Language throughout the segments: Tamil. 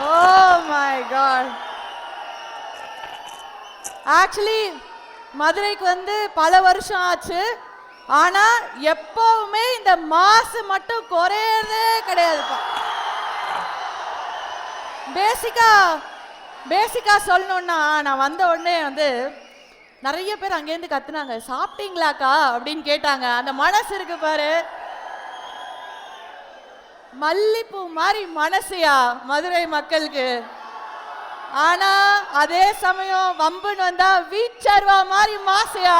Oh my God. ஆக்சுவலி மதுரைக்கு வந்து பல வருஷம் ஆச்சு. ஆனா எப்பவுமே இந்த மாசு மட்டும் குறையறதே கிடையாதுப்பா. பேசிக்கா சொல்லணும்னா நான் வந்த உடனே வந்து நிறைய பேர் அங்கேருந்து கத்துனாங்க, சாப்பிட்டீங்களாக்கா அப்படின்னு கேட்டாங்க. அந்த மனசு இருக்கு பாரு, மல்லிப்பூ மாதிரி மனசையா மதுரை மக்களுக்கு. ஆனா அதே சமயம் வம்புன்னு வந்தா வீச்சர்வா மாதிரி மாசையா.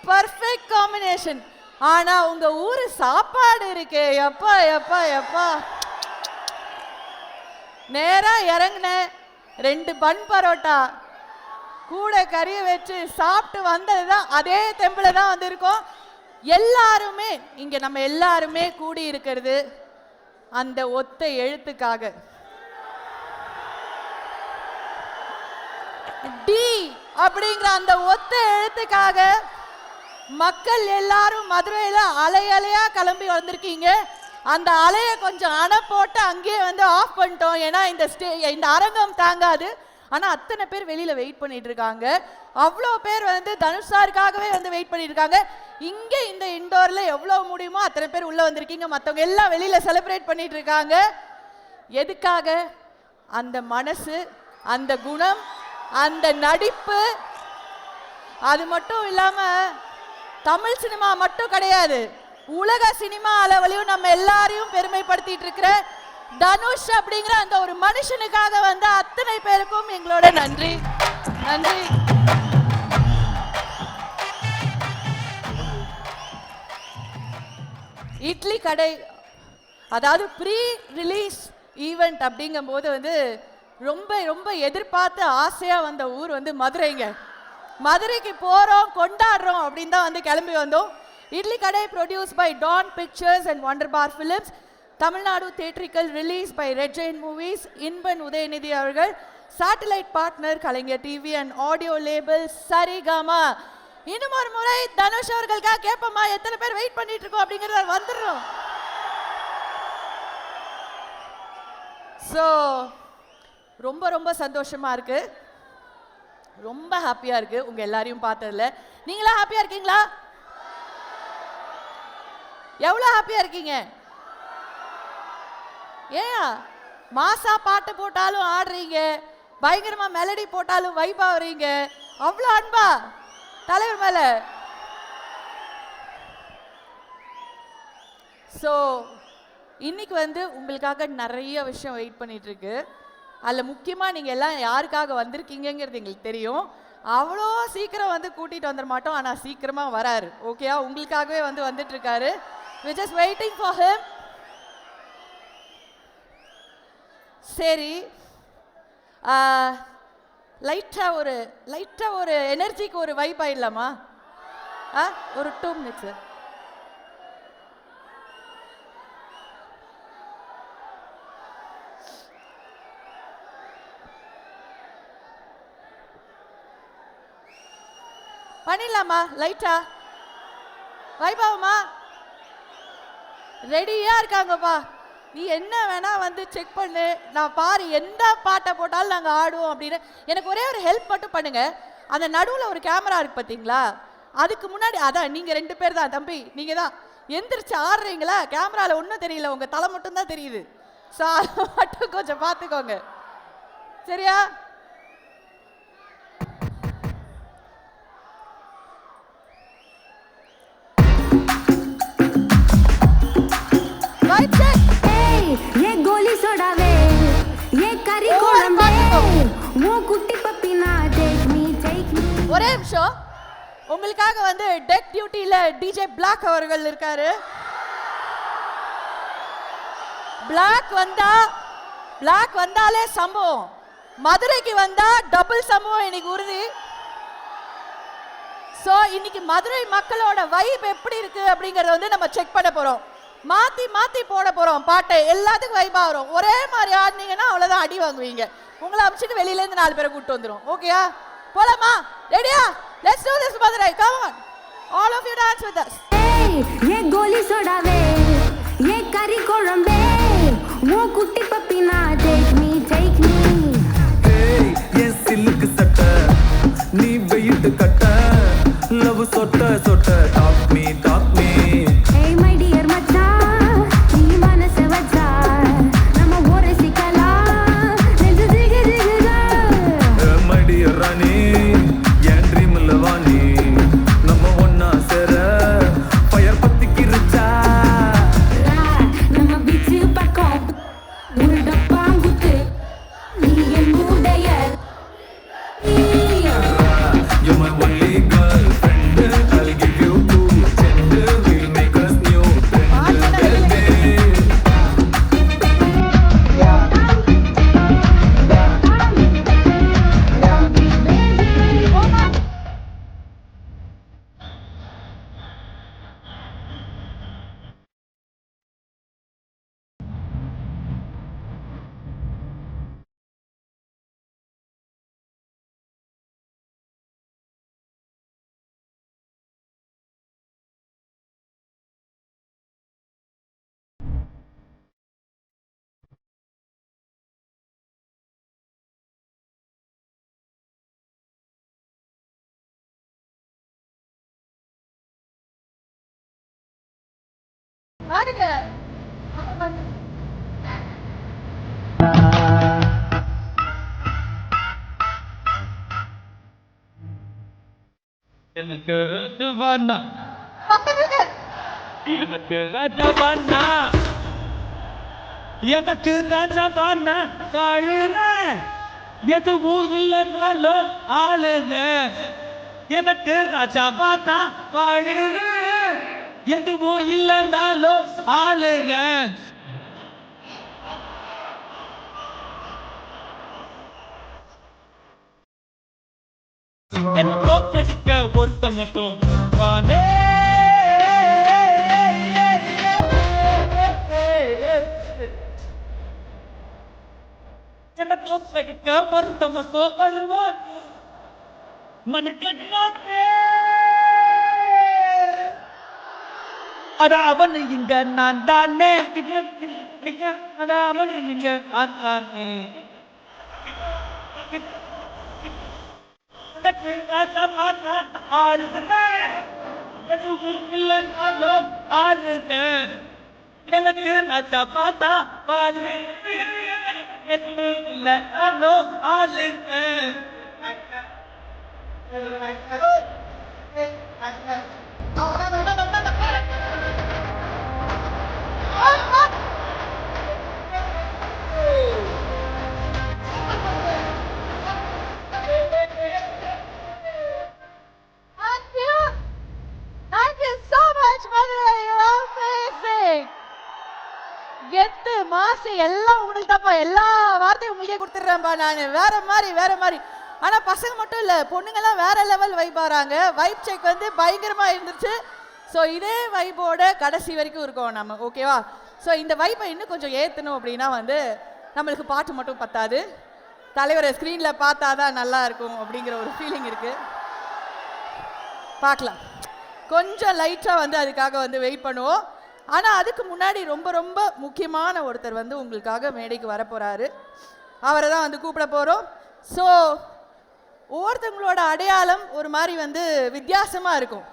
Perfect combination. ஆனா உங்க ஊரு சாப்பாடு இருக்கே, எப்பா எப்பா எப்பா. நேரா இறங்குன 2 பன் பரோட்டா கூட கறியை வச்சு சாப்பிட்டு வந்ததுதான். அதே தெம்புல தான் வந்திருக்கோம். எல்லாருமே இங்க நம்ம எல்லாருமே கூடி இருக்கிறது அந்த ஒத்த எழுத்துக்காக. டி அப்படிங்கிற அந்த ஒத்த எழுத்துக்காக மக்கள் எல்லாரும் மதுரையில அலை அலையா கிளம்பி வந்திருக்கீங்க. அந்த அலையை கொஞ்சம் அணை போட்டு அங்கேயே வந்து ஆஃப் பண்ணிட்டோம். ஏன்னா இந்த அரங்கம் தாங்காது. ஆனா அத்தனை பேர் வெளியில வெயிட் பண்ணிட்டு இருக்காங்க. அவ்வளோ பேர் வந்து தனுஷ் சாருக்காகவே வந்து வெயிட் பண்ணிட்டு இருக்காங்க. இங்க இந்த இண்டோர்ல எவ்வளவு முடியுமோ அத்தனை பேர் உள்ள வந்திருக்கீங்க. மற்றவங்க எல்லாம் வெளியில செலிப்ரேட் பண்ணிட்டு இருக்காங்க. எதுக்காக? அந்த மனசு, அந்த குணம், அந்த நடிப்பு. அது மட்டும் இல்லாம தமிழ் சினிமா மட்டும் கிடையாது, உலக சினிமா அளவிலையும் நம்ம எல்லாரையும் பெருமைப்படுத்திட்டு இருக்கிற தனுஷ் அப்படிங்கிற அந்த ஒரு மனுஷனுக்காக வந்த அத்தனை பேருக்கும் எங்களோட நன்றி. நன்றி. இட்லி கடை, அதாவது ப்ரீ ரிலீஸ் ஈவெண்ட் அப்படிங்கும் போது வந்து ரொம்ப ரொம்ப எதிர்பார்த்து ஆசையா வந்த ஊர் வந்து மதுரைங்க. மதுரைக்கு போறோம், கொண்டாடுறோம் அப்படின்னு தான் வந்து கிளம்பி வந்தோம். Idli Kadai produce by Dawn Pictures and Wunderbar films, Tamil Nadu theatrical release by Red Giant movies, Inban Udhayanidhi அவர்கள், satellite partner Kalaignar TV and audio label Saregama. இன்னும் ஒரு முறை தனுஷ் அவர்களுக்காக கேட்போமா, எத்தனை பேர் வெயிட் பண்ணிட்டு இருக்கோம் அப்படிங்கிறத வந்துடுறோம். ஸோ ரொம்ப ரொம்ப சந்தோஷமா இருக்கு, ரொம்ப ஹாப்பியா இருக்கு உங்க எல்லாரையும் பார்த்ததுல. நீங்களா ஹாப்பியா இருக்கீங்களா? எவ்வளவு ஹாப்பியா இருக்கீங்க? ஏன் மாசா பாட்டு போட்டாலும் ஆடுறீங்க, பயங்கரமா மெலடி போட்டாலும் வைப் ஆகுறீங்க. அவ்வளோ அன்பா தலைவர் மேல. ஸோ இன்னைக்கு வந்து உங்களுக்காக நிறைய விஷயம் வெயிட் பண்ணிட்டு இருக்கு. அதில் முக்கியமாக நீங்கள் எல்லாம் யாருக்காக வந்திருக்கீங்கிறது எங்களுக்கு தெரியும். அவ்வளோ சீக்கிரம் வந்து கூட்டிகிட்டு வந்துட மாட்டோம், ஆனால் சீக்கிரமாக வராரு. ஓகேயா? உங்களுக்காகவே வந்து வந்துட்டு இருக்காரு. We just waiting for him. சரி, லைட்டாக ஒரு எனர்ஜிக்கு ஒரு வைப் ஆயிடலாமா? ஒரு 2 minutes. பண்ணிடலாமா? லைட்டா வைபாவமா ரெடியா இருக்காங்கப்பா. நீ என்ன வேணா வந்து செக் பண்ணு, நான் பாரு எந்த பாட்டை போட்டாலும் நாங்கள் ஆடுவோம் அப்படின்னு. எனக்கு ஒரே ஒரு ஹெல்ப் மட்டும் பண்ணுங்க. அந்த நடுவில் ஒரு கேமரா இருக்கு பார்த்தீங்களா, அதுக்கு முன்னாடி அதான் நீங்கள் 2 பேர் தான் தம்பி, நீங்கள் தான் எந்திரிச்சு ஆடுறீங்களா? கேமராவில் ஒன்றும் தெரியல, உங்கள் தலை மட்டும் தான் தெரியுது. ஸோ அதை மட்டும் கொஞ்சம் பார்த்துக்கோங்க, சரியா? ये गोली सोडावे ये करी कोळंबे वो குட்டி பப்பி ना take me ஒரே நிமிஷம். உங்களுக்காக வந்து டெக் டியூட்டில டிஜே பிளாக் அவர்கள் இருக்காரு. பிளாக் வந்தாலே சம்பவம், மதுரைக்கு வந்தா டபுள் சம்பவம் இன்னைக்கு உறுதி. ஸோ இன்னைக்கு மதுரை மக்களோட வைப் எப்படி இருக்கு அப்படிங்கறத வந்து நம்ம செக் பண்ண போறோம். மாத்தி மாத்தி போட போறோம் பாட்டை, எல்லாத்துக்கும் வைபா வரும். ஒரே மாதிரி ஆடினீங்கன்னா அவ்வளவுதான் அடி வாங்குவீங்க. உங்களை அமிச்சுட்டு வெளியில இருந்து 4 பேரை கூட்டு வந்துரும். ஓகேயா? போலாமா? ரெடியா? Let's do this Madurai. Come on, all of you dance with us. ये गोली सोडावे ये करी कोळंबे உன் குட்டி பப்பி நான் take me ஏய் என் சில்லுக்கு சட்டை நீ வெயிட்டு கட்ட லவ் சொட்ட சொட்ட talk me hey my dear மச்சான் நீ மனசு வச்சா நம்ம ஒரு சிக்கலாம் நெஞ்சு ஜிகு ஜிகுதா மடிய ராணி என் ட்ரீம்ல வாணி நம்ம ஒன்னா சேர ஃபயர் பத்திக்கிருச்சா நம்ம பீச் பக்கம் ஒரு டப்பாங்குத்து நீ என் உடைய You're my only girlfriend. I'll give you 2 gender. We'll make us new friend. Baby. வாருங்க. எனக்கு ரஜவானா எனக்கு ரஜவானா எனக்கு ரஜவானா வாழுற எது ஊர்லனாலும் ஆளுங்க எனக்கு ரஜவானா வாழுற எதுவும் இல்லைனாலும் ஆளுங்க என்ன தோக்கடிக்க ஒருத்தங்கட்டும் வானே என்ன தோக்கடிக்க ஒருத்தங்கட்டும் வருவான் மனுக்கே அட அவன் இங்க நான் தானே அட அவன் இங்க நான் தானே Thank you so much, Madurai. You're amazing. கெத்து மாசு எல்லாம் உங்களுக்கு தான்ப்பா. எல்லா வார்த்தையும் உங்களுக்கே கொடுத்துட்றேன்ப்பா நான். வேற மாதிரி. ஆனா பசங்க மட்டும் இல்ல, பொண்ணுங்கெல்லாம் வேற லெவல் வைப் ஆறாங்க. வைப் செக் வந்து பயங்கரமா இருந்துச்சு. ஸோ இதே வைப்போட கடைசி வரைக்கும் இருக்கோம் நம்ம, ஓகேவா? ஸோ இந்த வைப்பை இன்னும் கொஞ்சம் ஏற்றணும் அப்படின்னா வந்து நம்மளுக்கு பாட்டு மட்டும் பத்தாது, தலைவரை ஸ்க்ரீனில் பார்த்தா தான் நல்லா இருக்கும் அப்படிங்கிற ஒரு ஃபீலிங் இருக்குது. பார்க்கலாம், கொஞ்சம் லைட்டாக வந்து அதுக்காக வந்து வெயிட் பண்ணுவோம். ஆனால் அதுக்கு முன்னாடி ரொம்ப ரொம்ப முக்கியமான ஒருத்தர் வந்து உங்களுக்காக மேடைக்கு வரப்போகிறாரு. அவரை தான் வந்து கூப்பிட போகிறோம். ஸோ ஒவ்வொருத்தவங்களோட அடையாளம் ஒரு மாதிரி வந்து வித்தியாசமாக இருக்கும்.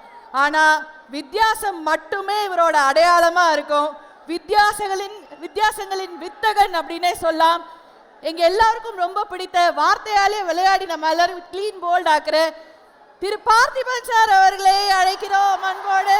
ஆனால் வித்தியாசம் மட்டுமே இவரோட அடையாளமாக இருக்கும். வித்தியாசங்களின் வித்தகன் அப்படின்னே சொல்லலாம். எங்க எல்லாருக்கும் ரொம்ப பிடித்த வார்த்தையாலே விளையாடி நம்ம எல்லாரும் கிளீன் போல்ட் ஆக்குற திரு பார்த்திபன் சார் அவர்களை அழைக்கிறோம் அன்போடு.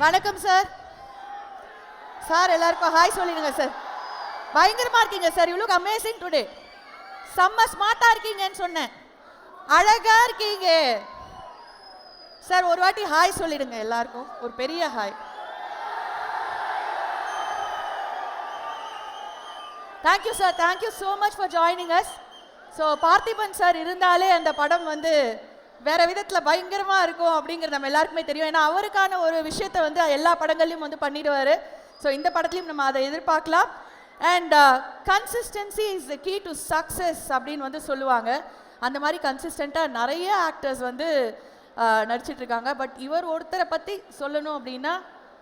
வணக்கம் சார். சார் எல்லாருக்கும் ஹாய் சொல்லிடுங்க சார். பயங்கரமா இருக்கீங்க sir. You look amazing today. செம்ம ஸ்மார்ட்டா இருக்கீங்கன்னு சொன்னேன். அழகா இருக்கீங்க சார். ஒரு வாட்டி ஹாய் சொல்லிடுங்க எல்லாருக்கும், ஒரு பெரிய hi. Thank you sir. Thank you so much for joining us. So Parthiban sir இருந்தாலே அந்த படம் வந்து வேற விதத்துல பயங்கரமா இருக்கும் அப்படிங்கிறது நம்ம எல்லாருக்குமே தெரியும். ஏன்னா அவருக்கான ஒரு விஷயத்த வந்து எல்லா படங்கள்லையும் வந்து பண்ணிடுவாரு. ஸோ இந்த படத்துலையும் நம்ம அதை எதிர்பார்க்கலாம். And consistency is the key to success அப்படின்னு வந்து சொல்லுவாங்க. அந்த மாதிரி கன்சிஸ்டண்ட்டாக நிறைய ஆக்டர்ஸ் வந்து நடிச்சிட்டு இருக்காங்க. பட் இவர் ஒருத்தரை பற்றி சொல்லணும் அப்படின்னா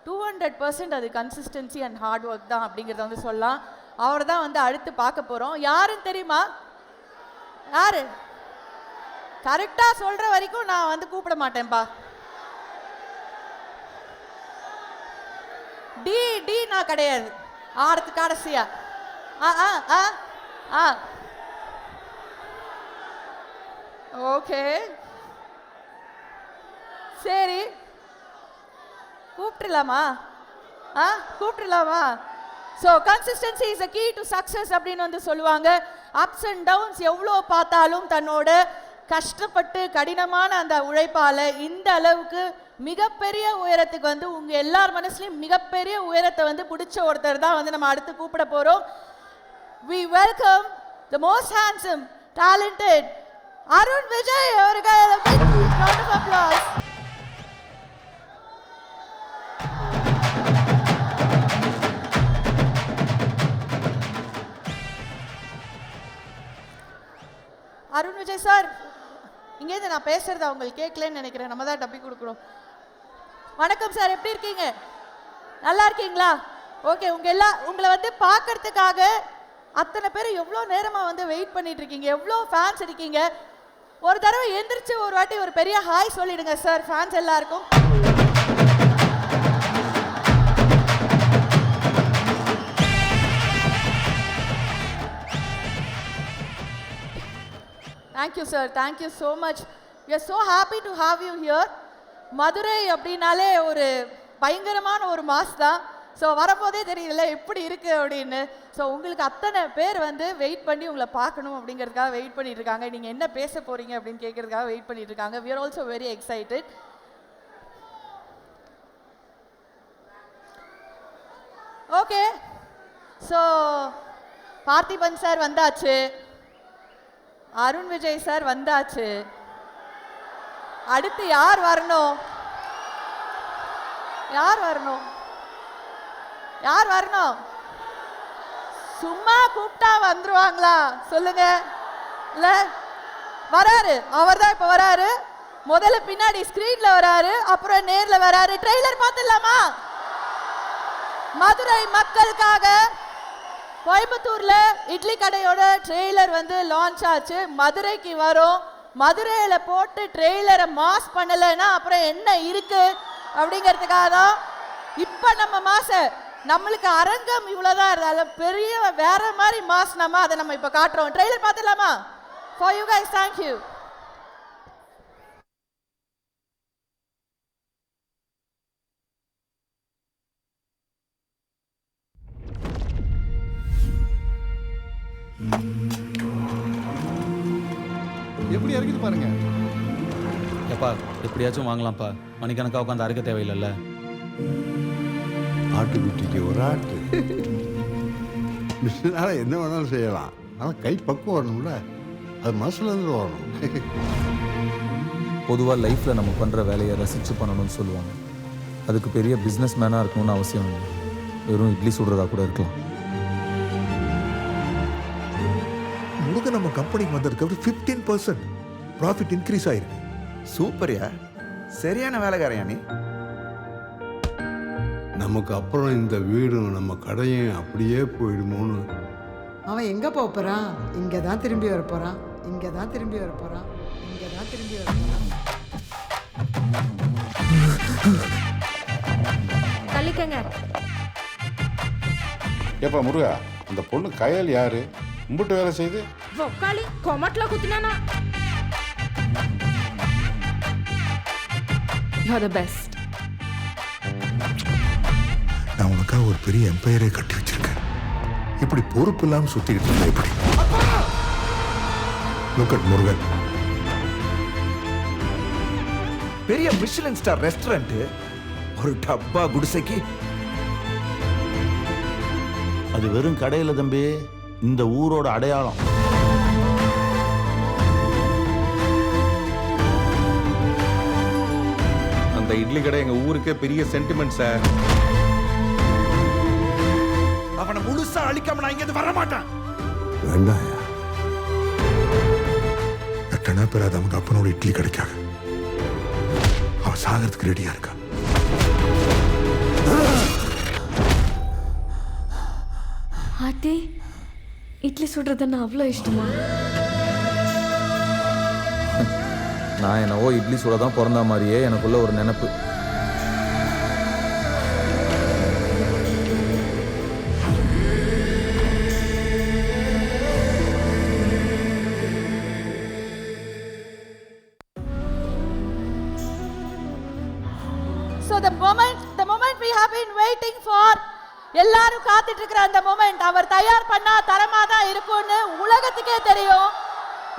200% அது கன்சிஸ்டன்சி அண்ட் ஹார்ட் ஒர்க் தான் அப்படிங்கிறத வந்து சொல்லலாம். அவர் தான் வந்து அடுத்து பார்க்க போகிறோம். யாருன்னு தெரியுமா? யாரு? கரெக்டாக சொல்கிற வரைக்கும் நான் வந்து கூப்பிட மாட்டேன்ப்பா. டி நான் கிடையாது. ஆடுறது கடைசியா. ஓகே சரி கூப்பிட்டுலாமா? கூப்பிட்டுலாமா? So consistency is a key to success அப்படின்னு வந்து சொல்லுவாங்க. அப்ஸ் அண்ட் டவுன்ஸ் எவ்வளோ பார்த்தாலும் தன்னோட கஷ்டப்பட்டு கடினமான அந்த உழைப்பால் இந்த அளவுக்கு மிகப்பெரிய உயரத்துக்கு வந்து உங்கள் எல்லார் மனசுலையும் மிகப்பெரிய உயரத்தை வந்து பிடிச்ச ஒருத்தர் தான் வந்து நம்ம அடுத்து கூப்பிட போகிறோம். We welcome the most handsome, talented Arun Vijay அவர்கள். Round of applause. Arun Vijay sir, இங்கேருந்து நான் பேசுறது அவங்களுக்கு கேட்கலன்னு நினைக்கிறேன். நம்ம தான் டப்பி கொடுக்கணும். வணக்கம் சார், எப்படி இருக்கீங்க? நல்லா இருக்கீங்களா? ஓகே, உங்களை வந்து பார்க்கறதுக்காக அத்தனை பேர் எவ்வளோ நேரமாக வந்து வெயிட் பண்ணிட்டு இருக்கீங்க, எவ்வளோ ஃபேன்ஸ் இருக்கீங்க. ஒரு தடவை எந்திரிச்சு ஒரு வாட்டி ஒரு பெரிய ஹாய் சொல்லிடுங்க சார் ஃபேன்ஸ் எல்லாருக்கும். Thank you sir, thank you so much. We are so happy to have you here. Madurai அப்படின்னாலே ஒரு பயங்கரமான ஒரு மாஸ் தான். ஸோ வரும்போதே தெரியல எப்படி இருக்குது அப்படின்னு. ஸோ உங்களுக்கு அத்தனை பேர் வந்து வெயிட் பண்ணி உங்களை பார்க்கணும் அப்படிங்கிறதுக்காக வெயிட் பண்ணிட்டு இருக்காங்க. நீங்கள் என்ன பேச போகிறீங்க அப்படின்னு கேட்குறதுக்காக வெயிட் பண்ணிட்டு இருக்காங்க. We are also very excited. Okay, so Parthiban sir வந்தாச்சு, அருண் விஜய் சார் வந்தாச்சு. அடுத்து யார் வரணும்? யார் வரணும்? யார் வரணும்? சும்மா கூப்பிட்டா வந்துருவாங்களா சொல்லுங்க? இல்ல வராரு, அவர் தான் இப்ப வராரு. முதல்ல பின்னாடி ஸ்கிரீன்ல வராரு, அப்புறம் நேர்ல வராரு. ட்ரெய்லர் பார்த்துடலாமா? மதுரை மக்களுக்காக கோயம்புத்தூர்ல இட்லி கடையோட ட்ரெய்லர் வந்து லான்ச் ஆச்சு. மதுரைக்கு வரும். மதுரையில போட்டு ட்ரெய்லரை மாஸ் பண்ணலைன்னா அப்புறம் என்ன இருக்கு அப்படிங்கிறதுக்காக தான் இப்ப நம்ம நம்மளுக்கு அரங்கம் இவ்வளவுதான் இருந்தாலும் பெரிய வேற மாதிரி மாஸ் நம்ம அதை நம்ம இப்ப காட்டுறோம். ட்ரெய்லர் பார்த்துடலாமா? For you guys, thank you. எப்படி இறக்குது பாருங்க. எப்பா எப்படியாச்சும் வாங்கலாம்ப்பா, மணிக்கணக்காக உட்காந்து அறுக்க தேவையில்லைல்ல. ஆட்டுக்குட்டிக்கு ஒரு ஆட்டு மிஷினால என்ன வேணாலும் செய்யலாம். ஆனால் கை பக்கம் வரணும்ல, அது மனசுலேருந்து வரணும். பொதுவாக லைஃப்பில் நம்ம பண்ணுற வேலையை ரசித்து பண்ணணும்னு சொல்லுவாங்க. அதுக்கு பெரிய பிஸ்னஸ் மேனாக இருக்கணும்னு அவசியம் இல்லை. வெறும் இட்லி சுடுறதா கூட இருக்கலாம். முழுக்க நம்ம கம்பெனிக்கு வந்ததுக்கு அப்புறம் 15% ப்ராஃபிட் இன்க்ரீஸ் ஆயிருக்கு. சூப்பர்யா, சரியான வேலைக்காரையா நீ. நமக்கு அப்புறம் இந்த வீடும் நம்ம கடையும் அப்படியே போயிடுமோன்னு. அவன் எங்கே போகிறான்? இங்கே தான் திரும்பி வர போகிறான், இங்கே தான் திரும்பி வர போகிறான், இங்கே தான் திரும்பி வர போகிறான். தள்ளிக்கங்க. ஏப்பா முருகா, அந்த பொண்ணு கயல் யாரு? கும்பிட்டு வேலை செய்து ஒக்காளி கொமட்டில் குத்துனானா? You're the best. நான் உனக்காக ஒரு பெரிய எம்பையரே கட்டி வச்சிருக்கேன். இப்படி பொறுப்பு இல்லாமல் சுத்திக்கிட்டு இருந்தா எப்படி? Look at Murugan. பெரிய மிஷிலின் ஸ்டார் ரெஸ்டாரண்ட், ஒரு டப்பா குடிசைக்கு. அது வெறும் கடையில் தம்பி, இந்த ஊரோட அடையாளம். அந்த இட்லி கடை எங்க ஊருக்கே பெரிய சென்டிமெண்ட் சார். அவனை முழுசா அழிக்காம நான் இங்க வர மாட்டேன். வேண்டாம், எட்டனா பெறாத அவங்க அப்பனோட இட்லி கிடைக்காது. அவன் சாகிறதுக்கு ரெடியா இருக்கா. ஆத்தி இட்லி சுடுறதுன்னா அவ்வளோ இஷ்டமா? நான் என்னவோ இட்லி சுட தான் பிறந்த மாதிரியே எனக்குள்ள ஒரு நினைப்பு. So the moment we have been waiting for, எல்லாரும் காத்துட்டு இருக்கிற அந்த மொமெண்ட் அவர் தயார் பண்ணா தரமா தான் இருக்கும்னு உலகத்துக்கே தெரியும்.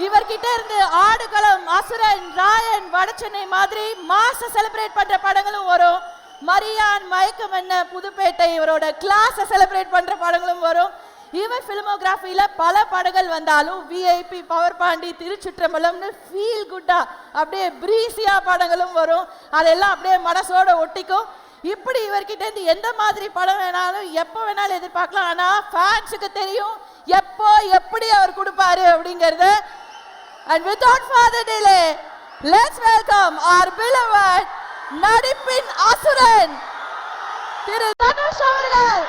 இவர்கிட்ட இருந்து ஆடுகளம், அசுரன், ராயன், வடச்சென்னை மாதிரி மாச செலிப்ரேட் பண்ற படங்களும் வரும். மரியான், மயக்கம் என்ன, புதுப்பேட்டை இவரோட கிளாஸ செலிப்ரேட் பண்ற படங்களும் வரும். இவர் ஃபிலிமோகிராஃபியில பல படங்கள் வந்தாலும் விஐபி, பவர் பாண்டி, திருச்சிற்றம்பலம்னு ஃபீல் குட்டா அப்படியே பிரீசியா படங்களும் வரும். அதெல்லாம் அப்படியே மனசோட ஒட்டிக்கும். இப்படி இவர்கிட்ட இருந்து எந்த மாதிரி படம் வேணாலும் எப்போ வேணாலும் எதிர்பார்க்கலாம். ஆனா ஃபேன்ஸுக்கு தெரியும் எப்போ எப்படி அவர் கொடுப்பாரு அப்படிங்கிறது. And without further delay, let's welcome our beloved நடிப்பின் அசுரன் திரு தனுஷ் அவர்கள்.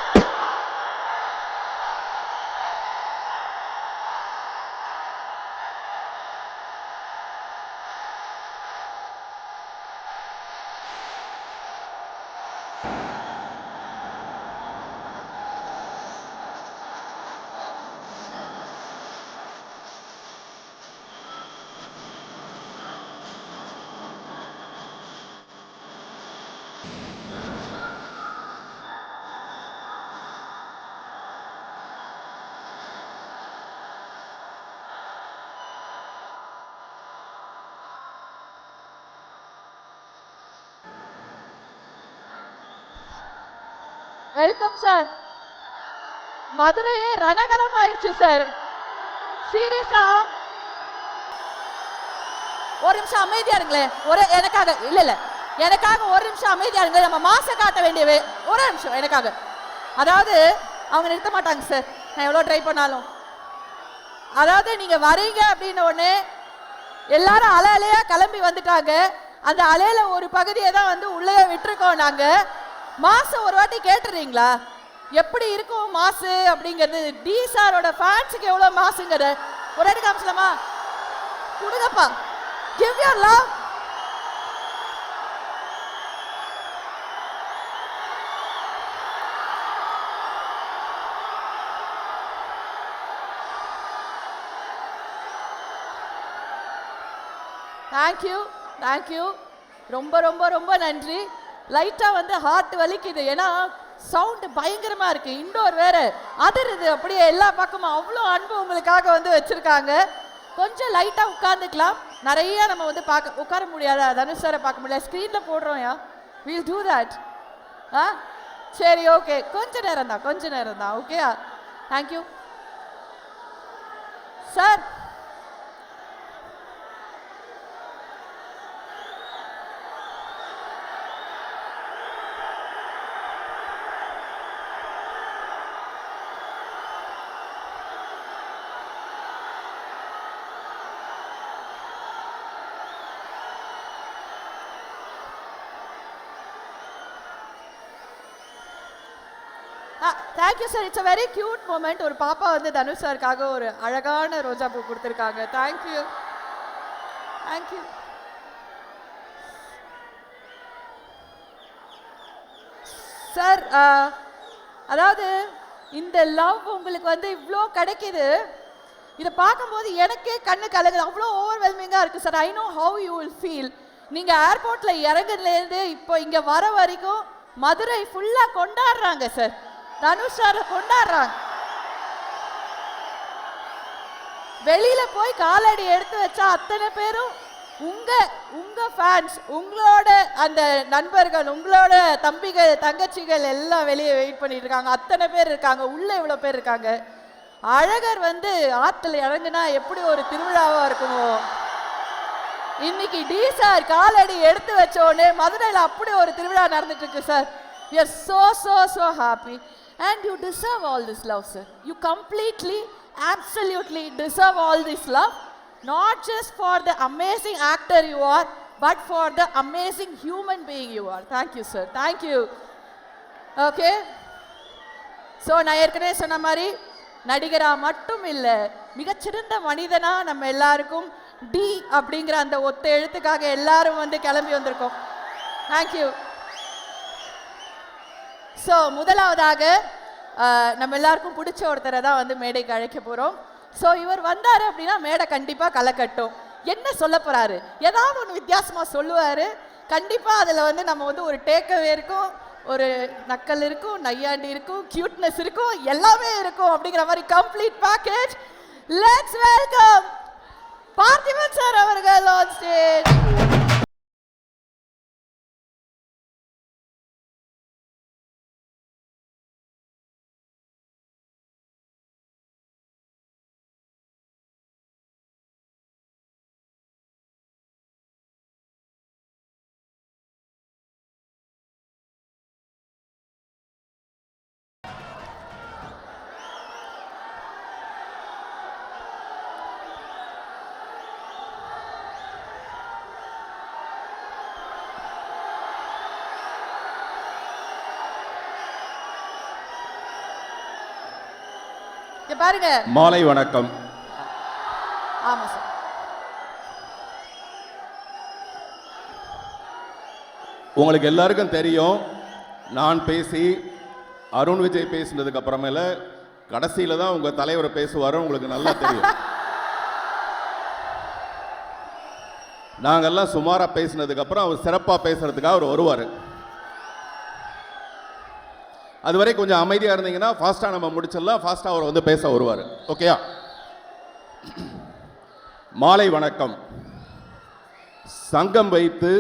Welcome sir. மதுரையே ரணகலம் ஆயிடுச்சு சார். சீரியஸா ஒரு நிமிஷம் அமைதியா இருங்களேன். எனக்காக இல்ல எனக்காக ஒரு நிமிஷம் அமைதியா இருங்க. நம்ம மாச காட்ட வேண்டியவே ஒரு நிமிஷம் எனக்காக. அதாவது அவங்க நிறுத்த மாட்டாங்க சார், நான் எவ்வளோ ட்ரை பண்ணாலும். அதாவது நீங்க வரீங்க அப்படின்னு உடனே எல்லாரும் அலை அலையா கிளம்பி வந்துட்டாங்க. அந்த அலையில ஒரு பகுதியை தான் வந்து உள்ளே விட்டுருக்கோம் நாங்க. மாசம் ஒரு வாட்டி கேட்டுறீங்களா எப்படி இருக்கும் மாசு அப்படிங்கிறது? டி சாரோட ஃபேன்ஸுக்கு எவ்வளோ மாசுங்கிறது ஒரு வாட்டி காமிச்சலாமா? கொடுங்கப்பா, give your love. Thank you thank you, ரொம்ப ரொம்ப ரொம்ப நன்றி. லைட்டாக வந்து ஹார்ட் வலிக்குது, ஏன்னா சவுண்டு பயங்கரமாக இருக்குது. இண்டோர் வேறு அதிருது அப்படியே எல்லா பக்கமும். அவ்வளோ அன்பு உங்களுக்காக வந்து வச்சுருக்காங்க. கொஞ்சம் லைட்டாக உட்காந்துக்கலாம். நிறைய நம்ம வந்து உட்கார முடியாதா? தனுஷ் சாரை பார்க்க முடியாது, ஸ்க்ரீனில் போடுறோம்யா. Will do that. ஆ சரி, ஓகே, கொஞ்ச நேரம் தான் ஓகேயா? Thank you sir. Thank you sir, it's a very cute moment. ஒரு பாப்பா வந்து தனுஷ் சாருக்காக ஒரு அழகான ரோஜா பூ கொடுத்துருக்காங்க. Thank you thank you sir. அதாவது இந்த லவ் உங்களுக்கு வந்து இவ்வளோ கிடைக்குது, இதை பார்க்கும்போது எனக்கே கண்ணு கலங்குது. அவ்வளோ ஓவர்வெல்மிங்காக இருக்குது sir. I know how you will feel. நீங்கள் ஏர்போர்ட்டில் இறங்குறதுலேருந்து இப்போ இங்கே வர வரைக்கும் மதுரை ஃபுல்லாக கொண்டாடுறாங்க சார். தனுஷ் சாரை கொண்டாடுறாங்க. வெளியில போய் காலடி எடுத்து வச்சா அத்தனை பேரும் உங்க ஃபேன்ஸ், உங்களோட அந்த நண்பர்கள், உங்களோட தம்பிகள், தங்கச்சிகள் எல்லாம் வெளியே வெயிட் பண்ணிட்டு இருக்காங்க. அத்தனை பேர் இருக்காங்க, உள்ள இவ்வளோ பேர் இருக்காங்க. அழகர் வந்து ஆற்றுல இறங்குனா எப்படி ஒரு திருவிழாவா இருக்குமோ, இன்னைக்கு டி சார் காலடி எடுத்து வச்ச உடனே மதுரையில் அப்படி ஒரு திருவிழா நடந்துட்டு இருக்கு sir. We are so happy and you deserve all this love, sir. You completely, absolutely deserve all this love, not just for the amazing actor you are, but for the amazing human being you are. Thank you, sir. Thank you. Okay. So நான் ஏற்கனவே சொன்ன மாதிரி நடிகரா மட்டும் இல்லை, மிகச்சிறந்த மனிதனா நம்ம எல்லாருக்கும் டி அப்படிங்கிற அந்த ஒத்த எழுத்துக்காக எல்லாரும் வந்து கிளம்பி வந்திருக்கோம். தேங்க்யூ. ஸோ முதலாவதாக நம்ம எல்லாருக்கும் பிடிச்ச ஒருத்தரை தான் வந்து மேடைக்கு அழைக்க போகிறோம். ஸோ இவர் வந்தார் அப்படின்னா மேடை கண்டிப்பாக களை கட்டும். என்ன சொல்ல போகிறாரு, ஏதாவது ஒன்று வித்தியாசமாக சொல்லுவார். கண்டிப்பாக அதில் வந்து நம்ம வந்து ஒரு டேக்அவே இருக்கும், ஒரு நக்கல் இருக்கும், நையாண்டி இருக்கும், கியூட்னஸ் இருக்கும், எல்லாமே இருக்கும். அப்படிங்கிற மாதிரி complete package. Let's welcome Parthiban sir அவர்கள் ஆன் ஸ்டேஜ். பாருங்க, மாலை வணக்கம். ஆமா சார். உங்களுக்கு எல்லாருக்கும் தெரியும், நான் பேசி அருண் விஜய் பேசினதுக்கு அப்புறமேல கடைசியில தான் உங்க தலைவர் பேசுவாரு. உங்களுக்கு நல்லா தெரியும். நாங்கெல்லாம் சுமாரா பேசினதுக்கு அப்புறம் அவர் சிறப்பா பேசுறதுக்காக அவர் வருவார். அதுவரை கொஞ்சம் அமைதியாக இருந்தீங்கன்னா ஃபாஸ்ட்டாக நம்ம முடிச்சிடலாம். ஃபாஸ்ட்டாக அவர் வந்து பேச வருவார். ஓகேயா? மாலை வணக்கம். சங்கம் வைத்து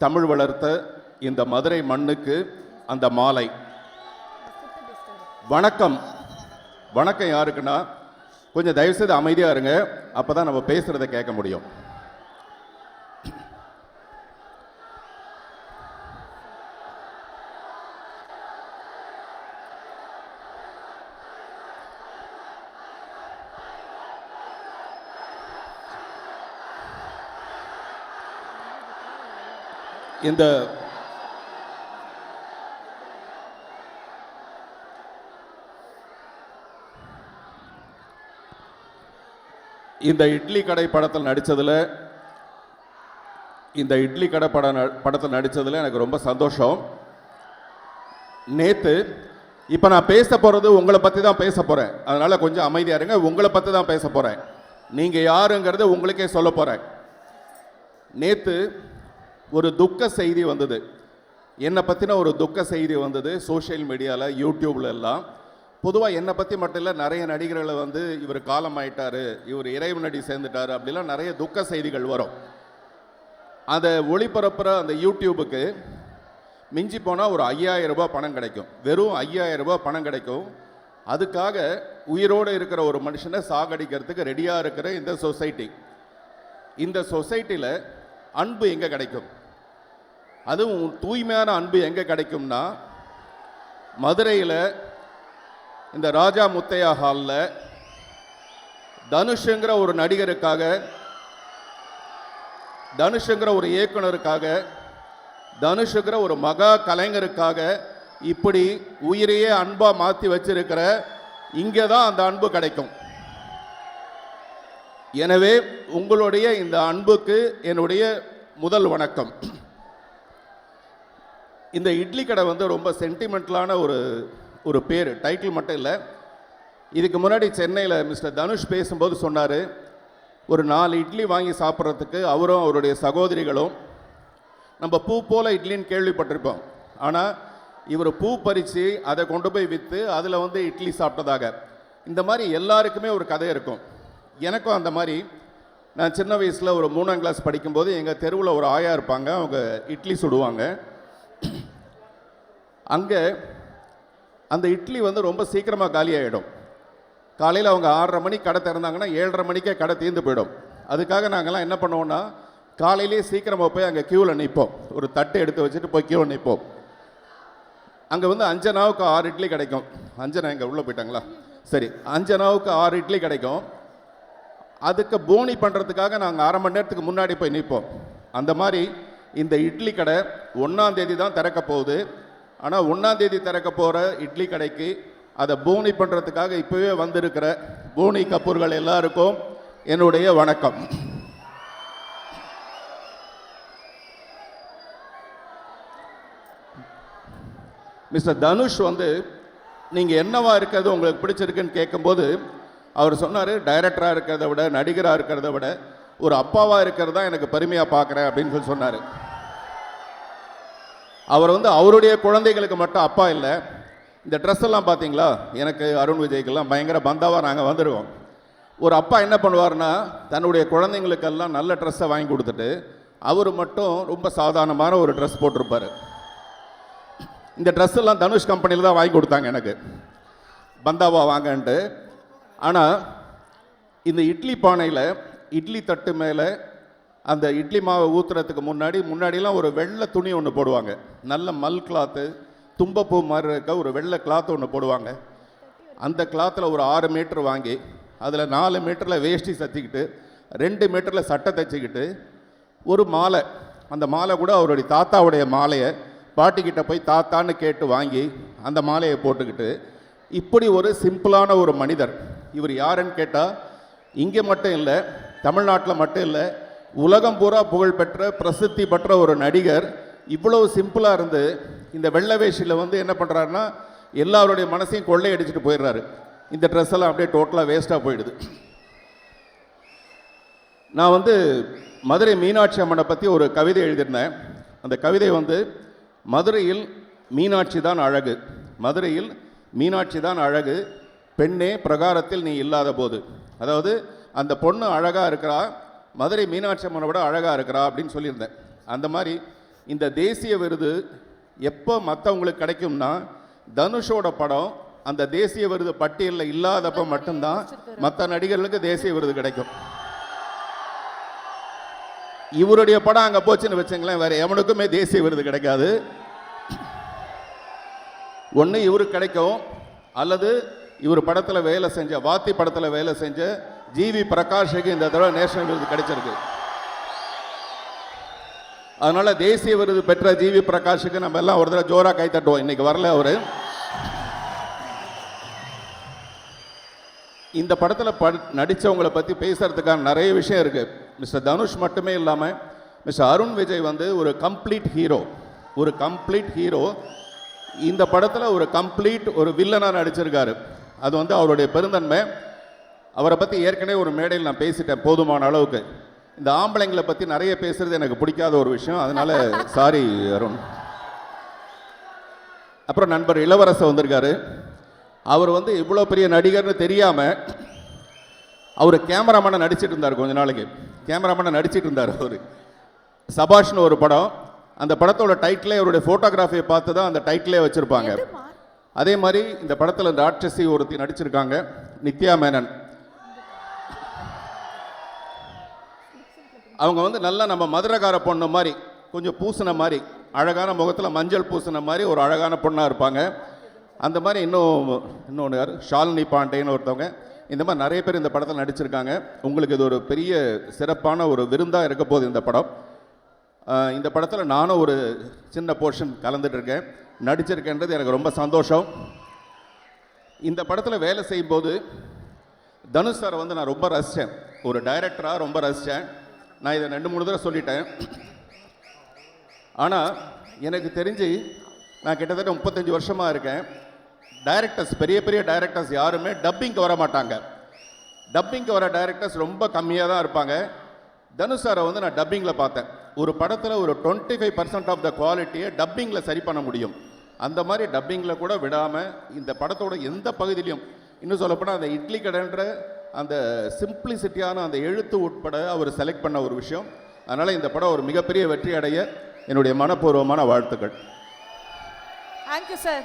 தமிழ் வளர்த்த இந்த மதுரை மண்ணுக்கு அந்த மாலை வணக்கம். வணக்கம் யாருக்குன்னா, கொஞ்சம் தயவுசெய்து அமைதியாக இருங்க, அப்போ தான் நம்ம பேசுகிறத கேட்க முடியும். இந்த இட்லி கடை படத்தில் நடித்ததில் எனக்கு ரொம்ப சந்தோஷம். நேற்று இப்போ நான் பேச போகிறது உங்களை பற்றி தான் பேச போகிறேன். அதனால் கொஞ்சம் அமைதியாக இருங்க. உங்களை பற்றி தான் பேச போகிறேன். நீங்கள் யாருங்கிறது உங்களுக்கே சொல்ல போகிறேன். நேற்று ஒரு துக்க செய்தி வந்தது, என்னை பற்றின ஒரு துக்க செய்தி வந்தது சோஷியல் மீடியாவில், யூடியூப்ல எல்லாம். பொதுவாக என்னை பற்றி மட்டும் இல்லை, நிறைய நடிகர்களை வந்து இவர் காலம் ஆயிட்டாரு, இவர் இறைவனடி சேர்ந்துட்டாரு, அப்படிலாம் நிறைய துக்க செய்திகள் வரும். அதை ஒளிபரப்புகிற அந்த யூடியூபுக்கு மிஞ்சி போனால் ஒரு 5000 ரூபாய் பணம் கிடைக்கும். வெறும் 5000 ரூபாய் பணம் கிடைக்கும். அதுக்காக உயிரோடு இருக்கிற ஒரு மனுஷனை சாகடிக்கிறதுக்கு ரெடியாக இருக்கிற இந்த சொசைட்டியில் அன்பு எங்கே கிடைக்கும்? அதுவும் தூய்மையான அன்பு எங்கே கிடைக்கும்னா, மதுரையில் இந்த ராஜா முத்தையா ஹாலில் தனுஷுங்கிற ஒரு நடிகருக்காக, தனுஷுங்கிற ஒரு இயக்குனருக்காக, தனுஷுங்கிற ஒரு மகா கலைஞருக்காக இப்படி உயிரையே அன்பாக மாற்றி வச்சிருக்கிற இங்கே தான் அந்த அன்பு கிடைக்கும். எனவே உங்களுடைய இந்த அன்புக்கு என்னுடைய முதல் வணக்கம். இந்த இட்லி கடை வந்து ரொம்ப சென்டிமெண்டலான ஒரு பேர், டைட்டில் மட்டும் இல்லை. இதுக்கு முன்னாடி சென்னையில் மிஸ்டர் தனுஷ் பேசும்போது சொன்னார், ஒரு 4 இட்லி வாங்கி சாப்பிட்றதுக்கு அவரும் அவருடைய சகோதரிகளும், நம்ம பூ போல இட்லின்னு கேள்விப்பட்டிருப்போம், ஆனால் இவர் பூ பறித்து அதை கொண்டு போய் விற்று அதில் வந்து இட்லி சாப்பிட்டதாக. இந்த மாதிரி எல்லாருக்குமே ஒரு கதை இருக்கும். எனக்கும் அந்த மாதிரி, நான் சின்ன வயசில் ஒரு 3ஆம் கிளாஸ் படிக்கும்போது எங்கள் தெருவில் ஒரு ஆயா இருப்பாங்க, அவங்க இட்லி சுடுவாங்க. அங்கே அந்த இட்லி வந்து ரொம்ப சீக்கிரமாக காலியாகிடும். காலையில் அவங்க 6:30 மணிக்கு கடை திறந்தாங்கன்னா 7:30 மணிக்கே கடை தீர்ந்து போயிடும். அதுக்காக நாங்கள்லாம் என்ன பண்ணுவோன்னா, காலையிலேயே சீக்கிரமாக போய் அங்கே க்யூவில் நிற்போம். ஒரு தட்டை எடுத்து வச்சுட்டு போய் க்யூவில் நிற்போம். அங்கே வந்து அஞ்சனாவுக்கு 6 இட்லி கிடைக்கும். அஞ்சனா இங்கே உள்ளே போயிட்டாங்களா? சரி, அஞ்சனாவுக்கு 6 இட்லி கிடைக்கும். அதுக்கு போனி பண்ணுறதுக்காக நாங்கள் 1/2 மணி நேரத்துக்கு முன்னாடி போய் நிற்போம். அந்த மாதிரி இந்த இட்லி கடை 1ஆம் தேதி தான் திறக்க போகுது. ஆனால் 1ஆம் தேதி திறக்க போகிற இட்லி கடைக்கு அதை போனி பண்ணுறதுக்காக இப்போவே வந்திருக்கிற போனி கப்பூர்கள் எல்லாருக்கும் என்னுடைய வணக்கம். மிஸ்டர் தனுஷ் வந்து நீங்கள் என்னவா இருக்கிறது உங்களுக்கு பிடிச்சிருக்குன்னு கேட்கும்போது அவர் சொன்னார், டைரக்டராக இருக்கிறத விட, நடிகராக இருக்கிறத விட ஒரு அப்பாவாக இருக்கிறது தான் எனக்கு பெருமையாக பார்க்குறேன் அப்படின்னு சொல்லி சொன்னார். அவர் வந்து அவருடைய குழந்தைகளுக்கு மட்டும் அப்பா இல்லை. இந்த ட்ரெஸ் எல்லாம் பார்த்தீங்களா, எனக்கு அருண் விஜய்க்கெல்லாம் பயங்கர பந்தாவாக நாங்கள் வந்துடுவோம். ஒரு அப்பா என்ன பண்ணுவார்னா தன்னுடைய குழந்தைங்களுக்கெல்லாம் நல்ல ட்ரெஸ்ஸை வாங்கி கொடுத்துட்டு அவர் மட்டும் ரொம்ப சாதாரணமான ஒரு ட்ரெஸ் போட்டிருப்பார். இந்த ட்ரெஸ் எல்லாம் தனுஷ் கம்பெனியில் தான் வாங்கி கொடுத்தாங்க எனக்கு, பந்தாவா வாங்கன்ட்டு. ஆனால் இந்த இட்லி பானையில் இட்லி தட்டு மேலே அந்த இட்லி மாவை ஊற்றுறதுக்கு முன்னாடிலாம் ஒரு வெள்ளை துணி ஒன்று போடுவாங்க. நல்ல மல் கிளாத்து, தும்பப்பூ மாதிரி இருக்க ஒரு வெள்ளை கிளாத்து ஒன்று போடுவாங்க. அந்த கிளாத்தில் ஒரு 6 மீட்டர் வாங்கி அதில் 4 மீட்டரில் வேஷ்டி சத்திக்கிட்டு 2 மீட்டரில் சட்டை தைச்சிக்கிட்டு ஒரு மாலை, அந்த மாலை கூட அவருடைய தாத்தாவுடைய மாலையை பாட்டிக்கிட்ட போய் தாத்தான்னு கேட்டு வாங்கி அந்த மாலையை போட்டுக்கிட்டு இப்படி ஒரு சிம்பிளான ஒரு மனிதர். இவர் யாருன்னு கேட்டால் இங்கே மட்டும் இல்லை, தமிழ்நாட்டில் மட்டும் இல்லை, உலகம் பூரா புகழ்பெற்ற பிரசித்தி பெற்ற ஒரு நடிகர். இவ்வளவு சிம்பிளாக இருந்து இந்த வெள்ளை வேஷியில் வந்து என்ன பண்ணுறாருன்னா எல்லாருடைய மனசையும் கொள்ளையடிச்சிட்டு போயிடுறாரு. இந்த ட்ரெஸ் எல்லாம் அப்படியே டோட்டலாக வேஸ்ட்டாக போயிடுது. நான் வந்து மதுரை மீனாட்சி அம்மனை பற்றி ஒரு கவிதை எழுதியிருந்தேன். அந்த கவிதை வந்து மதுரையில் மீனாட்சி தான் அழகு, மதுரையில் மீனாட்சி தான் அழகு, பெண்ணே பிரகாரத்தில் நீ இல்லாத போது. அதாவது அந்த பொண்ணு அழகாக இருக்கிறா, மதுரை மீனாட்சி அம்மனை விட அழகாக இருக்கிறா அப்படின்னு சொல்லியிருந்தேன். அந்த மாதிரி இந்த தேசிய விருது எப்போ மற்றவங்களுக்கு கிடைக்கும்னா தனுஷோட படம் அந்த தேசிய விருது பட்டியலில் இல்லாதப்போ மட்டும்தான் மற்ற நடிகர்களுக்கு தேசிய விருது கிடைக்கும். இவருடைய படம் அங்கே போச்சுன்னு வச்சுங்களேன், வேற எவனுக்குமே தேசிய விருது கிடைக்காது. ஒன்று இவருக்கு கிடைக்கும், அல்லது இவர் படத்தில் வேலை செஞ்ச, வாத்தி படத்தில் வேலை செஞ்ச ஜிவி பிரகாஷுக்கு இந்த தடவை நேஷனல் விருது கிடைச்சிருக்கு. அதனால தேசிய விருது பெற்ற ஜிவி பிரகாஷுக்கு நம்ம எல்லாம் ஒரு தடவை ஜோரா கை தட்டுவோம். இன்னைக்கு வரல அவரு. இந்த படத்தில் நடித்தவங்களை பற்றி பேசுறதுக்கான நிறைய விஷயம் இருக்கு. மிஸ்டர் தனுஷ் மட்டுமே இல்லாமல் மிஸ்டர் அருண் விஜய் வந்து ஒரு கம்ப்ளீட் ஹீரோ, ஒரு கம்ப்ளீட் ஹீரோ. இந்த படத்தில் ஒரு கம்ப்ளீட் ஒரு வில்லனாக நடிச்சிருக்காரு. அது வந்து அவருடைய பெருந்தன்மை. அவரை பற்றி ஏற்கனவே ஒரு மேடையில் நான் பேசிட்டேன் போதுமான அளவுக்கு. இந்த ஆம்பளைங்களை பற்றி நிறைய பேசுறது எனக்கு பிடிக்காத ஒரு விஷயம், அதனால சாரி அருண். அப்புறம் நண்பர் இளவரசர் வந்திருக்காரு. அவர் வந்து இவ்வளோ பெரிய நடிகர்னு தெரியாமல் அவர் கேமராமேனை நடிச்சிட்டு இருந்தார். கொஞ்ச நாளைக்கு கேமராமேனை நடிச்சிட்டு இருந்தார். அவர் சபாஷ்னு ஒரு படம், அந்த படத்தோட டைட்டிலே அவருடைய ஃபோட்டோகிராஃபியை பார்த்து தான் அந்த டைட்டிலே வச்சுருப்பாங்க. அதே மாதிரி இந்த படத்தில் ராட்சசி ஒருத்தி நடிச்சிருக்காங்க, நித்யா மேனன். அவங்க வந்து நல்லா நம்ம மதுரகார பொண்ணு மாதிரி, கொஞ்சம் பூசின மாதிரி, அழகான முகத்தில் மஞ்சள் பூசின மாதிரி ஒரு அழகான பொண்ணாக இருப்பாங்க. அந்த மாதிரி இன்னொன்று யார், ஷாலினி பாண்டேன்னு ஒருத்தவங்க. இந்த மாதிரி நிறைய பேர் இந்த படத்தில் நடிச்சிருக்காங்க. உங்களுக்கு இது ஒரு பெரிய சிறப்பான ஒரு விருந்தாக இருக்க போகுது இந்த படம். இந்த படத்தில் நானும் ஒரு சின்ன போர்ஷன் கலந்துட்டுருக்கேன், நடிச்சிருக்கேன்றது எனக்கு ரொம்ப சந்தோஷம். இந்த படத்தில் வேலை செய்யும்போது தனுஷ் சாரை வந்து நான் ரொம்ப ரசித்தேன், ஒரு டைரக்டராக ரொம்ப ரசித்தேன். நான் இதை 2-3 தடவை சொல்லிட்டேன். ஆனால் எனக்கு தெரிஞ்சு நான் கிட்டத்தட்ட 35 வருஷமாக இருக்கேன். டைரக்டர்ஸ், பெரிய பெரிய டைரக்டர்ஸ் யாருமே டப்பிங்க்கு வர மாட்டாங்க. டப்பிங்க்கு வர டைரக்டர்ஸ் ரொம்ப கம்மியாக தான் இருப்பாங்க. தனுஷ் சாரை வந்து நான் டப்பிங்கில் பார்த்தேன். ஒரு படத்தில் ஒரு 25% ஆஃப் த குவாலிட்டியை டப்பிங்கில் சரி பண்ண முடியும். அந்த மாதிரி டப்பிங்கில் கூட விடாமல் இந்த படத்தோட எந்த பகுதியிலையும், இன்னும் சொல்லப்போனால் அந்த இட்லி கடைன்ற அந்த சிம்பிளிசிட்டியான அந்த எழுத்து உட்பட அவர் செலக்ட் பண்ண ஒரு விஷயம். அதனால் இந்த படம் ஒரு மிகப்பெரிய வெற்றி அடைய என்னுடைய மனப்பூர்வமான வாழ்த்துக்கள். Thank you sir.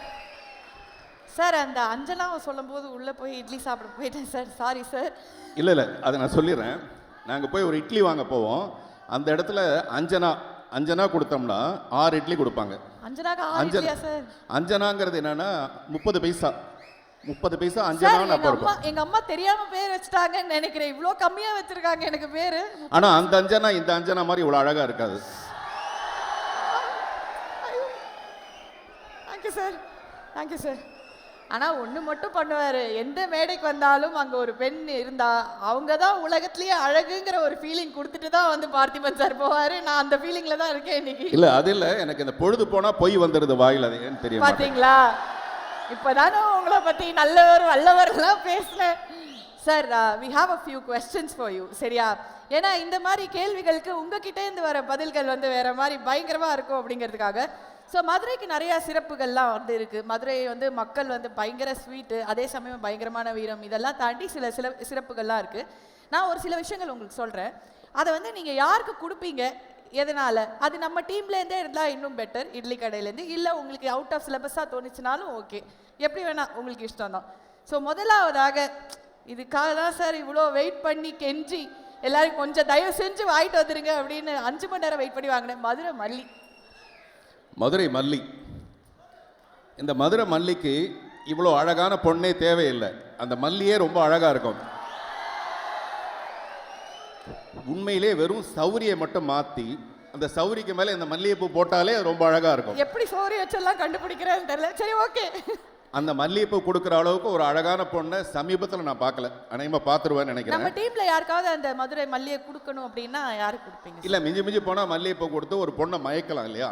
சார் அந்த அஞ்சனாவை சொல்லும்போது உள்ளே போய் இட்லி சாப்பிட போயிட்டேன் சார், சாரி சார். இல்லை அதை நான் சொல்லிடுறேன். நாங்கள் போய் ஒரு இட்லி வாங்க போவோம். அந்த இடத்துல அஞ்சனா கொடுத்தோம்னா 6 இட்லி கொடுப்பாங்க. அஞ்சனாக்கு 6 இட்லியா சார்? அஞ்சனாங்கிறது என்னன்னா 30 பைசா அஞ்சனான்னு அப்போ இருக்கும். எங்க அம்மா தெரியாம பேர் வச்சுட்டாங்கன்னு நினைக்கிறேன். இவ்ளோ கம்மியா வச்சிருக்காங்க எனக்கு பேரு. ஆனா அந்த அஞ்சனா இந்த அஞ்சனா மாதிரி இவ்வளவு அழகா இருக்காது. Thank you sir. ஆனா ஒண்ணு மட்டும் பண்ணுவாரு, எந்த மேடைக்கு வந்தாலும் அங்க ஒரு பெண் இருந்தா அவங்க தான் உலகத்திலேயே அழகுங்கிற ஒரு ஃபீலிங் கொடுத்துட்டு தான் வந்து பார்த்திபன் சார் போவாரு. நான் அந்த ஃபீலிங்ல தான் இருக்கேன் இன்னைக்கு. இல்ல அது இல்ல, எனக்கு இந்த பொழுது போனா பொய் வந்துடுது வாயில, அது ஏன்னு தெரியும். பாத்தீங்களா, இப்பதானே உங்களை பத்தி நல்லவர் வல்லவர்லாம் பேசுனேன் sir. We have a few questions for you, சரியா? ஏன்னா இந்த மாதிரி கேள்விகளுக்கு உங்ககிட்ட இருந்து வர பதில்கள் வந்து வேற மாதிரி பயங்கரமா இருக்கும் அப்படிங்கிறதுக்காக. ஸோ மதுரைக்கு நிறையா சிறப்புகள்லாம் வந்து இருக்குது. மதுரை வந்து மக்கள் வந்து பயங்கர ஸ்வீட்டு, அதே சமயம் பயங்கரமான வீரம், இதெல்லாம் தாண்டி சில சிறப்புகள்லாம் இருக்குது. நான் ஒரு சில விஷயங்கள் உங்களுக்கு சொல்கிறேன். அதை வந்து நீங்கள் யாருக்கு கொடுப்பீங்க, எதனால்? அது நம்ம டீம்லேருந்தே இருந்தால் இன்னும் பெட்டர், இட்லி கடையிலேருந்து. இல்லை உங்களுக்கு அவுட் ஆஃப் சிலபஸாக தோணுச்சுனாலும் ஓகே, எப்படி வேணால் உங்களுக்கு இஷ்டம் தான். ஸோ முதலாவதாக இதுக்காக தான் சார் இவ்வளோ வெயிட் பண்ணி கெஞ்சி எல்லாரும் கொஞ்சம் தயவு செஞ்சு வாங்கிட்டு வந்துருங்க அப்படின்னு 5 மணி நேரம் வெயிட் பண்ணி வாங்கினேன். மதுரை மல்லி. இந்த மதுரை மல்லிக்கு இவ்வளோ அழகான பொண்ணே தேவையில்லை, அந்த மல்லியே ரொம்ப அழகா இருக்கும். உண்மையிலே வெறும் சௌரியை மட்டும் மாற்றி அந்த சௌரிக்கு மேலே இந்த மல்லிகைப்பூ போட்டாலே அது ரொம்ப அழகா இருக்கும். எப்படி சௌரி வச்செல்லாம் கண்டுபிடிக்கிறேன்னு தெரியல. சரி, ஓகே. அந்த மல்லிகைப்பூ கொடுக்குற அளவுக்கு ஒரு அழகான பொண்ணை சமீபத்தில் நான் பார்க்கல, அநேகமாக பார்த்துருவேன்னு நினைக்கிறேன். நம்ம டீம்ல யாருக்காவது அந்த மதுரை மல்லிகை கொடுக்கணும் அப்படின்னா யாருக்கு கொடுப்பீங்க? இல்லை, மிஞ்சி போனால் மல்லிகைப்பூ கொடுத்து ஒரு பொண்ணை மயக்கலாம் இல்லையா?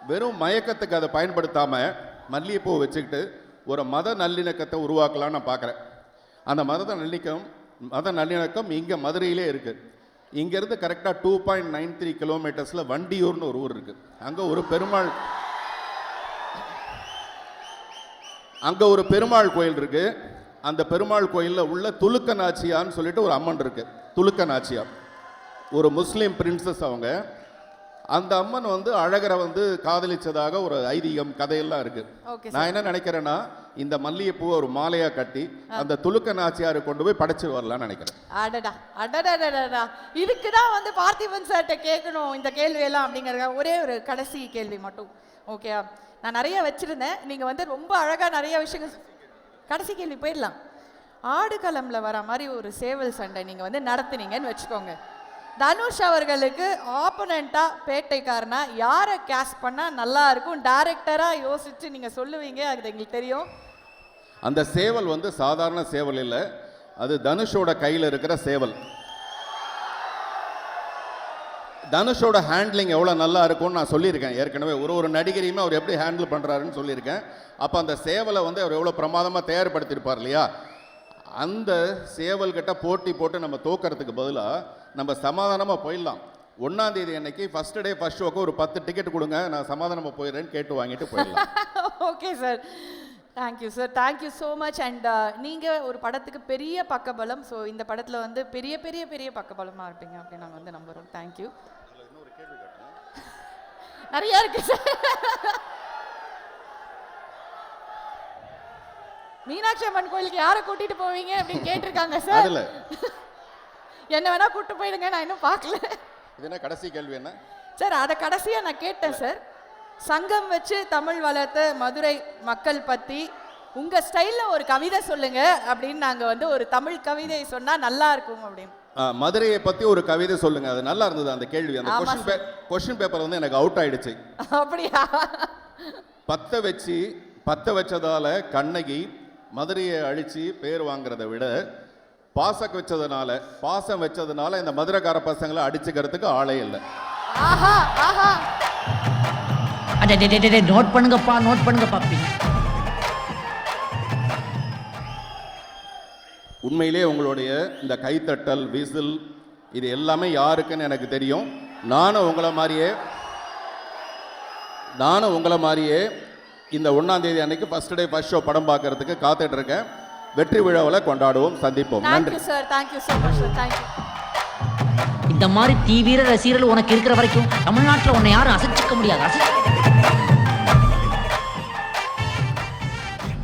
வெறும் மயக்கத்துக்கு அதை பயன்படுத்தாமல் மல்லிகைப்பூ வச்சுக்கிட்டு ஒரு மத நல்லிணக்கத்தை உருவாக்கலான்னு நான் பார்க்குறேன். அந்த மத நல்லிணக்கம் இங்கே மதுரையிலே இருக்குது. இங்கேருந்து கரெக்டாக 2.93 கிலோமீட்டர்ஸில் வண்டியூர்னு ஒரு ஊர் இருக்குது. அங்கே ஒரு பெருமாள் கோயில் இருக்குது. அந்த பெருமாள் கோயிலில் உள்ள துலுக்க நாச்சியான்னு சொல்லிட்டு ஒரு அம்மன் இருக்குது. துலுக்க நாச்சியா ஒரு முஸ்லீம் பிரின்சஸ். அவங்க அந்த அம்மன் வந்து அழகரை வந்து காதலிச்சதாக ஒரு ஐதீகம், கதையெல்லாம் இருக்கு. நான் என்ன நினைக்கிறேன்னா, இந்த மல்லிகைப்பூ ஒரு மாலையா கட்டி அந்த துலுக்க நாச்சியாரை கொண்டு போய் படைச்சு வரலாம்னு நினைக்கிறேன். அடடா, இதுக்கு தான் வந்து பார்த்திபன் சார்கிட்ட கேட்கணும் இந்த கேள்வியெல்லாம் அப்படிங்கிறத. ஒரே ஒரு கடைசி கேள்வி மட்டும், ஓகே? நான் நிறைய வச்சிருந்தேன், நீங்க வந்து ரொம்ப அழகா நிறைய விஷயங்கள். கடைசி கேள்வி போயிடலாம். ஆடுகளம்ல வர மாதிரி ஒரு சேவல் சண்டை நீங்க வந்து நடத்துனீங்கன்னு வச்சுக்கோங்க. தனுஷ் அவர்களுக்கு ஆப்போனண்டா பேட்டைக்காரனா யாரை கேஸ்ட் பண்ணா நல்லா இருக்கும் டைரக்டரா யோசிச்சு நீங்க சொல்லுவீங்க, அது எங்களுக்கு தெரியும். அந்த சேவல் வந்து சாதாரண சேவல் இல்லை, அது தனுஷோட கையில் இருக்கிற சேவல். தனுஷோட ஹேண்ட்லிங் எவ்வளோ நல்லா இருக்கும்னு நான் சொல்லியிருக்கேன் ஏற்கனவே. ஒரு நடிகரையுமே அவர் எப்படி ஹேண்டில் பண்ணுறாருன்னு சொல்லியிருக்கேன். அப்போ அந்த சேவலை வந்து அவர் எவ்வளோ பிரமாதமாக தயார்படுத்தியிருப்பார் இல்லையா? அந்த சேவல்கிட்ட போட்டி போட்டு நம்ம தோக்கிறதுக்கு பதிலாக நம்ம சமாதானமாக போயிடலாம். 1ஆம் தேதி அன்னைக்கு ஃபர்ஸ்ட் டே ஃபர்ஸ்ட் ஷோக்கு ஒரு 10 டிக்கெட் கொடுங்க, நான் சமாதானமாக போயிடுறேன்னு கேட்டு வாங்கிட்டு போயிடலாம். Okay sir, thank you sir, thank you so much. And நீங்கள் ஒரு படத்துக்கு பெரிய பக்கபலம். ஸோ இந்த படத்தில் வந்து பெரிய பெரிய பெரிய பக்கபலமாக இருப்பீங்க அப்படின்னு நாங்கள் வந்து நம்புகிறோம். தேங்க்யூ. நிறையா இருக்கு சார். மீனாட்சி அம்மன் கோயிலுக்கு யாரை கூட்டிட்டு போவீங்க அப்படின்னு கேட்டிருக்காங்க சார். என்ன வேணா கூட்டு போயிடுங்க, நான் இன்னும் பார்க்கல. இது என்ன கடைசி கேள்வி என்ன சார்? அதை கடைசியா நான் கேட்டேன் சார். சங்கம் வச்சு தமிழ் வளர்த்த மதுரை மக்கள் பத்தி உங்க ஸ்டைல்ல ஒரு கவிதை சொல்லுங்க அப்படின்னு நாங்க வந்து ஒரு தமிழ் கவிதை சொன்னா நல்லா இருக்கும் அப்படின்னு. மதுரையை பத்தி ஒரு கவிதை சொல்லுங்க. அது நல்லா இருந்தது அந்த கேள்வி. அந்த கொஸ்டின் பேப்பர் வந்து எனக்கு அவுட் ஆயிடுச்சு. அப்படியா? பத்த வச்சதால கண்ணகி மதுரையை அழிச்சு பேர் வாங்குறதை விட பாசம் வச்சதுனால இந்த மதுரைக்கார பசங்களை அடிச்சுக்கிறதுக்கு ஆளே இல்லை. நோட் பண்ணுங்கப்பா. உண்மையிலே உங்களுடைய இந்த கைத்தட்டல், விசில், இது எல்லாமே யாருக்குன்னு எனக்கு தெரியும். நானும் உங்களை மாதிரியே இந்த 1ஆம் தேதி அன்னைக்கு ஃபர்ஸ்ட் டே ஃபர்ஸ்ட் ஷோ படம் பார்க்கறதுக்கு காத்துட்டு இருக்கேன். வெற்றி விழாவில் கொண்டாடுவோம், சந்திப்போம். நன்றி sir. Thank you so much sir. Thank you. இந்த மாதிரி தீவிர ரசிகர்கள் உனக்கு இருக்கிற வரைக்கும் தமிழ்நாட்டில் உன்னை யாரும் அசைச்சிக்க முடியாது.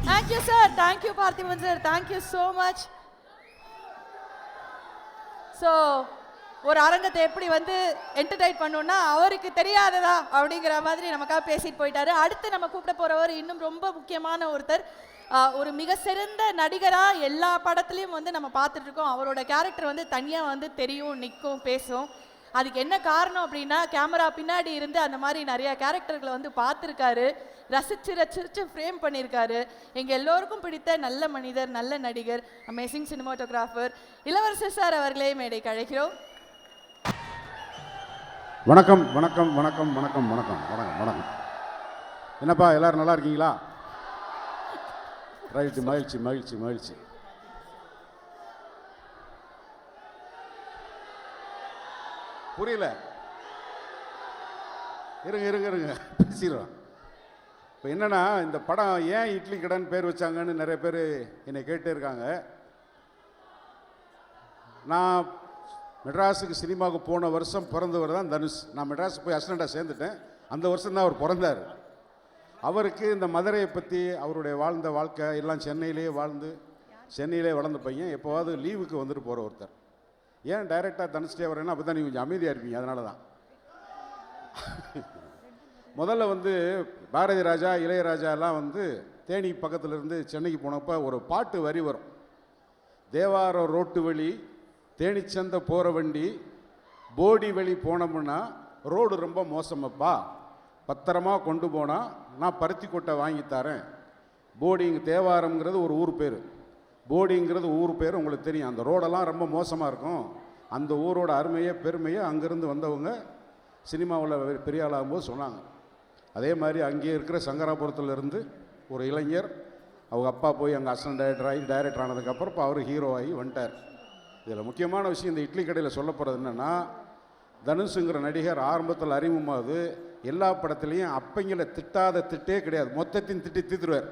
Thank you sir. Thank you Parthiban sir. Thank you so much. So ஒரு அரங்கத்தை எப்படி வந்து என்டர்டைன் பண்ணணும்னா அவருக்கு தெரியாததா அப்படிங்கிற மாதிரி நமக்காக பேசிட்டு போயிட்டாரு. அடுத்து நம்ம கூப்பிட போறவர் இன்னும் ரொம்ப முக்கியமான ஒருத்தர். ஒரு மிக சிறந்த நடிகராக எல்லா படத்துலையும் வந்து நம்ம பார்த்துட்டு இருக்கோம். அவரோட கேரக்டர் வந்து தனியாக வந்து தெரியும், நிற்கும், பேசும். அதுக்கு என்ன காரணம் அப்படின்னா கேமரா பின்னாடி இருந்து அந்த மாதிரி நிறையா கேரக்டர்களை வந்து பார்த்துருக்காரு, ரசிச்சு ஃப்ரேம் பண்ணியிருக்காரு. எங்கள் எல்லோருக்கும் பிடித்த நல்ல மனிதர், நல்ல நடிகர், அமேசிங் சினிமாட்டோகிராஃபர் இளவரசர் சார் அவர்களே மேடைக்கு அழைக்கிறோம். வணக்கம் வணக்கம் வணக்கம் வணக்கம் வணக்கம் வணக்கம் வணக்கம். என்னப்பா எல்லாரும் நல்லா இருக்கீங்களா? ரைட்டு, மகிழ்ச்சி மகிழ்ச்சி மகிழ்ச்சி. புரியல, இருங்க இருங்க இருங்க பேசிடுறோம். இப்போ என்னன்னா, இந்த படம் ஏன் இட்லி கடைன்னு பேர் வச்சாங்கன்னு நிறைய பேர் என்னை கேட்டே இருக்காங்க. நான் மெட்ராஸுக்கு சினிமாவுக்கு போன வருஷம் பிறந்தவர் தான் தனுஷ். நான் மெட்ராஸுக்கு போய் அசிஸ்டண்டாக சேர்ந்துட்டேன். அந்த வருஷம் தான் அவர் பிறந்தார். அவருக்கு இந்த மதுரையை பற்றி, அவருடைய வாழ்ந்த வாழ்க்கை எல்லாம் சென்னையிலேயே வாழ்ந்து சென்னையிலே வளர்ந்த பையன். எப்போவாவது லீவுக்கு வந்துட்டு போகிற ஒருத்தர். ஏன் டைரெக்டாக தனுஷ்டே வரேன்னா அப்போ தான் நீங்கள் கொஞ்சம் அமைதியாக இருப்பீங்க, அதனால தான். முதல்ல வந்து பாரதி ராஜா, இளையராஜா எல்லாம் வந்து தேனி பக்கத்தில் இருந்து சென்னைக்கு போனப்போ ஒரு பாட்டு வரி வரும். தேவாரம் ரோட்டு வழி, தேனிச்சந்தை போகிற வண்டி, போடி வழி போனோம்னா ரோடு ரொம்ப மோசமப்பா, பத்திரமா கொண்டு போனால் நான் பருத்தி கொட்டை வாங்கி தரேன். போடிங்க தேவாரம்ங்கிறது ஒரு ஊர் பேர், போடிங்கிறது ஊர் பேர் உங்களுக்கு தெரியும். அந்த ரோடெல்லாம் ரொம்ப மோசமாக இருக்கும். அந்த ஊரோட அருமையை பெருமையை அங்கேருந்து வந்தவங்க சினிமாவில் பெரிய ஆளாகும்போது சொன்னாங்க. அதே மாதிரி அங்கேயே இருக்கிற சங்கராபுரத்துலேருந்து ஒரு இளைஞர், அவங்க அப்பா போய் அங்கே அசிஸ்டன்ட் டைரக்டர் ஆனதுக்கப்புறம் இப்போ அவர் ஹீரோ ஆகி வந்துட்டார். இதில் முக்கியமான விஷயம் இந்த இட்லி கடையில் சொல்ல போகிறது என்னென்னா, தனுஷுங்கிற நடிகர் ஆரம்பத்தில் அறிமுகமாகுது. எல்லா படத்துலேயும் அப்பங்களை திட்டாத திட்டே கிடையாது, மொத்தத்தையும் திட்டி தீத்துருவார்.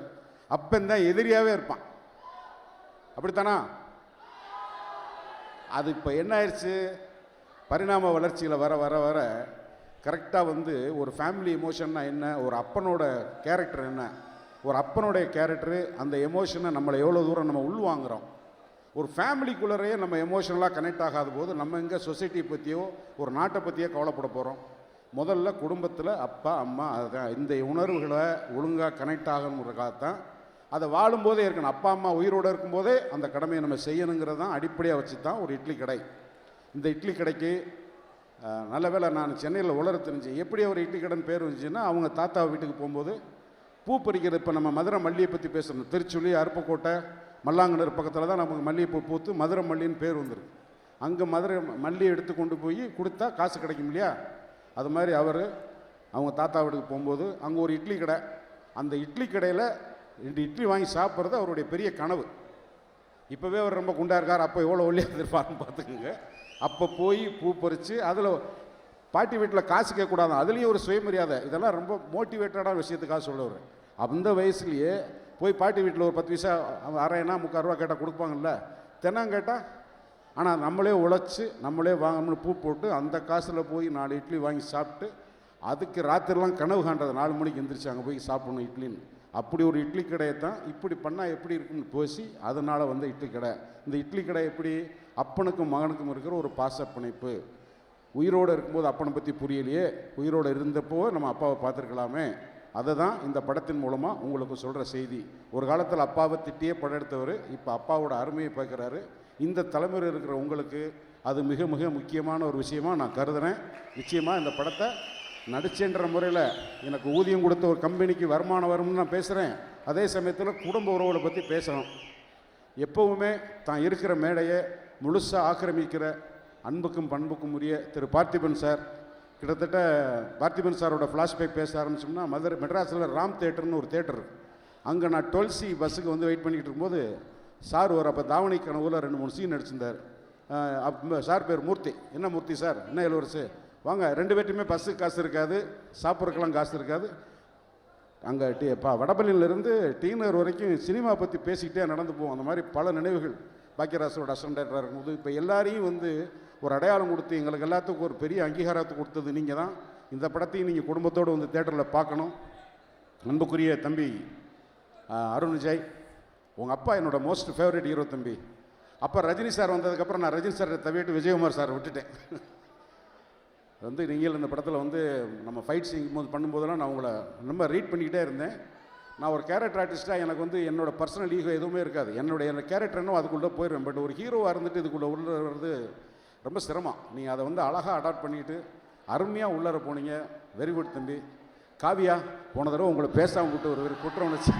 அப்பந்தான் எதிரியாகவே இருப்பான், அப்படித்தானா? அது இப்போ என்ன ஆயிடுச்சு, பரிணாம வளர்ச்சியில் வர வர வர கரெக்டாக வந்து ஒரு ஃபேமிலி எமோஷன்னா என்ன, ஒரு அப்பனோட கேரக்டர் என்ன, ஒரு அப்பனுடைய கேரக்டரு, அந்த எமோஷனை நம்மளை எவ்வளோ தூரம் நம்ம உள்வாங்குறோம். ஒரு ஃபேமிலிக்குள்ளரையே நம்ம எமோஷனலாக கனெக்ட் ஆகாத போது நம்ம எங்கே சொசைட்டியை பற்றியோ ஒரு நாட்டை பற்றியோ கவலைப்பட போகிறோம். முதல்ல குடும்பத்தில் அப்பா அம்மா, அதுதான் இந்த உணர்வுகளை ஒழுங்காக கனெக்ட் ஆகணுங்கிறதுக்காகத்தான் அதை வாழும்போதே இருக்கணும். அப்பா அம்மா உயிரோடு இருக்கும்போதே அந்த கடமையை நம்ம செய்யணுங்கிறது தான் அடிப்படையாக வச்சு தான் ஒரு இட்லி கடை. இந்த இட்லி கடைக்கு நல்ல வேளை நான் சென்னையில் உலர தெரிஞ்சு எப்படி ஒரு இட்லி கடைன்னு பேர் வந்துச்சுன்னா, அவங்க தாத்தா வீட்டுக்கு போகும்போது பூ பறிக்கிறது. இப்போ நம்ம மதுரை மல்லியை பற்றி பேசுகிறோம். திருச்சுழி, அருப்புக்கோட்டை, மல்லாங்கனர் பக்கத்தில் தான் நமக்கு மல்லிகைப்பூ பூத்து மதுரை மல்லின்னு பேர் வந்துருக்கு. அங்கே மதுரை மல்லியை எடுத்து கொண்டு போய் கொடுத்தா காசு கிடைக்கும் இல்லையா? அது மாதிரி அவர் அவங்க தாத்தா வீட்டுக்கு போகும்போது அங்கே ஒரு இட்லி கடை. அந்த இட்லி கடையில் 2 இட்லி வாங்கி சாப்பிட்றது அவருடைய பெரிய கனவு. இப்போவே அவர் ரொம்ப குண்டா இருக்கார், அப்போ எவ்வளோ ஒல்லியாக இருப்பாருன்னு பார்த்துக்குங்க. அப்போ போய் பூ பறித்து அதில் பாட்டி வீட்டில் காசு கேட்கக்கூடாது, அதுலேயும் ஒரு சுயமரியாதை. இதெல்லாம் ரொம்ப மோட்டிவேட்டடான விஷயத்துக்காக சொல்லுவார். அந்த வயசுலேயே போய் பாட்டி வீட்டில் ஒரு 10 பைசா, அரைனா 3/4 ரூபா கேட்டால் கொடுப்பாங்கல்ல, தினம் கேட்டால். ஆனால் நம்மளே உழைச்சி நம்மளே வாங்கணும்னு பூ போட்டு அந்த காசில் போய் 4 இட்லி வாங்கி சாப்பிட்டு அதுக்கு ராத்திரிலாம் கனவு காண்றது 4 மணிக்கு எந்திரிச்சு அங்கே போய் சாப்பிடணும் இட்லின்னு. அப்படி ஒரு இட்லி கடையை தான் இப்படி பண்ணால் எப்படி இருக்குன்னு பேசி அதனால் வந்து இட்லி கடை. இந்த இட்லி கடை எப்படி அப்பனுக்கும் மகனுக்கும் இருக்கிற ஒரு பாச பிணைப்பு. உயிரோடு இருக்கும்போது அப்பனை பற்றி புரியலையே, உயிரோடு இருந்தப்போ நம்ம அப்பாவை பார்த்துருக்கலாமே, அதை தான் இந்த படத்தின் மூலமாக உங்களுக்கு சொல்கிற செய்தி. ஒரு காலத்தில் அப்பாவை திட்டியே படம் எடுத்தவர் இப்போ அப்பாவோட அருமையை பார்க்குறாரு. இந்த தலைமுறையில் இருக்கிற உங்களுக்கு அது மிக மிக முக்கியமான ஒரு விஷயமாக நான் கருதுகிறேன். நிச்சயமாக இந்த படத்தை நடிச்சேன்ற முறையில் எனக்கு ஊதியம் கொடுத்த ஒரு கம்பெனிக்கு வருமானம் வரும்னு நான் பேசுகிறேன். அதே சமயத்தில் குடும்ப உறவுகளை பற்றி பேசணும். எப்போவுமே தான் இருக்கிற மேடையை முழுசாக ஆக்கிரமிக்கிற அன்புக்கும் பண்புக்கும் உரிய திரு பார்த்திபன் சார். கிட்டத்தட்ட பார்த்திபன் சாரோட ஃப்ளாஷ்பேக் பேச ஆரம்பிச்சோம்னா, மெட்ராஸில் ராம் தேட்டர்னு ஒரு தேட்டர் இருக்குது. அங்கே நான் 12C பஸ்ஸுக்கு வந்து வெயிட் பண்ணிக்கிட்டு இருக்கும்போது சார் ஒரு அப்போ தாவணி கனவுல 2-3 சீன் நடிச்சிருந்தார். சார் பேர் மூர்த்தி. என்ன மூர்த்தி சார், என்ன இளவரசு வாங்க, 2 பேர்ட்டுமே பஸ்ஸுக்கு காசு இருக்காது, சாப்பிட்றதுக்கெல்லாம் காசு இருக்காது. அங்கே வடபள்ளியிலேருந்து டீனர் வரைக்கும் சினிமா பற்றி பேசிக்கிட்டே நடந்து போவோம். அந்த மாதிரி பல நினைவுகள். பாக்கியராசோட அசிஸ்டன்ட் டைரக்டராக இருக்கும்போது இப்போ எல்லாரையும் வந்து ஒரு அடையாளம் கொடுத்து எங்களுக்கு எல்லாத்துக்கும் ஒரு பெரிய அங்கீகாரத்தை கொடுத்தது நீங்கள் தான். இந்த படத்தையும் நீங்கள் குடும்பத்தோடு வந்து தேட்டரில் பார்க்கணும். அன்புக்குரிய தம்பி அருண் விஜய், உங்கள் அப்பா என்னோடய மோஸ்ட் ஃபேவரட் ஹீரோ தம்பி. அப்போ ரஜினி சார் வந்ததுக்கப்புறம் நான் ரஜினி சாரை தவிட்டு விஜயகுமார் சார் விட்டுட்டேன். வந்து நீங்கள் இந்த படத்தில் வந்து நம்ம ஃபைட் சீன் பண்ணும்போதெல்லாம் நான் உங்களை ரொம்ப ரீட் பண்ணிக்கிட்டே இருந்தேன். நான் ஒரு கேரக்டர் ஆர்டிஸ்ட்டாக எனக்கு வந்து என்னோட பர்சனல் ஈகோ எதுவுமே இருக்காது. என்னோட கேரக்டர் என்ன அதுக்குள்ளே போயிடுவேன். பட் ஒரு ஹீரோவாக இருந்துட்டு இதுக்குள்ளே உள்ள வர்றது ரொம்ப சிரமம். நீங்கள் அதை வந்து அழகாக அடாப்ட் பண்ணிட்டு அருமையாக உள்ளர போனீங்க. வெரி குட் தம்பி. காவியா, போன தடவை உங்களை பேசாமல் விட்டு ஒரு குற்றம் உணர்ச்சி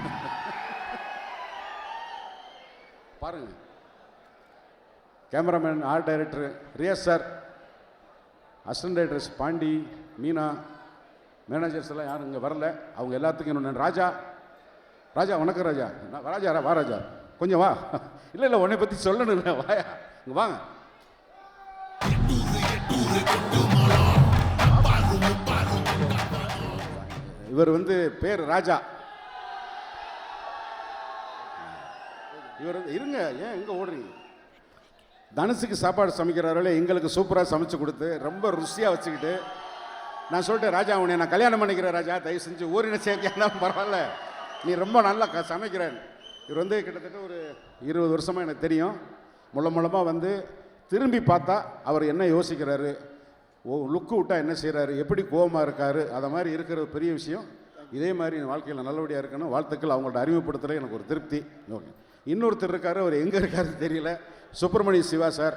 பாருங்கள். Cameraman, art director Riyaz sir, assistant directors Pandi, Meena, managers எல்லாம் யாரும் இங்கே வரல. அவங்க எல்லாத்துக்கும் இன்னொன்று ராஜா. ராஜா வணக்கம். ராஜா ராஜா வா. ராஜா கொஞ்சம் வா. இல்லை உன்னை பற்றி சொல்லணும். இல்லை வாயா, இங்கே வாங்க. இவர் வந்து பேர் ராஜா. இவர் வந்து இருங்க, ஏன் எங்கே ஓடுறீங்க? தனுஷுக்கு சாப்பாடு சமைக்கிறார்களே, எங்களுக்கு சூப்பராக சமைச்சு கொடுத்து ரொம்ப ருசியாக வச்சுக்கிட்டு நான் சொல்லிட்டேன், ராஜா உன்னை நான் கல்யாணம் பண்ணிக்கிறேன் ராஜா, தயவு செஞ்சு ஊரின சேர்க்கையாலும் பரவாயில்ல, நீ ரொம்ப நல்லா சமைக்கிறேன். இவர் வந்து கிட்டத்தட்ட ஒரு 20 வருஷமாக எனக்கு தெரியும். மூலமாக வந்து திரும்பி பார்த்தா அவர் என்ன யோசிக்கிறாரு, லுக்கு விட்டால் என்ன செய்கிறாரு, எப்படி கோபமாக இருக்கார், அதை மாதிரி இருக்கிறது பெரிய விஷயம். இதே மாதிரி வாழ்க்கையில் நல்லபடியாக இருக்கணும். வாழ்த்துக்கள். அவங்கள்ட்ட அறிமுகப்படுத்துகிற எனக்கு ஒரு திருப்தி. ஓகே. இன்னொருத்தர் இருக்கார், அவர் எங்கே இருக்காருன்னு தெரியல. சுப்பிரமணிய சிவா சார்.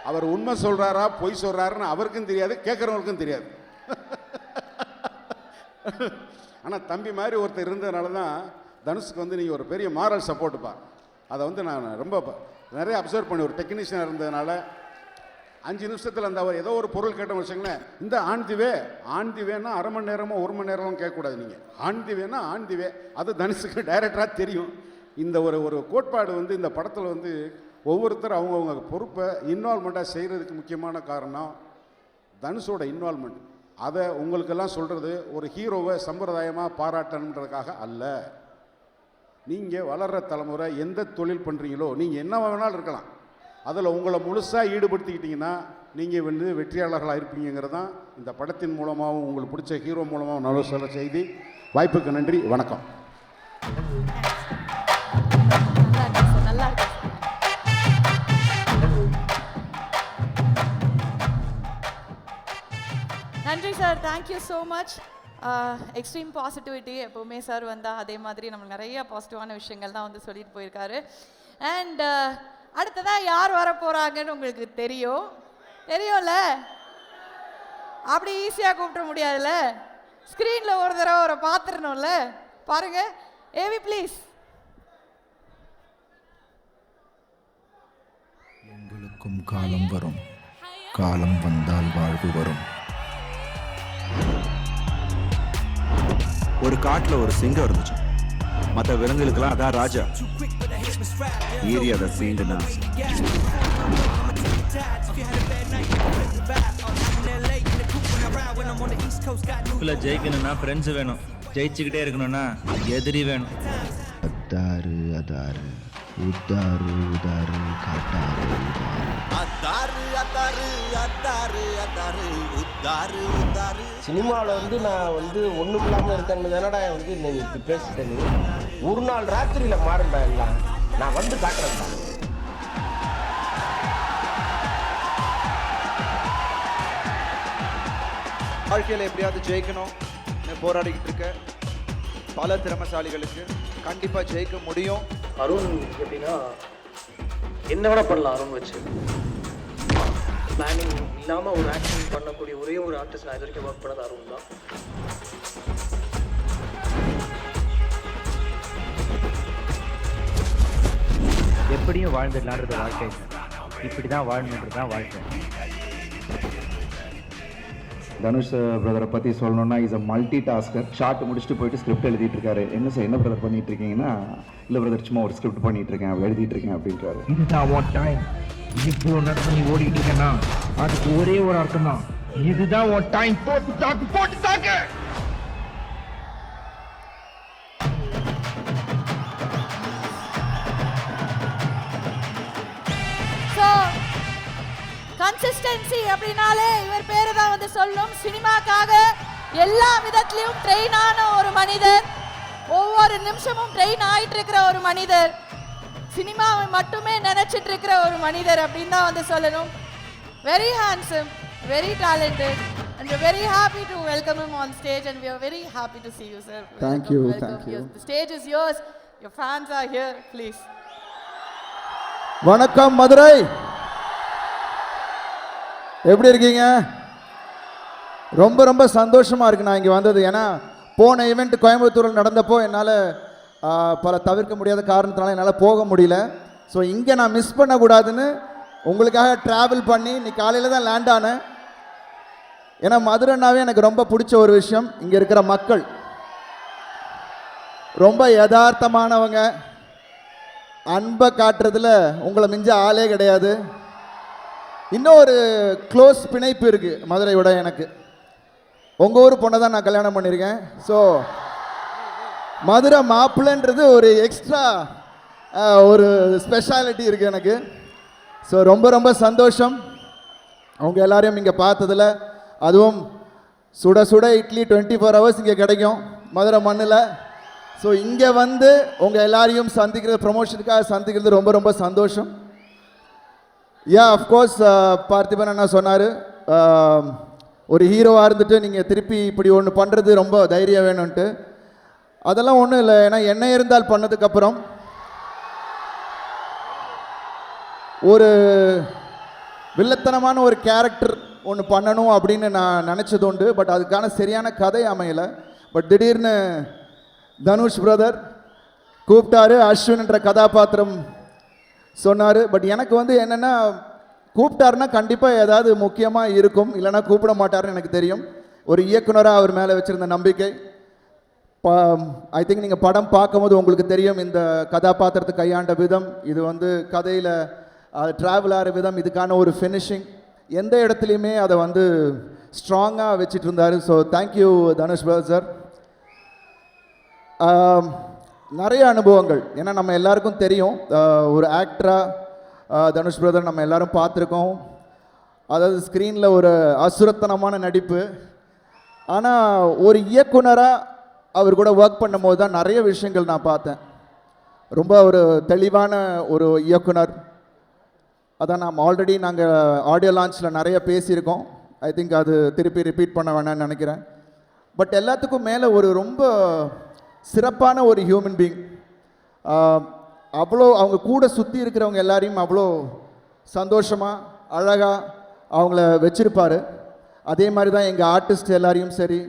அவர் உண்மை சொல்கிறாரா பொய் சொல்கிறாருன்னு அவருக்கும் தெரியாது, கேட்குறவங்களுக்கும் தெரியாது. ஆனால் தம்பி மாதிரி ஒருத்தர் இருந்ததுனால தான் தனுஷுக்கு வந்து நீங்கள் ஒரு பெரிய மாரல் சப்போர்ட்டுப்பா. அதை வந்து நான் ரொம்ப நிறைய அப்சர்வ் பண்ணி, ஒரு டெக்னீஷியனாக இருந்ததுனால 5 நிமிஷத்தில் அந்த அவர் ஏதோ ஒரு பொருள் கேட்டோம்னு வச்சுங்களேன், இந்த ஆண்திவேன்னா அரை மணி நேரமோ 1 மணி நேரமும் கேட்கக்கூடாது. நீங்கள் ஆண்திவேன்னா ஆண்திவே, அது தனுஷுக்கு டைரக்டராக தெரியும். இந்த ஒரு கோட்பாடு வந்து இந்த படத்தில் வந்து ஒவ்வொருத்தரும் அவங்கவுங்க பொறுப்பை இன்வால்மெண்ட்டாக செய்கிறதுக்கு முக்கியமான காரணம் தனுஷோட இன்வால்மெண்ட். அதை உங்களுக்கெல்லாம் சொல்கிறது ஒரு ஹீரோவை சம்பிரதாயமாக பாராட்டணுன்றதுக்காக அல்ல. நீங்கள் வளர்கிற தலைமுறை எந்த தொழில் பண்ணுறீங்களோ, நீங்கள் என்ன வேணாலும் இருக்கலாம், அதில் உங்களை முழுசாக ஈடுபடுத்திக்கிட்டிங்கன்னா நீங்கள் வந்து வெற்றியாளர்களாக இருப்பீங்கிறது தான் இந்த படத்தின் மூலமாகவும் உங்களுக்கு பிடிச்ச ஹீரோ மூலமாகவும் நல்ல சொல்ல செய்தி. வாய்ப்புக்கு நன்றி, வணக்கம். நன்றி sir, thank you so much. Extreme positivity எப்போவுமே சார் வந்தால் அதே மாதிரி நம்மளுக்கு நிறைய பாசிட்டிவான விஷயங்கள் தான் வந்து சொல்லிட்டு போயிருக்காரு. அண்ட் அடுத்ததாக யார் வர போகிறாங்கன்னு உங்களுக்கு தெரியும்ல? அப்படி ஈஸியாக கூப்பிட முடியாதுல்ல, ஸ்க்ரீனில் ஒரு தடவை அவரை பார்த்துடணும்ல. பாருங்க, ஏவி ப்ளீஸ். எங்களுக்கும் காலம் வரும், காலம் வந்தால் வாழ்வு வரும். ஒரு காட்டுல ஒரு சிங்கம் இருந்துச்சு. மற்ற விலங்குகளுக்கெல்லாம் அதான் ராஜா. ஏரியாவை சீண்டுனா ஜெயிக்கணும்னா ஃப்ரெண்ட்ஸ் வேணும், ஜெயிச்சுக்கிட்டே இருக்கணும்னா எதிரி வேணும். அதாரு அதாரு உதாரு உதாரு காட்டாரு அதாரு அதாரு அதாரு அதாரு உதாரு உதாரு. சினிமாவில் வந்து நான் வந்து ஒன்றும் இல்லாமல் இருக்கேன்னு தானடா வந்து நீ பேசிட்டேன். ஒரு நாள் ராத்திரியில் மாறண்டா எல்லாம், நான் வந்து காட்டுறேன்டா. வாழ்க்கையில் எப்படியாவது ஜெயிக்கணும் போராடிக்கிட்டு இருக்க பல திறமைசாலிகளுக்கு கண்டிப்பாக ஜெயிக்க முடியும். அருண் எப்படின்னா என்ன வேணா பண்ணலாம். அருண் வச்சு பிளானிங் இல்லாமல் ஒரு ஆக்ஷன் பண்ணக்கூடிய ஒரே ஒரு ஆர்டிஸ்ட் நான் இது வரைக்கும் ஒர்க் பண்ணது அருண் தான். எப்படியும் வாழ்ந்துடலான்றது வாழ்க்கை, இப்படி தான் வாழணுன்றது தான் வாழ்க்கை. தனுஷ் பிரதரை பற்றி சொல்லணும்னா is a multi tasker. Short முடிச்சுட்டு போயிட்டு ஸ்கிரிப்ட் எழுதிட்டு இருக்காரு. என்ன சார் என்ன பிரதர் பண்ணிட்டு இருக்கீங்கன்னா, இல்லை பிரதர் சும்மா ஒரு ஸ்கிரிப்ட் பண்ணிட்டு இருக்கேன், எழுதிட்டு இருக்கேன் அப்படின்றாரு. இதுதான் உன் டைம். இவ்வளோ நேரம் நீ ஓடிட்டு இருக்கேன்னா அதுக்கு ஒரே ஒரு அர்த்தம் தான், இதுதான் உன் டைம். போட்டு தாக்கு, போட்டு தாக்கு. கன்சிஸ்டன்சி அப்படின்னாலே இவர் பேரு தான் வந்து சொல்லும். சினிமாக்காக எல்லா விதத்திலையும் ட்ரெயின் ஆன ஒரு மனிதர், ஒவ்வொரு நிமிஷமும் ட்ரெயின் ஆயிட்டு இருக்கிற ஒரு மனிதர். சினிமாவை மட்டுமே நினைச்சிட்டு இருக்கிற ஒரு மனிதர் அப்படின்னு தான் வந்து சொல்லணும். Very handsome, very talented, and we're very happy to welcome him on stage, and we are very happy to see you, sir. Thank you, thank you. The stage is yours. Your fans are here, please. வணக்கம் மதுரை, எப்படி இருக்கீங்க? ரொம்ப ரொம்ப சந்தோஷமாக இருக்குது நான் இங்கே வந்தது. ஏன்னா போன ஈவெண்ட் கோயம்புத்தூரில் நடந்தப்போ என்னால் பல தவிர்க்க முடியாத காரணத்தினால என்னால் போக முடியல. ஸோ இங்கே நான் மிஸ் பண்ணக்கூடாதுன்னு உங்களுக்காக ட்ராவல் பண்ணி இன்னைக்கு காலையில் தான் லேண்ட் ஆனேன். ஏன்னா மதுரைனாவே எனக்கு ரொம்ப பிடிச்ச ஒரு விஷயம், இங்கே இருக்கிற மக்கள் ரொம்ப யதார்த்தமானவங்க, அன்பை காட்டுறதுல உங்களை மிஞ்ச ஆளே கிடையாது. இன்னும் ஒரு க்ளோஸ் பிணைப்பு இருக்குது மதுரையோட எனக்கு. உங்கள் ஊர் பொண்ணை தான் நான் கல்யாணம் பண்ணியிருக்கேன். ஸோ மதுரை மாப்பிள்ளைன்றது ஒரு எக்ஸ்ட்ரா ஒரு ஸ்பெஷாலிட்டி இருக்குது எனக்கு. ஸோ ரொம்ப ரொம்ப சந்தோஷம் அவங்க எல்லாரையும் இங்கே பார்த்ததில். அதுவும் சுட சுட இட்லி 24 hours இங்கே கிடைக்கும் மதுரை மண்ணில். ஸோ இங்கே வந்து உங்கள் எல்லாரையும் சந்திக்கிறது, ப்ரொமோஷனுக்காக சந்திக்கிறது ரொம்ப ரொம்ப சந்தோஷம். அஃப்கோர்ஸ் பார்த்திபன் அண்ணா சொன்னார், ஒரு ஹீரோவாக இருந்துட்டு நீங்கள் திருப்பி இப்படி ஒன்று பண்ணுறது ரொம்ப தைரியம் வேணும்ன்ட்டு. அதெல்லாம் ஒன்றும் இல்லை. ஏன்னா என்ன இருந்தால் பண்ணதுக்கப்புறம் ஒரு வில்லத்தனமான ஒரு கேரக்டர் ஒன்று பண்ணணும் அப்படின்னு நான் நினச்சது உண்டு. பட் அதுக்கான சரியான கதை அமையலை. பட் திடீர்னு தனுஷ் பிரதர் கூப்பிட்டாரு, அஸ்வின் என்ற கதாபாத்திரம் சொன்னார். பட் எனக்கு வந்து என்னென்னா, கூப்பிட்டாருன்னா கண்டிப்பாக ஏதாவது முக்கியமாக இருக்கும், இல்லைனா கூப்பிட மாட்டாருன்னு எனக்கு தெரியும். ஒரு இயக்குனராக அவர் மேலே வச்சுருந்த நம்பிக்கை. ஐ திங்க் நீங்கள் படம் பார்க்கும்போது உங்களுக்கு தெரியும் இந்த கதாபாத்திரத்தை கையாண்ட விதம், இது வந்து கதையில் ட்ராவல் ஆகிற விதம், இதுக்கான ஒரு ஃபினிஷிங், எந்த இடத்துலையுமே அதை வந்து ஸ்ட்ராங்காக வச்சுட்டு இருந்தார். So thank you Dhanush brother sir. நிறைய அனுபவங்கள், ஏன்னா நம்ம எல்லாருக்கும் தெரியும் ஒரு ஆக்டராக தனுஷ் பிரதர் நம்ம எல்லாரும் பார்த்துருக்கோம். அதாவது ஸ்க்ரீனில் ஒரு அசுரத்தனமான நடிப்பு. ஆனால் ஒரு இயக்குனராக அவர் கூட ஒர்க் பண்ணும்போது தான் நிறைய விஷயங்கள் நான் பார்த்தேன். ரொம்ப ஒரு தெளிவான ஒரு இயக்குனர். அதான் நாம் ஆல்ரெடி நாங்கள் ஆடியோ லான்ச்சில் நிறைய பேசியிருக்கோம். ஐ திங்க் அது திருப்பி ரிப்பீட் பண்ண வேணாம்னு நினைக்கிறேன். பட் எல்லாத்துக்கும் மேலே ஒரு ரொம்ப சிறப்பான ஒரு ஹியூமன் பீயிங். அவ்வளோ அவங்க கூட சுற்றி இருக்கிறவங்க எல்லாரையும் அவ்வளோ சந்தோஷமாக அழகாக அவங்கள வச்சுருப்பார். அதே மாதிரி தான் எங்கள் ஆர்டிஸ்ட் எல்லாரையும் சரி,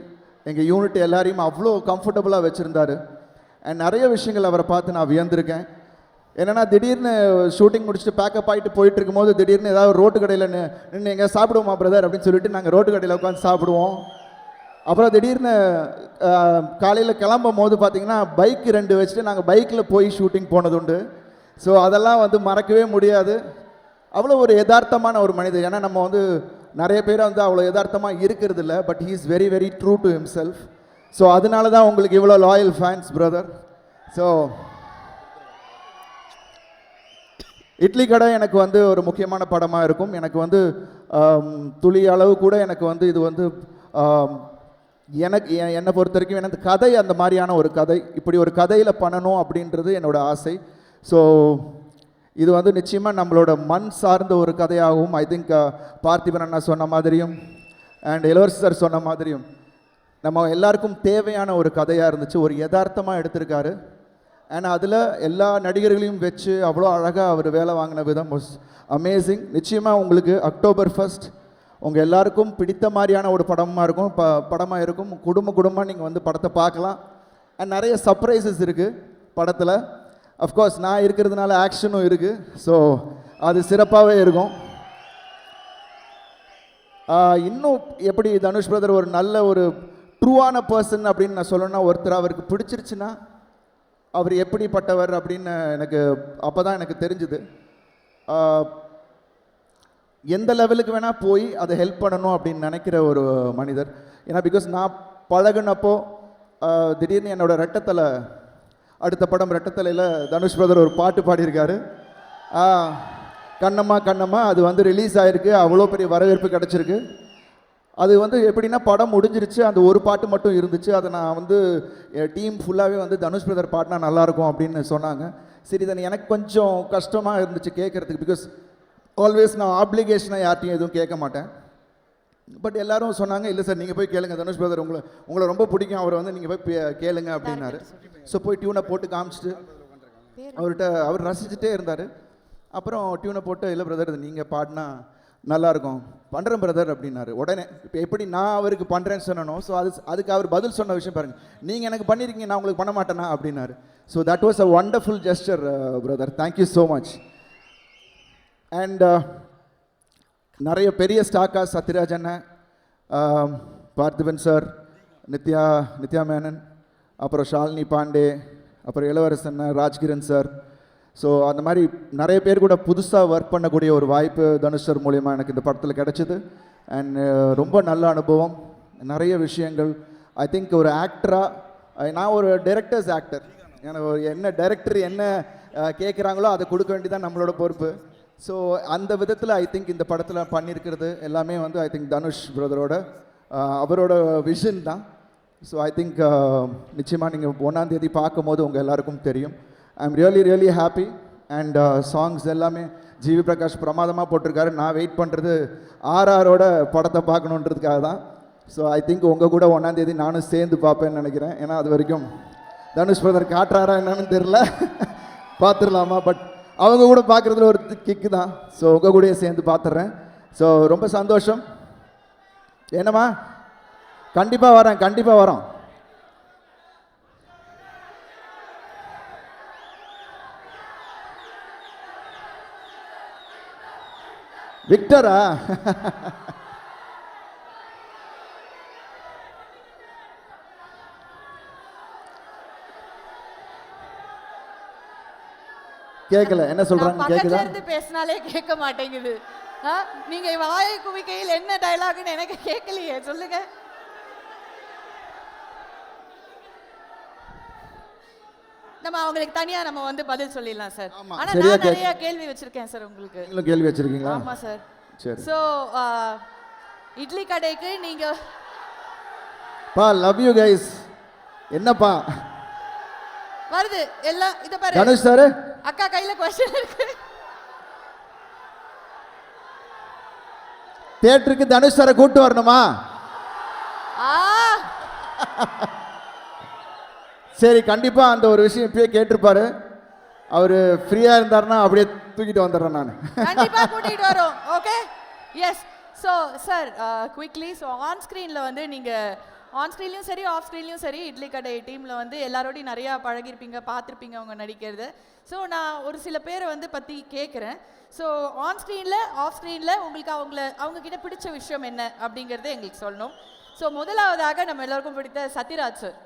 எங்கள் யூனிட் எல்லாரையும் அவ்வளோ கம்ஃபர்டபுளாக வச்சுருந்தார். அண்ட் நிறைய விஷயங்கள் அவரை பார்த்து நான் வியந்திருக்கேன். என்னென்னா திடீர்னு ஷூட்டிங் முடிச்சுட்டு பேக்கப் ஆகிட்டு போயிட்டு இருக்கும்போது திடீர்னு ஏதாவது ரோட்டு கடையில் நின்று எங்கே சாப்பிடுவோமா பிரதர் அப்படின்னு சொல்லிட்டு நாங்கள் ரோட்டு கடையில் உட்காந்து சாப்பிடுவோம். அப்புறம் திடீர்னு காலையில் கிளம்பும் போது பார்த்திங்கன்னா பைக் 2 வச்சுட்டு நாங்கள் பைக்கில் போய் ஷூட்டிங் போனதுண்டு. ஸோ அதெல்லாம் வந்து மறக்கவே முடியாது. அவ்வளோ ஒரு யதார்த்தமான ஒரு மனிதர். ஏன்னா நம்ம வந்து நிறைய பேர் வந்து அவ்வளோ யதார்த்தமாக இருக்கிறது இல்லை. But he is very very true to himself. So அதனால தான் உங்களுக்கு இவ்வளோ loyal fans brother. So idli கடை எனக்கு வந்து ஒரு முக்கியமான படமாக இருக்கும். எனக்கு வந்து துளி அளவு கூட எனக்கு வந்து இது வந்து எனக்கு என்னை பொறுத்த வரைக்கும் எனக்கு கதை அந்த மாதிரியான ஒரு கதை, இப்படி ஒரு கதையில் பண்ணணும் அப்படின்றது என்னோடய ஆசை. ஸோ இது வந்து நிச்சயமாக நம்மளோட மண் சார்ந்த ஒரு கதையாகவும், ஐ திங்க் பார்த்திபன் அண்ணா சொன்ன மாதிரியும் அண்ட் இளவரசி சார் சொன்ன மாதிரியும் நம்ம எல்லாருக்கும் தேவையான ஒரு கதையாக இருந்துச்சு. ஒரு யதார்த்தமாக எடுத்திருக்காரு. அண்ட் அதில் எல்லா நடிகர்களையும் வச்சு அவ்வளோ அழகாக அவர் வேலை வாங்கின விதம் வாஸ் அமேசிங். நிச்சயமாக உங்களுக்கு October 1 உங்கள் எல்லாருக்கும் பிடித்த மாதிரியான ஒரு படமாக இருக்கும் குடும்பமாக நீங்கள் வந்து படத்தை பார்க்கலாம். அண்ட் நிறைய சர்ப்ரைசஸ் இருக்குது படத்தில். அஃப்கோர்ஸ் நான் இருக்கிறதுனால ஆக்ஷனும் இருக்குது. ஸோ அது சிறப்பாகவே இருக்கும். இன்னும் எப்படி தனுஷ் பிரதர் ஒரு நல்ல ஒரு ட்ரூவான பர்சன் அப்படின்னு நான் சொல்லணும்னா, ஒருத்தர் அவருக்கு பிடிச்சிருச்சுன்னா அவர் எப்படிப்பட்டவர் அப்படின்னு எனக்கு அப்போ தான் எனக்கு தெரிஞ்சுது. எந்த லெவலுக்கு வேணால் போய் அதை ஹெல்ப் பண்ணணும் அப்படின்னு நினைக்கிற ஒரு மனிதர். ஏன்னா பிகாஸ் நான் பழகுனப்போ திடீர்னு என்னோடய ரெட்டத்தலை, அடுத்த படம் ரெட்டத்தலையில் தனுஷ் பிரதர் ஒரு பாட்டு பாடியிருக்காரு, கண்ணம்மா கண்ணம்மா. அது வந்து ரிலீஸ் ஆகிருக்கு, அவ்வளோ பெரிய வரவேற்பு கிடச்சிருக்கு. அது வந்து எப்படின்னா படம் முடிஞ்சிருச்சு, அந்த ஒரு பாட்டு மட்டும் இருந்துச்சு. அதை நான் வந்து டீம் ஃபுல்லாகவே வந்து தனுஷ் பிரதர் பாடினா நல்லாயிருக்கும் அப்படின்னு சொன்னாங்க. சரி, then எனக்கு கொஞ்சம் கஷ்டமாக இருந்துச்சு கேட்குறதுக்கு. பிகாஸ் ஆல்வேஸ் நான் ஆப்ளிகேஷனாக யார்ட்டையும் எதுவும் கேட்க மாட்டேன். பட் எல்லாரும் சொன்னாங்க, இல்லை சார் நீங்கள் போய் கேளுங்க, தனுஷ் பிரதர் உங்களை ரொம்ப பிடிக்கும், அவரை வந்து நீங்கள் போய் கேளுங்க அப்படின்னாரு. ஸோ போய் டியூனை போட்டு காமிச்சிட்டு அவர் ரசிச்சுட்டே இருந்தார். அப்புறம் டியூனை போட்டு, இல்லை பிரதர் இது நீங்கள் பாடினா நல்லாயிருக்கும், பண்ணுறேன் பிரதர் அப்படின்னாரு. உடனே இப்போ எப்படி நான் அவருக்கு பண்ணுறேன்னு சொன்னனோ, ஸோ அதுக்கு அவர் பதில் சொன்ன விஷயம் பாருங்கள், நீங்கள் எனக்கு பண்ணியிருக்கீங்க, நான் உங்களுக்கு பண்ண மாட்டேனா அப்படின்னாரு. So that was a wonderful gesture brother, thank you so much. And நிறைய பெரிய ஸ்டாக்கா சத்யராஜ் அண்ணன், பார்த்திபன் சார், நித்யா மேனன், அப்புறம் ஷாலினி பாண்டே, அப்புறம் இளவரசன், ராஜ்கிரண் சார். ஸோ அந்த மாதிரி நிறைய பேர் கூட புதுசாக ஒர்க் பண்ணக்கூடிய ஒரு வாய்ப்பு தனுஷ் சார் மூலிமா எனக்கு இந்த படத்தில் கிடச்சிது. அண்ட் ரொம்ப நல்ல அனுபவம், நிறைய விஷயங்கள். ஐ திங்க் ஒரு ஆக்டராக, நான் ஒரு டைரக்டர்ஸ் ஆக்டர், எனக்கு என்ன டைரக்டர் என்ன கேட்குறாங்களோ அதை கொடுக்க வேண்டியதான் நம்மளோட பொறுப்பு. ஸோ அந்த விதத்தில் ஐ திங்க் இந்த படத்தில் பண்ணியிருக்கிறது எல்லாமே வந்து ஐ திங்க் தனுஷ் பிரதரோட அவரோட விஷன் தான். ஸோ ஐ திங்க் நிச்சயமாக நீங்கள் 1ஆம் தேதி பார்க்கும்போது உங்கள் எல்லாருக்கும் தெரியும். I am really happy. And songs எல்லாமே ஜிவி பிரகாஷ் பிரமாதமாக போட்டிருக்காரு. நான் வெயிட் பண்ணுறது ஆர்ஆரோட படத்தை பார்க்கணுன்றதுக்காக தான். ஸோ ஐ திங்க் உங்கள் கூட 1ஆம் தேதி நானும் சேர்ந்து பார்ப்பேன்னு நினைக்கிறேன். ஏன்னா அது வரைக்கும் தனுஷ் பிரதர் காட்டுறாரா என்னன்னு தெரில, பார்த்துடலாமா, பட் அவங்க கூட பார்க்குறதுல ஒரு கிக்கு தான். ஸோ உங்கள் கூடயே சேர்ந்து பார்த்துட்றேன். ஸோ ரொம்ப சந்தோஷம். என்னம்மா, கண்டிப்பாக வரோம். விக்டரா? கேட்கல, என்ன சொல்றாங்க கேக்குதா? இருந்து பேசினாலே கேட்க மாட்டேங்குது. நீங்க வாயை குவிக்கையில் என்ன டயலாக்னு எனக்கு கேட்கலையே, சொல்லுங்க. நம்ம அவங்களுக்கு தனியா நம்ம வந்து பதில் சொல்லிடலாம் சார். ஆனா நான் நிறைய கேள்வி வச்சிருக்கேன் சார் உங்களுக்கு. நீங்களும் கேள்வி வச்சிருக்கீங்களா? ஆமா சார். சரி. சோ இட்லி கடைக்கு நீங்க லவ் யூ கைஸ். என்னப்பா வருது எல்லாம் இத பாரு. தனுஷ் சார், அக்கா கையில क्वेश्चन இருக்கு. தியேட்டருக்கு தனுஷ் சாரை கூட்டி வரணுமா? சரி, கண்டிப்பா அந்த ஒரு விஷயம் இப்பயே கேட்டிருப்பாரு. அவர் ஃப்ரீயா இருந்தாருன்னா அப்படியே தூக்கிட்டு வந்துடுறேன் நான். கண்டிப்பா கூட்டிட்டு வரோம். Okay, yes. So sir quickly, so on ஸ்க்ரீனில் வந்து நீங்கள் ஆன் ஸ்க்ரீன்லையும் சரி ஆஃப் ஸ்க்ரீன்லையும் சரி இட்லி கடை டீமில் வந்து எல்லாரோடையும் நிறையா பழகிருப்பீங்க, பார்த்துருப்பீங்க அவங்க நடிக்கிறது. ஸோ நான் ஒரு சில பேரை வந்து பற்றி கேட்குறேன். ஸோ ஆன் ஸ்க்ரீனில் ஆஃப் ஸ்க்ரீனில் உங்களுக்கு அவங்கக்கிட்ட பிடிச்ச விஷயம் என்ன அப்படிங்கிறத எங்களுக்கு சொல்லணும். ஸோ முதலாவதாக நம்ம எல்லாருக்கும் பிடித்த சத்யராஜ் சார்.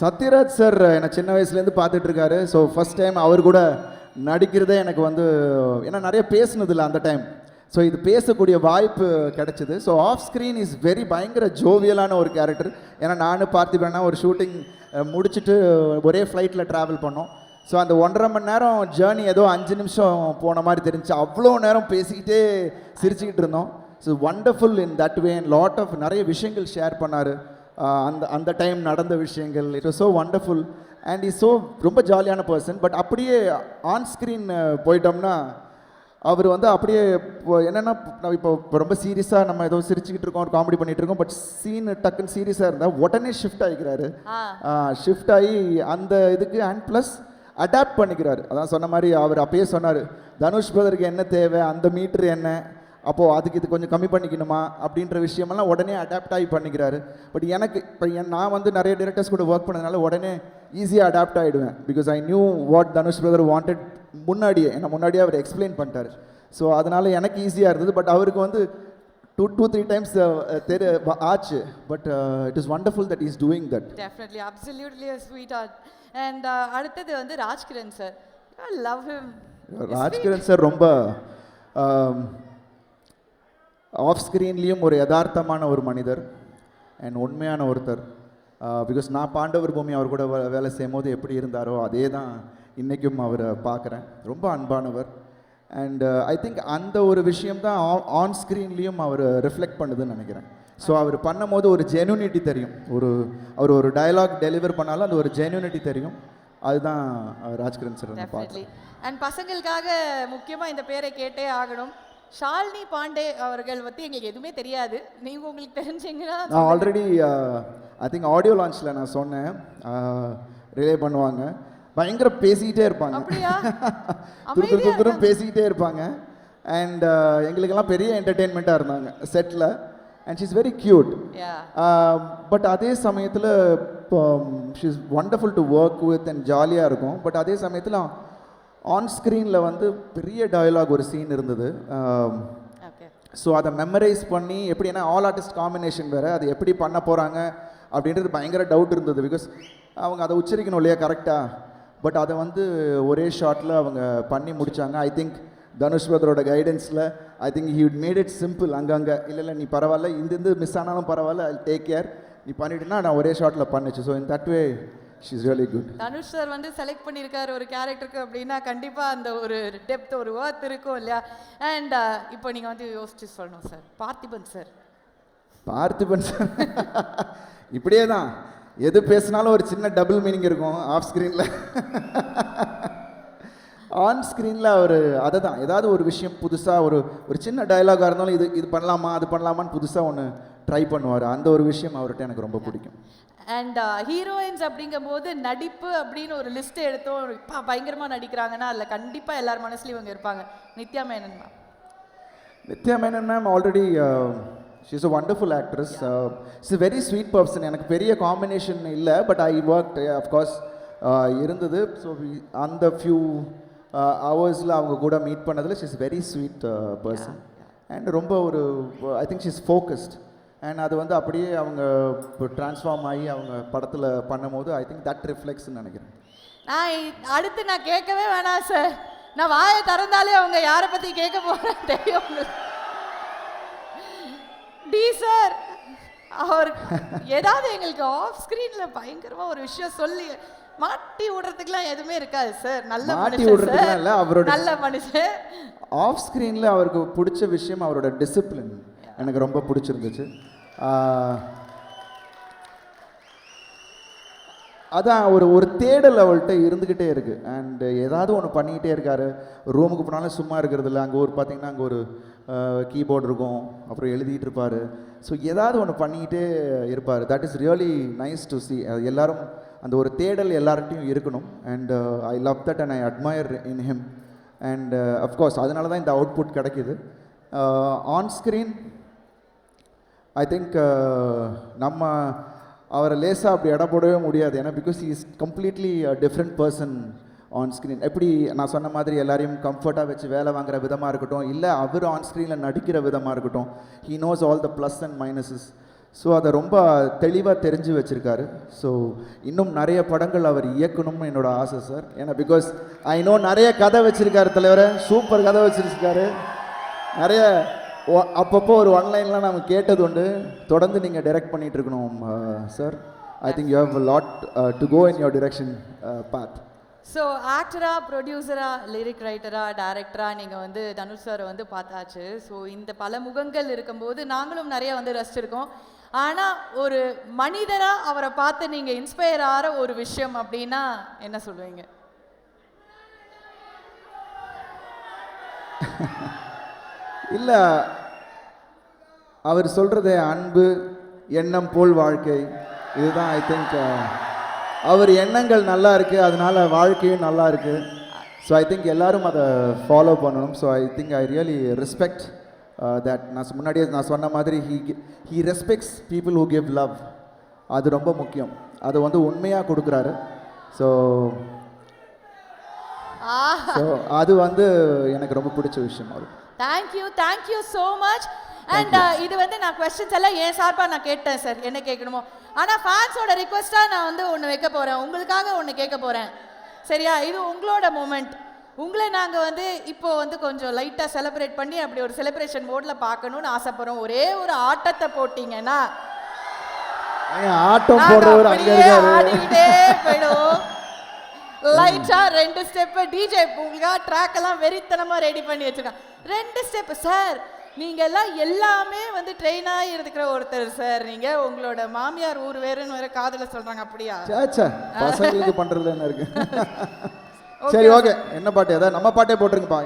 சத்யராஜ் சார் என்னை சின்ன வயசுலேருந்து பார்த்துட்ருக்காரு. ஸோ ஃபஸ்ட் டைம் அவர் கூட நடிக்கிறதே எனக்கு வந்து, ஏன்னா நிறைய பேசுனதில்லை அந்த டைம். ஸோ இது பேசக்கூடிய வாய்ப்பு கிடைச்சிது. ஸோ ஆஃப் ஸ்க்ரீன் இஸ் பயங்கர ஜோவியலான ஒரு கேரக்டர். ஏன்னா நானும் பார்த்திபன்னா ஒரு ஷூட்டிங் முடிச்சுட்டு ஒரே ஃப்ளைட்டில் ட்ராவல் பண்ணோம். ஸோ அந்த 1.5 மணி நேரம் ஜேர்னி ஏதோ 5 நிமிஷம் போன மாதிரி தெரிஞ்சு, அவ்வளோ நேரம் பேசிக்கிட்டே சிரிச்சுக்கிட்டு இருந்தோம். So wonderful in that way. And lot of நிறைய விஷயங்கள் ஷேர் பண்ணார். அந்த டைம் நடந்த விஷயங்கள், it was so wonderful. And is so ரொம்ப ஜாலியான பர்சன். பட் அப்படியே ஆன் ஸ்க்ரீன் போயிட்டோம்னா அவர் வந்து அப்படியே என்னென்னா, இப்போ ரொம்ப சீரியஸாக நம்ம ஏதோ சிரிச்சுக்கிட்டு இருக்கோம், ஒரு காமெடி பண்ணிகிட்டு இருக்கோம், பட் சீன் டக்குன்னு சீரியஸாக இருந்தால் உடனே ஷிஃப்ட் ஆகிக்கிறாரு. ஷிஃப்ட் ஆகி அந்த இதுக்கு அண்ட் ப்ளஸ் அடாப்ட் பண்ணிக்கிறாரு. அதான் சொன்ன மாதிரி அவர் அப்பயே சொன்னார், தனுஷ் பிரதருக்கு என்ன தேவை, அந்த மீட்ரு என்ன, அப்போது அதுக்கு இது கொஞ்சம் கம்மி பண்ணிக்கணுமா அப்படின்ற விஷயமெல்லாம் உடனே அடாப்ட் ஆகி பண்ணிக்கிறாரு. பட் எனக்கு இப்போ நான் வந்து நிறைய டிரெக்டர்ஸ் கூட ஒர்க் பண்ணதுனால உடனே ஈஸியாக அடாப்ட் ஆகிடுவேன். Because I knew what Dhanush brother wanted முன்னாடியே அவர் எக்ஸ்பிளைன் பண்ணிட்டார். ஸோ அதனால் எனக்கு ஈஸியாக இருந்தது. பட் அவருக்கு வந்து 2-3 டைம்ஸ் ஆச்சு. But it is wonderful that is doing that. Definitely, absolutely a sweetheart. And அடுத்தது வந்து Rajkiran sir. I love him. Rajkiran sir ரொம்ப ஆஃப் ஸ்க்ரீன்லேயும் ஒரு யதார்த்தமான ஒரு மனிதர் அண்ட் உண்மையான ஒருத்தர். பிகாஸ் நான் பாண்டவர் பூமி அவர் கூட வேலை செய்யும் போது எப்படி இருந்தாரோ அதே தான் இன்றைக்கும் அவரை பார்க்குறேன். ரொம்ப அன்பானவர். அண்ட் ஐ திங்க் அந்த ஒரு விஷயம் தான் ஆன் ஸ்க்ரீன்லேயும் அவர் ரிஃப்ளெக்ட் பண்ணுதுன்னு நினைக்கிறேன். ஸோ அவர் பண்ணும்போது ஒரு ஜென்யூனிட்டி தெரியும். அவர் ஒரு டயலாக் டெலிவர் பண்ணாலும் அந்த ஒரு ஜென்யூனிட்டி தெரியும். அதுதான் ராஜ்கிரண் சார் பார்த்தேன். அண்ட் பசங்களுக்காக முக்கியமாக இந்த பேரை கேட்டே ஆகணும். ஷாலினி பாண்டே அவர்கள் பற்றி எங்களுக்கு எதுவுமே தெரியாது. நீங்கள் உங்களுக்கு தெரிஞ்சிங்கன்னா நான் ஆல்ரெடி ஐ திங்க் ஆடியோ லான்ச்சில் நான் சொன்னேன், ரிலே பண்ணுவாங்க. பயங்கர பேசிக்கிட்டே இருப்பாங்க, துரு பேசிக்கிட்டே இருப்பாங்க. அண்ட் எங்களுக்கெல்லாம் பெரிய என்டர்டெயின்மெண்ட்டாக இருந்தாங்க settle. And she is very cute. But அதே சமயத்தில் she is wonderful to work with and ஜாலியாக இருக்கும். பட் அதே சமயத்தில் ஆன் ஸ்க்ரீனில் வந்து பெரிய டயலாக் ஒரு சீன் இருந்தது. ஸோ அதை மெமரைஸ் பண்ணி எப்படி, ஏன்னா ஆல் ஆர்டிஸ்ட் காம்பினேஷன் வேறு, அது எப்படி பண்ண போகிறாங்க அப்படின்றது பயங்கர டவுட் இருந்தது. பிகாஸ் அவங்க அதை உச்சரிக்கணும் இல்லையா கரெக்டாக. பட் அதை வந்து ஒரே ஷாட்டில் அவங்க பண்ணி முடித்தாங்க. ஐ திங்க் தனுஷ் பிரதரோட கைடன்ஸில் I think he would made it simple. அங்கங்கே இல்லை நீ பரவாயில்ல, இந்த மிஸ் ஆனாலும் பரவாயில்ல, ஐ டேக் கேர், நீ பண்ணிட்டுனா நான் ஒரே ஷாட்டில் பண்ணிச்சு. So in that way she is really good. Dhanush sir வந்து செலக்ட் பண்ணியிருக்காரு ஒரு கேரக்டருக்கு அப்படின்னா கண்டிப்பாக அந்த ஒரு டெப்த், ஒரு ஒர்த் இருக்கும் இல்லையா. அண்ட் இப்போ நீங்கள் வந்து யோசிச்சு சொல்லணும் sir, Parthiban sir. Parthiban sir இப்படியே தான், எது பேசினாலும் ஒரு சின்ன டபுள் மீனிங் இருக்கும் ஆஃப் ஸ்க்ரீனில். ஆன் ஸ்க்ரீனில் அவர் அதை தான், ஏதாவது ஒரு விஷயம் புதுசாக ஒரு சின்ன டயலாகாக இருந்தாலும் இது பண்ணலாமா அது பண்ணலாமான்னு புதுசாக ஒன்று ட்ரை பண்ணுவார். அந்த ஒரு விஷயம் அவர்கிட்ட எனக்கு ரொம்ப பிடிக்கும். அண்ட் ஹீரோயின்ஸ் அப்படிங்கும்போது நடிப்பு அப்படின்னு ஒரு லிஸ்ட் எடுத்தோம், பயங்கரமாக நடிக்கிறாங்கன்னா அதில் கண்டிப்பாக எல்லார் மனசுலையும் இவங்க இருப்பாங்க. Nithya Menon ma'am. Nithya Menon ma'am already she is a wonderful actress. It's very sweet person. எனக்கு பெரிய காம்பினேஷன் இல்லை, பட் ஐ ஒர்க் அஃப்கோர்ஸ் இருந்தது. ஸோ அந்த ஃபியூ ஹவர்ஸில் அவங்க கூட மீட் பண்ணதில் she is very sweet person. And ரொம்ப ஒரு I think she is focused. And அது வந்து அப்படியே அவங்க ட்ரான்ஸ்ஃபார்ம் ஆகி அவங்க படத்தில் பண்ணும்போது ஐ திங்க் தட் ரிஃப்ளெக்ட்ஸ்ன்னு நினைக்கிறேன். அடுத்து நான் கேட்கவே வேணாம் சார், நான் வாயை திறந்தாலே அவங்க யாரை பற்றி கேட்க போகிறேன் தெரியும். டி சார் அவர் ஏதாவது எங்களுக்கு ஆஃப் ஸ்க்ரீனில் பயங்கரமாக ஒரு விஷயம் சொல்லி மாட்டி விடுறதுக்குலாம் எதுவுமே இருக்காது சார். நல்ல மனுஷன் சார், அவரோட நல்ல மனுஷன். ஆஃப் ஸ்க்ரீனில் அவருக்கு பிடிச்ச விஷயம் அவரோட டிசிப்ளின் எனக்கு ரொம்ப பிடிச்சிருந்துச்சு. அதான் ஒரு தேடல் அவள்கிட்ட இருந்துக்கிட்டே இருக்குது. அண்டு ஏதாவது ஒன்று பண்ணிக்கிட்டே இருக்கார். ரூமுக்கு போனாலும் சும்மா இருக்கிறது இல்லை. அங்கே பார்த்தீங்கன்னா அங்கே ஒரு கீபோர்டு இருக்கும், அப்புறம் எழுதிட்டு இருப்பார். ஸோ ஏதாவது ஒன்று பண்ணிக்கிட்டே இருப்பார். That is really nice to C. எல்லாரும் அந்த ஒரு தேடல் எல்லார்ட்டையும் இருக்கணும். And I love that and I admire in him. And of course அதனால தான் இந்த அவுட்புட் கிடைக்கிது. ஆன் ஸ்க்ரீன் ஐ திங்க் நம்ம அவரை லேசாக அப்படி இடம் போடவே முடியாது. ஏன்னா because he is completely different person on screen. எப்படி நான் சொன்ன மாதிரி எல்லாரையும் கம்ஃபர்ட்டாக வச்சு வேலை வாங்குற விதமாக இருக்கட்டும், இல்லை அவர் ஆன் ஸ்க்ரீனில் நடிக்கிற விதமாக இருக்கட்டும், he knows all the plus and minuses. So அதை ரொம்ப தெளிவாக தெரிஞ்சு வச்சுருக்காரு. ஸோ இன்னும் நிறைய படங்கள் அவர் இயக்கணும்னு என்னோட ஆசை சார். ஏன்னா பிகாஸ் ஐ நோ நிறைய கதை வச்சுருக்காரு தலைவரை, சூப்பர் கதை வச்சுருக்காரு. நிறைய அப்பப்போ ஒரு ஒன்லைன்லாம் நம்ம கேட்டது உண்டு. தொடர்ந்து நீங்கள் டைரக்ட் பண்ணிகிட்டு இருக்கணும் sir. I think you have a lot to go in your direction path. So ஆக்டராக, ப்ரொடியூசராக, லிரிக் ரைட்டராக, டைரக்டராக நீங்கள் வந்து தனுஷ் சாரை வந்து பார்த்தாச்சு. ஸோ இந்த பல முகங்கள் இருக்கும்போது நாங்களும் நிறைய வந்து ரசிச்சிருக்கோம். ஆனால் ஒரு மனிதராக அவரை பார்த்து நீங்கள் இன்ஸ்பயர் ஆகிற ஒரு விஷயம் அப்படின்னா என்ன சொல்லுவீங்க? இல்லை, அவர் சொல்கிறது அன்பு, எண்ணம் போல் வாழ்க்கை, இதுதான். ஐ திங்க் அவர் எண்ணங்கள் நல்லா இருக்குது, அதனால் வாழ்க்கையும் நல்லா இருக்குது. ஸோ ஐ திங்க் எல்லோரும் அதை ஃபாலோ பண்ணணும். So I think I really respect that. நான் முன்னாடியே நான் சொன்ன மாதிரி he respects people who give love. அது ரொம்ப முக்கியம். அதை வந்து உண்மையாக கொடுக்குறாரு. ஸோ அது வந்து எனக்கு ரொம்ப பிடிச்ச விஷயம். அது தேங்க்யூ ஸோ மச். அண்ட் இது வந்து நான் கொஸ்டின்ஸ் எல்லாம் என் சார்பாக நான் கேட்டேன் சார், என்ன கேட்கணுமோ. ஆனால் ஃபேன்ஸோட ரிக்வெஸ்ட்டாக நான் வந்து ஒன்று வைக்க போகிறேன், உங்களுக்காக ஒன்று கேட்க போகிறேன். சரியா? இது உங்களோட மூமெண்ட். உங்களை நாங்கள் வந்து இப்போ வந்து கொஞ்சம் லைட்டாக செலிப்ரேட் பண்ணி அப்படி ஒரு செலிப்ரேஷன் மோடில் பார்க்கணுன்னு ஆசைப்படுறோம். ஒரே ஒரு ஆட்டத்தை போட்டிங்கன்னா ஆட்டம் போடுறவர் ஆடிக்கிட்டே போயிடும். லைட்டா 2 ஸ்டெப் டிஜே பூங்கா ட்ராக் எல்லாம் வெறித்தனமா ரெடி பண்ணி வச்சிருக்காங்க. 2 ஸ்டெப் சார். நீங்க எல்லாம் எல்லாமே வந்து ட்ரெயின் ஆகி இருக்கிற ஒருத்தர் சார். நீங்க உங்களோட மாமியார் ஊர் வேறுன்னு வேற காதுல சொல்றாங்க. அப்படியா? சேச்சா பசங்களுக்கு பண்றதுல என்ன இருக்கு? சரி ஓகே, என்ன பாட்டு? ஏதாவது நம்ம பாட்டே போட்டுருங்கப்பா.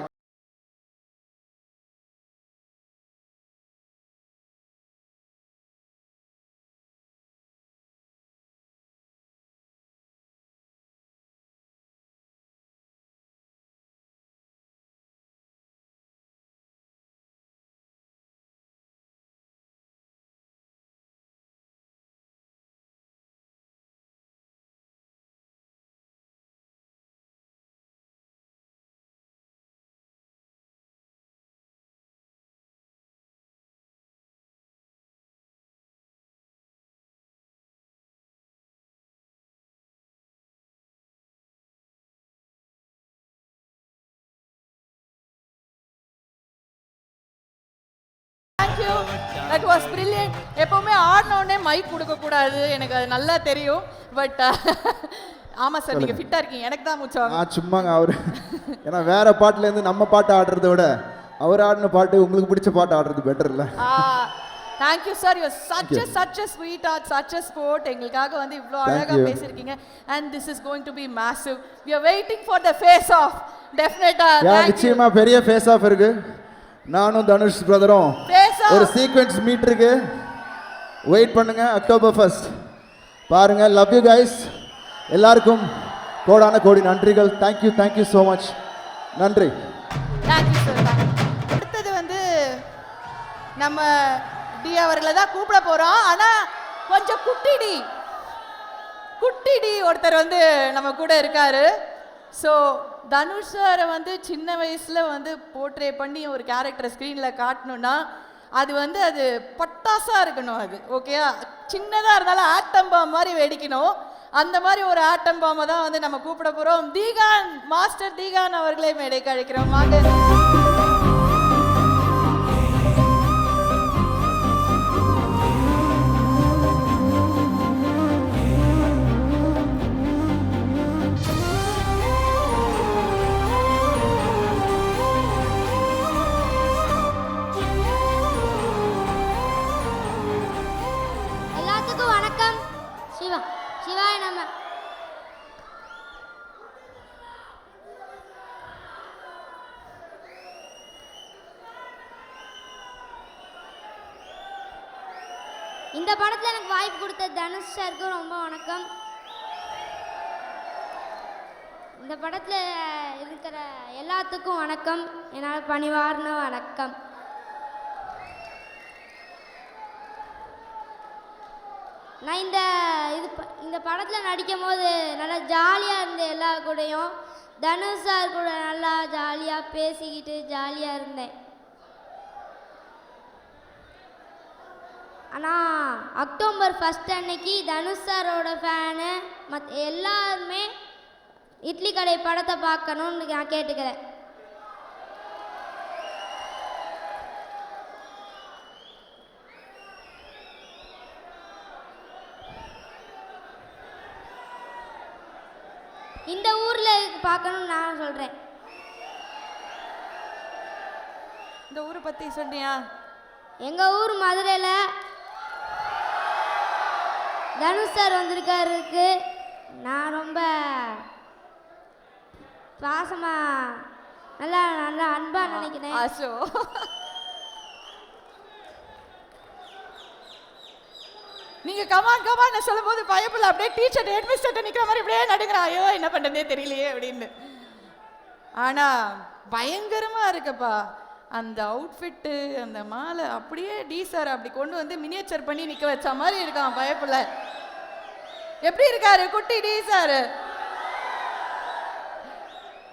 That was brilliant. எப்பவுமே ஆடனோடனே மைக் கொடுக்க கூடாது, எனக்கு அது நல்லா தெரியும். பட் ஆமா சார், நீங்க ஃபிட்டா இருக்கீங்க. எனக்கு தான் மூச்சாங்க. சும்மாங்க அவரு. ஏன்னா வேற பாட்டுல இருந்து நம்ம பாட்டு ஆடுறதை விட அவர் ஆடின பாட்டு உங்களுக்கு பிடிச்ச பாட்டு ஆடுறது பெட்டர் இல்ல? Thank you sir, you are such a sweetheart, such a sport. எங்களுக்காக வந்து இவ்ளோ அழகா பேசிருக்கீங்க. And this is going to be massive. We are waiting for the face off. Definitely. நிச்சயமா பெரிய ஃபேஸ் ஆஃப் இருக்கு. நானும் தனுஷ் பிரதரும் ஒரு சீக்வென்ஸ் மீட் இருக்கு. வெயிட் பண்ணுங்க, October 1st பாருங்க. Love you guys. எல்லாருக்கும் கோடான கோடி நன்றிகள். thank you so much. நன்றி. Thank you sir. அடுத்தது வந்து நம்ம டி அவர்களை தான் கூப்பிட போறோம். ஆனா கொஞ்சம் குட்டி டி ஒருத்தர் வந்து நம்ம கூட இருக்காரு. ஸோ தனுஷ் சாரை வந்து சின்ன வயசில் வந்து போர்ட்ரே பண்ணி ஒரு கேரக்டரை ஸ்க்ரீனில் காட்டணுன்னா அது வந்து அது பட்டாசாக இருக்கணும். அது ஓகேயா? சின்னதாக இருந்தாலும் ஆட்டம் பாம் மாதிரி வெடிக்கணும். அந்த மாதிரி ஒரு ஆட்டம் பாம்பை தான் வந்து நம்ம கூப்பிட போகிறோம். தீகான், மாஸ்டர் தீகான் அவர்களே மேடைக்கு அழைக்கிறோம். வாங்க. சிவாய நம. இந்த படத்தில் எனக்கு வாய்ப்பு கொடுத்த தனுஷ் சாருக்கு ரொம்ப வணக்கம். இந்த படத்தில் இருக்கிற எல்லாத்துக்கும் வணக்கம். என்னால் பணிவார்ந்த வணக்கம். நான் இந்த படத்தில் நடிக்கும் போது நல்லா ஜாலியாக இருந்தேன். எல்லா கூடயும் தனுஷ் சார் கூட நல்லா ஜாலியாக பேசிக்கிட்டு ஜாலியாக இருந்தேன். ஆனால் October 1st அன்னைக்கு தனுஷ் சாரோட ஃபேனு எல்லாருமே இட்லி கடை படத்தை பார்க்கணுன்னு நான் கேட்டுக்கிறேன். இந்த ஊரில் பார்க்கணும்னு நான் சொல்கிறேன். இந்த ஊரை பற்றி சொன்னியா? எங்கள் ஊர் மதுரையில் தனுஷ் சார் வந்திருக்காருக்கு. நான் ரொம்ப பாசமாக நல்லா அன்பாக நினைக்கிறேன். ஆசோ நீங்க கமான் சொல்லும் போது பயப்படல. அப்படியே டீச்சர் ஹெட்மிஸ்டர் நிக்கிற மாதிரி அப்படியே நடுங்கிறான். ஐயோ என்ன பண்றதே தெரியலையே அப்படின்னு. ஆனா பயங்கரமா இருக்குப்பா அந்த அவுட்ஃபிட்டு, அந்த மாலை. அப்படியே டி சார் அப்படி கொண்டு வந்து மினியேச்சர் பண்ணி நிக்க வச்ச மாதிரி இருக்கான். பயப்படல. எப்படி இருக்காரு குட்டி டி சார்?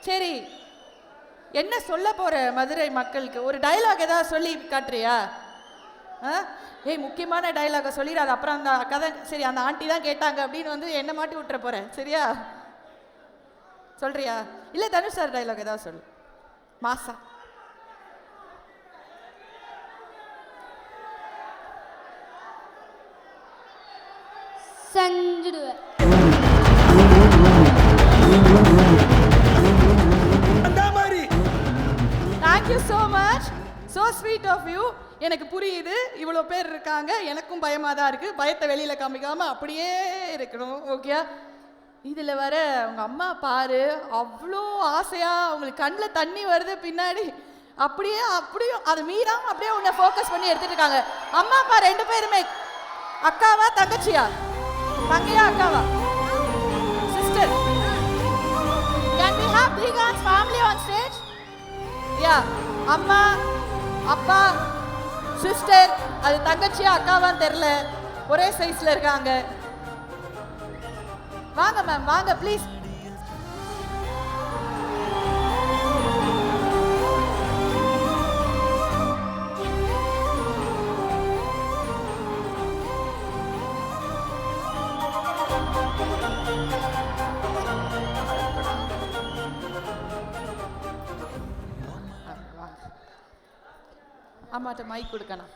சரி, என்ன சொல்ல போற மதுரை மக்களுக்கு? ஒரு டயலாக் ஏதாவது சொல்லி காட்டுறியா? ஏய் முக்கியமான டைலாக சொல்லிடாது. அப்புறம் அந்த கதை சரி அந்த ஆண்டி தான் கேட்டாங்க அப்படின்னு வந்து என்ன மாட்டி விட்டுற போறேன். சரியா? சொல்றியா? இல்லை தனுஷ் சார் டைலாக் ஏதாவது சொல்லு. மாசா செஞ்சுடுவேன். So much, so sweet of you. எனக்கு புரியுது, இவ்வளோ பேர் இருக்காங்க, எனக்கும் பயமாக தான் இருக்குது. பயத்தை வெளியில் காமிக்காமல் அப்படியே இருக்கணும். ஓகே, இதில் வர உங்கள் அம்மா பாரு, அவ்வளோ ஆசையாக அவங்களுக்கு கண்ணில் தண்ணி வருது பின்னாடி. அப்படியும் அது மீறாம அப்படியே உன்னை ஃபோக்கஸ் பண்ணி எடுத்துட்டு இருக்காங்க. அம்மா அப்பா 2 பேருமே அக்காவா தங்கச்சியா? தங்கையா அக்காவா? Sister. Can we have Bhigan's family on stage? Yeah. அம்மா அப்பா சிஸ்டர், அது தங்கச்சியா அக்காவான்னு தெரியல, ஒரே சைஸ்ல இருக்காங்க. வாங்க மேம், வாங்க ப்ளீஸ். அம்மாட்ட மைக் கொடுக்கணும்.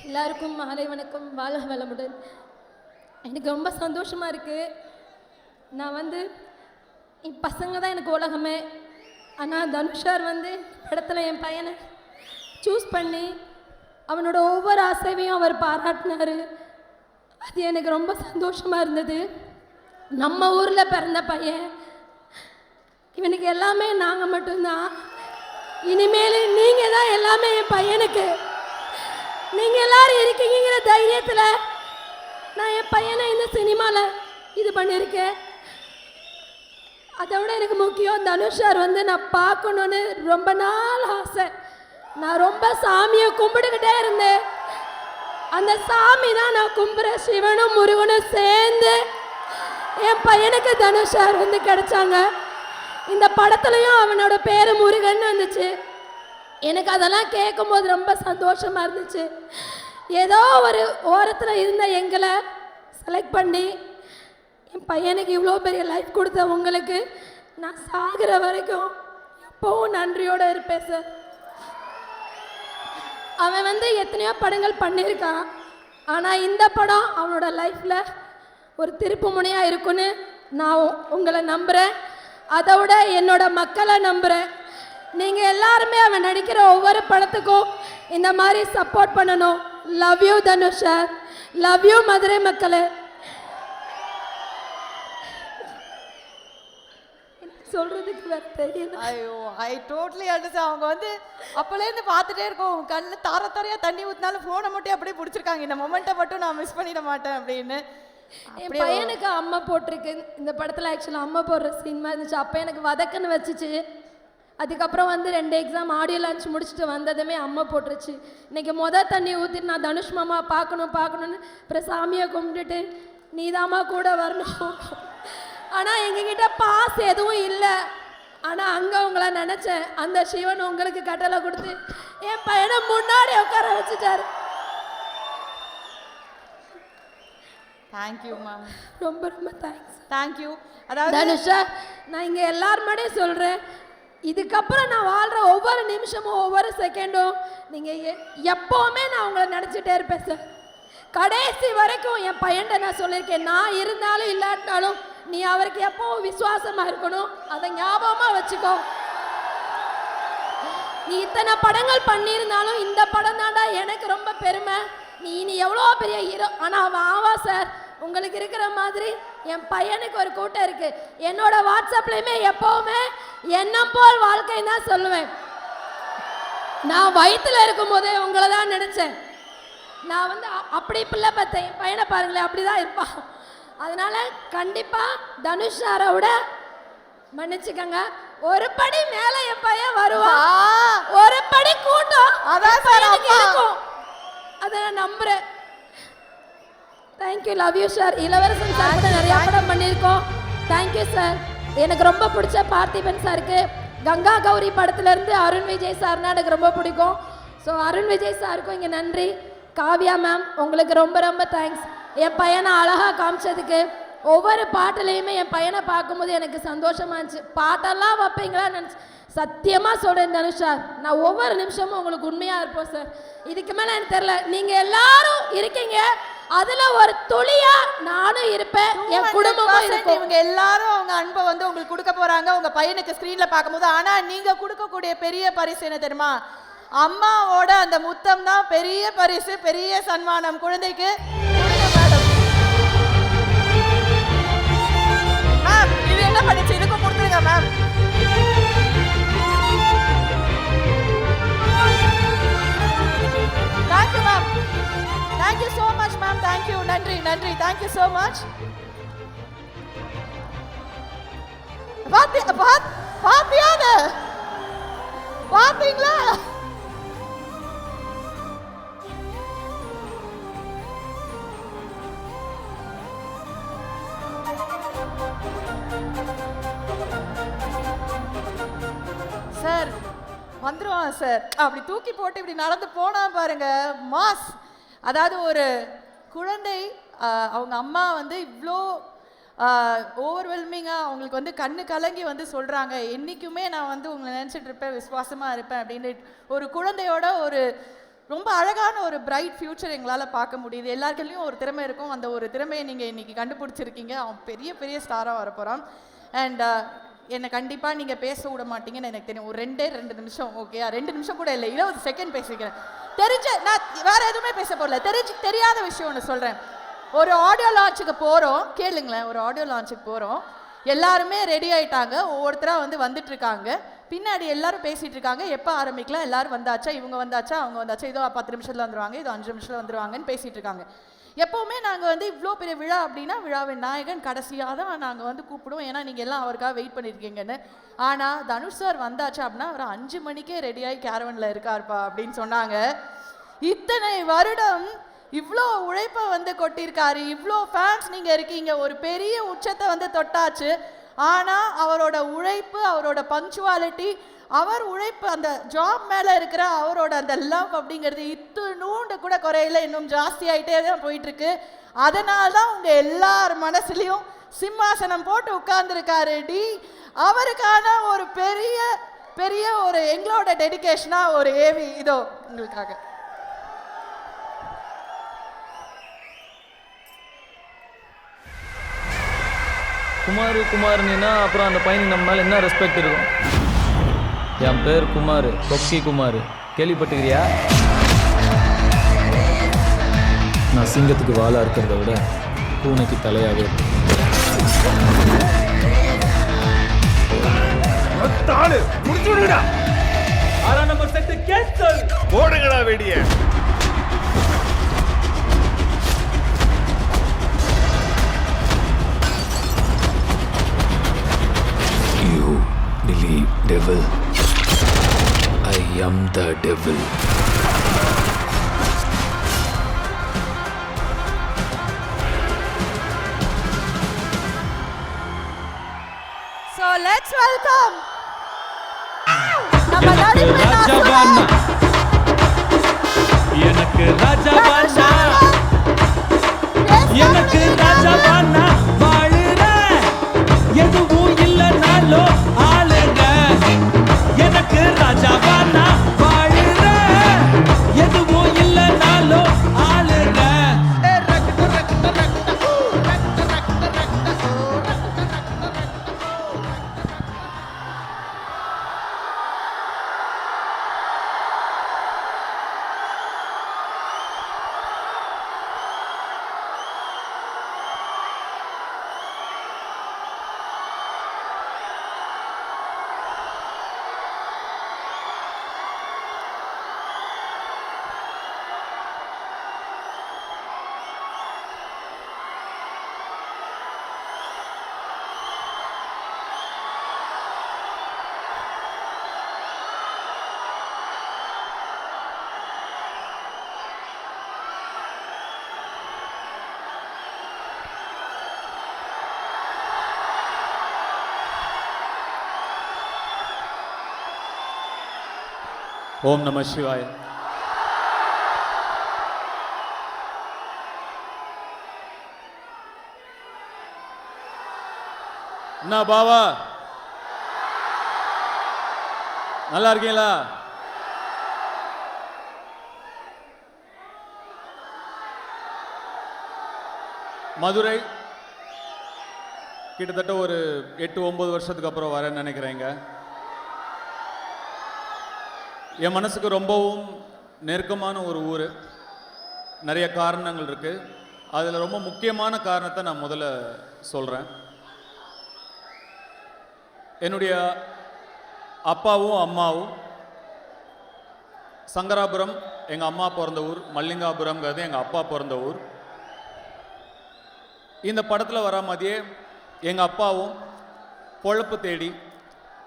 எல்லாருக்கும் மாலை வணக்கம், வாழ்க வளமுடன். எனக்கு ரொம்ப சந்தோஷமாக இருக்குது. நான் என் பசங்க தான் எனக்கு உலகமே. ஆனால் தனுஷார் இடத்துல என் பையனை சூஸ் பண்ணி அவனோட ஒவ்வொரு அசைவையும் அவர் பாராட்டினார். அது எனக்கு ரொம்ப சந்தோஷமாக இருந்தது. நம்ம ஊரில் பிறந்த பையன், இவனுக்கு எல்லாமே நாங்கள் மட்டும்தான். இனிமேல் நீங்கள் தான் எல்லாமே என் பையனுக்கு. நீங்கள் எல்லாரும் இருக்கீங்கிற தைரியத்தில் நான் என் பையனை இந்த சினிமாவில் இது பண்ணியிருக்கேன். அதை விட எனக்கு முக்கியம், தனுஷார் நான் பார்க்கணுன்னு ரொம்ப நாள் ஆசை. நான் ரொம்ப சாமியை கும்பிட்டுக்கிட்டே இருந்தேன். அந்த சாமி தான் நான் கும்பிட்ற சிவனும் முருகனும் சேர்ந்து என் பையனுக்கு தனுஷார் கிடைச்சாங்க. இந்த படத்துலையும் அவனோட பேர் முருகன் வந்துச்சு. எனக்கு அதெல்லாம் கேட்கும்போது ரொம்ப சந்தோஷமாக இருந்துச்சு. ஏதோ ஒரு ஓரத்தில் இருந்த எங்களை செலக்ட் பண்ணி என் பையனுக்கு இவ்வளோ பெரிய லைஃப் கொடுத்த உங்களுக்கு நான் சாகிற வரைக்கும் எப்போவும் நன்றியோடு இருப்பேன் சார். அவன் எத்தனையோ படங்கள் பண்ணியிருக்கான். ஆனால் இந்த படம் அவனோட லைஃப்பில் ஒரு திருப்பு முனையாக இருக்குன்னு நான் உங்களை நம்புகிறேன். அதை விட என்னோட மக்களை நம்புகிறேன். நீங்கள் எல்லாருமே அவன் நடிக்கிற ஒவ்வொரு படத்துக்கும் இந்த மாதிரி சப்போர்ட் பண்ணணும். Love you Dhanush, love you Madurai மக்களே. சொல்றதுக்கு வேற தெரியல. ஐயோ, ஐ டோட்டலி அண்டர்ஸ்டாண்ட். அவங்க அப்பலேருந்து பார்த்துட்டே இருக்கோம், கண்ணில் தாரையாக தண்ணி ஊற்றினாலும் ஃபோனை மட்டும் அப்படியே பிடிச்சிருக்காங்க. இந்த மொமெண்ட்டை மட்டும் நான் மிஸ் பண்ணிட மாட்டேன் அப்படின்னு. என் பையனுக்கு அம்மா போட்டிருக்கு இந்த படத்தில். ஆக்சுவலாக அம்மா போடுற சீன் மாதிரி இருந்துச்சு. அப்போ எனக்கு வதக்குன்னு வச்சுச்சு. அதுக்கப்புறம் 2 எக்ஸாம் ஆடியோ லான்ச் முடிச்சுட்டு வந்ததுமே அம்மா போட்டுருச்சு. இன்றைக்கி தண்ணி ஊற்றிட்டு நான் தனுஷ் மாமா பார்க்கணுன்னு அப்புறம் சாமியை கும்பிட்டுட்டு நீதாம்மா கூட வரணும். ஆனால் எங்ககிட்ட பாஸ் எதுவும் இல்லை. ஆனால் அங்கே உங்களை நினச்சேன். அந்த சிவன் உங்களுக்கு கட்டளை கொடுத்து என் பையனை முன்னாடி உட்கார வச்சுட்டாரு. தேங்க்யூ மேம், ரொம்ப ரொம்ப தேங்க்ஸ். தேங்க்யூ. அதாவது தனுஷா, நான் இங்கே எல்லார் முன்னாடியும் சொல்கிறேன், இதுக்கப்புறம் நான் வாழ்கிற ஒவ்வொரு நிமிஷமும் ஒவ்வொரு செகண்டும் நீங்கள் எப்போவுமே நான் உங்களை நினச்சிட்டே இருப்பேன் சார். கடைசி வரைக்கும் என் பையன்கிட்ட நான் சொல்லியிருக்கேன், நான் இருந்தாலும் இல்லாட்டினாலும் நீ அவருக்கு எப்பவும் விசுவாசமாக இருக்கணும். அதை ஞாபகமாக வச்சுக்கோ. நீ இத்தனை படங்கள் பண்ணியிருந்தாலும் இந்த படம் தாண்டா எனக்கு ரொம்ப பெருமை. நீ எவ்வளோ பெரிய ஹீரோ. ஆனால் அவன் ஆவா சார், உங்களுக்கு இருக்கிற மாதிரி என் பையனுக்கு ஒரு கூட்டம் இருக்குது. என்னோட வாட்ஸ்அப்லேயுமே எப்போவுமே எண்ணம் போல் வாழ்க்கை தான் சொல்லுவேன். நான் வயிற்றில் இருக்கும் போதே உங்களை தான் நினச்சேன். நான் அப்படி பிள்ளை பார்த்தேன். என் பையனை பாருங்களேன், அப்படி தான் இருப்பான். அதனால் கண்டிப்பாக தனுஷ் சாரை விட மன்னிச்சுக்கங்க, ஒரு படி மேலே என் பையன் வருவான். ஒரு படி கூட்டம் அதான் சார் இருக்கும். அதை நான் நம்புகிறேன். Thank you, love you sir. இளவரசன் சார் கூட நிறையா படம் பண்ணியிருக்கோம். Thank you sir. எனக்கு ரொம்ப பிடிச்ச பார்த்திபன் சாருக்கு கங்கா கௌரி படத்துலேருந்து அருண் விஜய் சார்னா எனக்கு ரொம்ப பிடிக்கும். ஸோ அருண் விஜய் சாருக்கும் இங்கே நன்றி. காவ்யா மேம், உங்களுக்கு ரொம்ப ரொம்ப தேங்க்ஸ். என் பையனை அழகாக காமிச்சதுக்கு. ஒவ்வொரு பாட்டுலேயுமே என் பையனை பார்க்கும்போது எனக்கு சந்தோஷமாக இருந்துச்சு. பாட்டெல்லாம் வைப்பீங்களான்னு நினச்சி சத்தியமாக சொல்கிறேன் தனுஷா, நான் ஒவ்வொரு நிமிஷமும் உங்களுக்கு உண்மையாக இருப்போம் சார். இதுக்கு மேலே எனக்கு தெரில. நீங்கள் எல்லாரும் இருக்கீங்க, அதுல ஒரு துளியா நானும் இருப்பேன், என் குடும்பமும் இருக்கும். இவங்க எல்லாரும் அவங்க அன்பை வந்து உங்களுக்கு கொடுக்க போறாங்க உங்க பையனுக்கு ஸ்கிரீன்ல பார்க்கும்போது. ஆனா நீங்க கொடுக்கக்கூடிய பெரிய பரிசு என்ன தெரியுமா? அம்மாவோட அந்த முத்தம் தான் பெரிய பரிசு, பெரிய சன்மானம் குழந்தைக்கு. மேம் இது என்ன பண்ணிச்சு? இதுக்கும் கொடுத்துருங்க ma'am. Thank you ma'am, thank you so much ma'am, thank you, நன்றி நன்றி, தேங்க்யூ ஸோ மச். பாத்தியா பாத்தீங்களா? சார் வந்துருவான் சார். அப்படி தூக்கி போட்டு இப்படி நடந்து போனா பாருங்க மாஸ். அதாவது ஒரு குழந்தை அவங்க அம்மா வந்து இவ்வளோ ஓவர்வெல்மிங்காக அவங்களுக்கு வந்து கண்ணு கலங்கி வந்து சொல்கிறாங்க, என்றைக்குமே நான் வந்து உங்களை நினச்சிட்டு இருப்பேன், விசுவாசமாக இருப்பேன் அப்படின்னு. ஒரு குழந்தையோட ஒரு ரொம்ப அழகான ஒரு பிரைட் ஃப்யூச்சர் எங்களால் பார்க்க முடியுது. எல்லாருக்குள்ளேயும் ஒரு திறமை இருக்கும், அந்த ஒரு திறமையை நீங்கள் இன்றைக்கி கண்டுபிடிச்சிருக்கீங்க. அவன் பெரிய பெரிய ஸ்டாராக வரப்போகிறான். அண்ட் என்னை கண்டிப்பாக நீங்கள் பேச விட மாட்டீங்கன்னு எனக்கு தெரியும். ஒரு 2 நிமிஷம் ஓகே, 2 நிமிஷம் கூட இல்லை, 20 செகண்ட் பேசிக்கிறேன். நான் வேறு எதுவுமே பேச போகல. தெரியாத விஷயம் ஒன்று சொல்கிறேன். ஒரு ஆடியோ லான்ச்சுக்கு போகிறோம், கேளுங்களேன். ஒரு ஆடியோ லான்ச்சுக்கு போகிறோம், எல்லாருமே ரெடி ஆகிட்டாங்க, ஒவ்வொருத்தராக வந்துட்டு இருக்காங்க. பின்னாடி எல்லாரும் பேசிகிட்டு இருக்காங்க, எப்போ ஆரம்பிக்கலாம், எல்லாரும் வந்தாச்சா, இவங்க வந்தாச்சா, அவங்க வந்தாச்சா, இதோ 10 நிமிஷத்தில் வந்துடுவாங்க, இதோ 5 நிமிஷத்தில் வந்துடுவாங்கன்னு பேசிகிட்டு இருக்காங்க. எப்போவுமே நாங்கள் இவ்வளோ பெரிய விழா அப்படின்னா விழாவின் நாயகன் கடைசியாக தான் நாங்கள் கூப்பிடுவோம், ஏன்னா நீங்கள் எல்லாம் அவருக்காக வெயிட் பண்ணியிருக்கீங்கன்னு. ஆனால் தனுஷ் சார் வந்தாச்சா அப்படின்னா அவர் 5 மணிக்கே ரெடியாகி கேரவனில் இருக்காருப்பா அப்படின்னு சொன்னாங்க. இத்தனை வருடம் இவ்வளோ உழைப்பை கொட்டியிருக்காரு, இவ்வளோ ஃபேன்ஸ் நீங்கள் இருக்கீங்க, ஒரு பெரிய உச்சத்தை தொட்டாச்சு. ஆனால் அவரோட உழைப்பு, அவரோட பங்க்சுவாலிட்டி, அவர் உழைப்பு, அந்த ஜாப் மேலே இருக்கிற அவரோட அந்த லவ் அப்படிங்கிறது இத்துணூண்டு கூட குறையில, இன்னும் ஜாஸ்தி ஆகிட்டே தான் போயிட்டுருக்கு. அதனால தான் உங்கள் எல்லார் மனசுலையும் சிம்மாசனம் போட்டு உட்கார்ந்துருக்காரு டி. அவருக்கான ஒரு பெரிய பெரிய ஒரு எங்களோட டெடிகேஷனாக ஒரு ஏவி இதோ உங்களுக்காக. குமார்னா அப்புறம் அந்த பையனுக்கு நம்ம மேலே என்ன ரெஸ்பெக்ட் இருக்கும்? என் பேர் குமார், கொக்கி குமார், கேள்விப்பட்டுக்கிறியா? நான் சிங்கத்துக்கு வாழா இருக்கிறத விட பூனைக்கு தலையாகவே போடுங்கடா வெடிய. You believe devil? I am the devil. So let's welcome எனக்கு ராஜாவானா, எனக்கு ராஜாவானா, வாழுற எதுவும் இல்லைனாலோ ஆளுங்க. எனக்கு ராஜாவானா, வாழுற எதுவும் இல்லைனாலோ ஆளுங்க. ஓம் நம சிவாய. என்ன பாவா, நல்லா இருக்கீங்களா? மதுரை கிட்டத்தட்ட ஒரு 8-9 வருஷத்துக்கு அப்புறம் வரேன்னு நினைக்கிறேங்க. என் மனசுக்கு ரொம்பவும் நெருக்கமான ஒரு ஊர். நிறைய காரணங்கள் இருக்குது. அதில் ரொம்ப முக்கியமான காரணத்தை நான் முதல்ல சொல்கிறேன். என்னுடைய அப்பாவும் அம்மாவும் சங்கராபுரம் எங்கள் அம்மா பிறந்த ஊர், மல்லிகாபுரம்ங்கிறது எங்கள் அப்பா பிறந்த ஊர். இந்த படத்தில் வர மாதிரியே எங்கள் அப்பாவும் பொழப்பு தேடி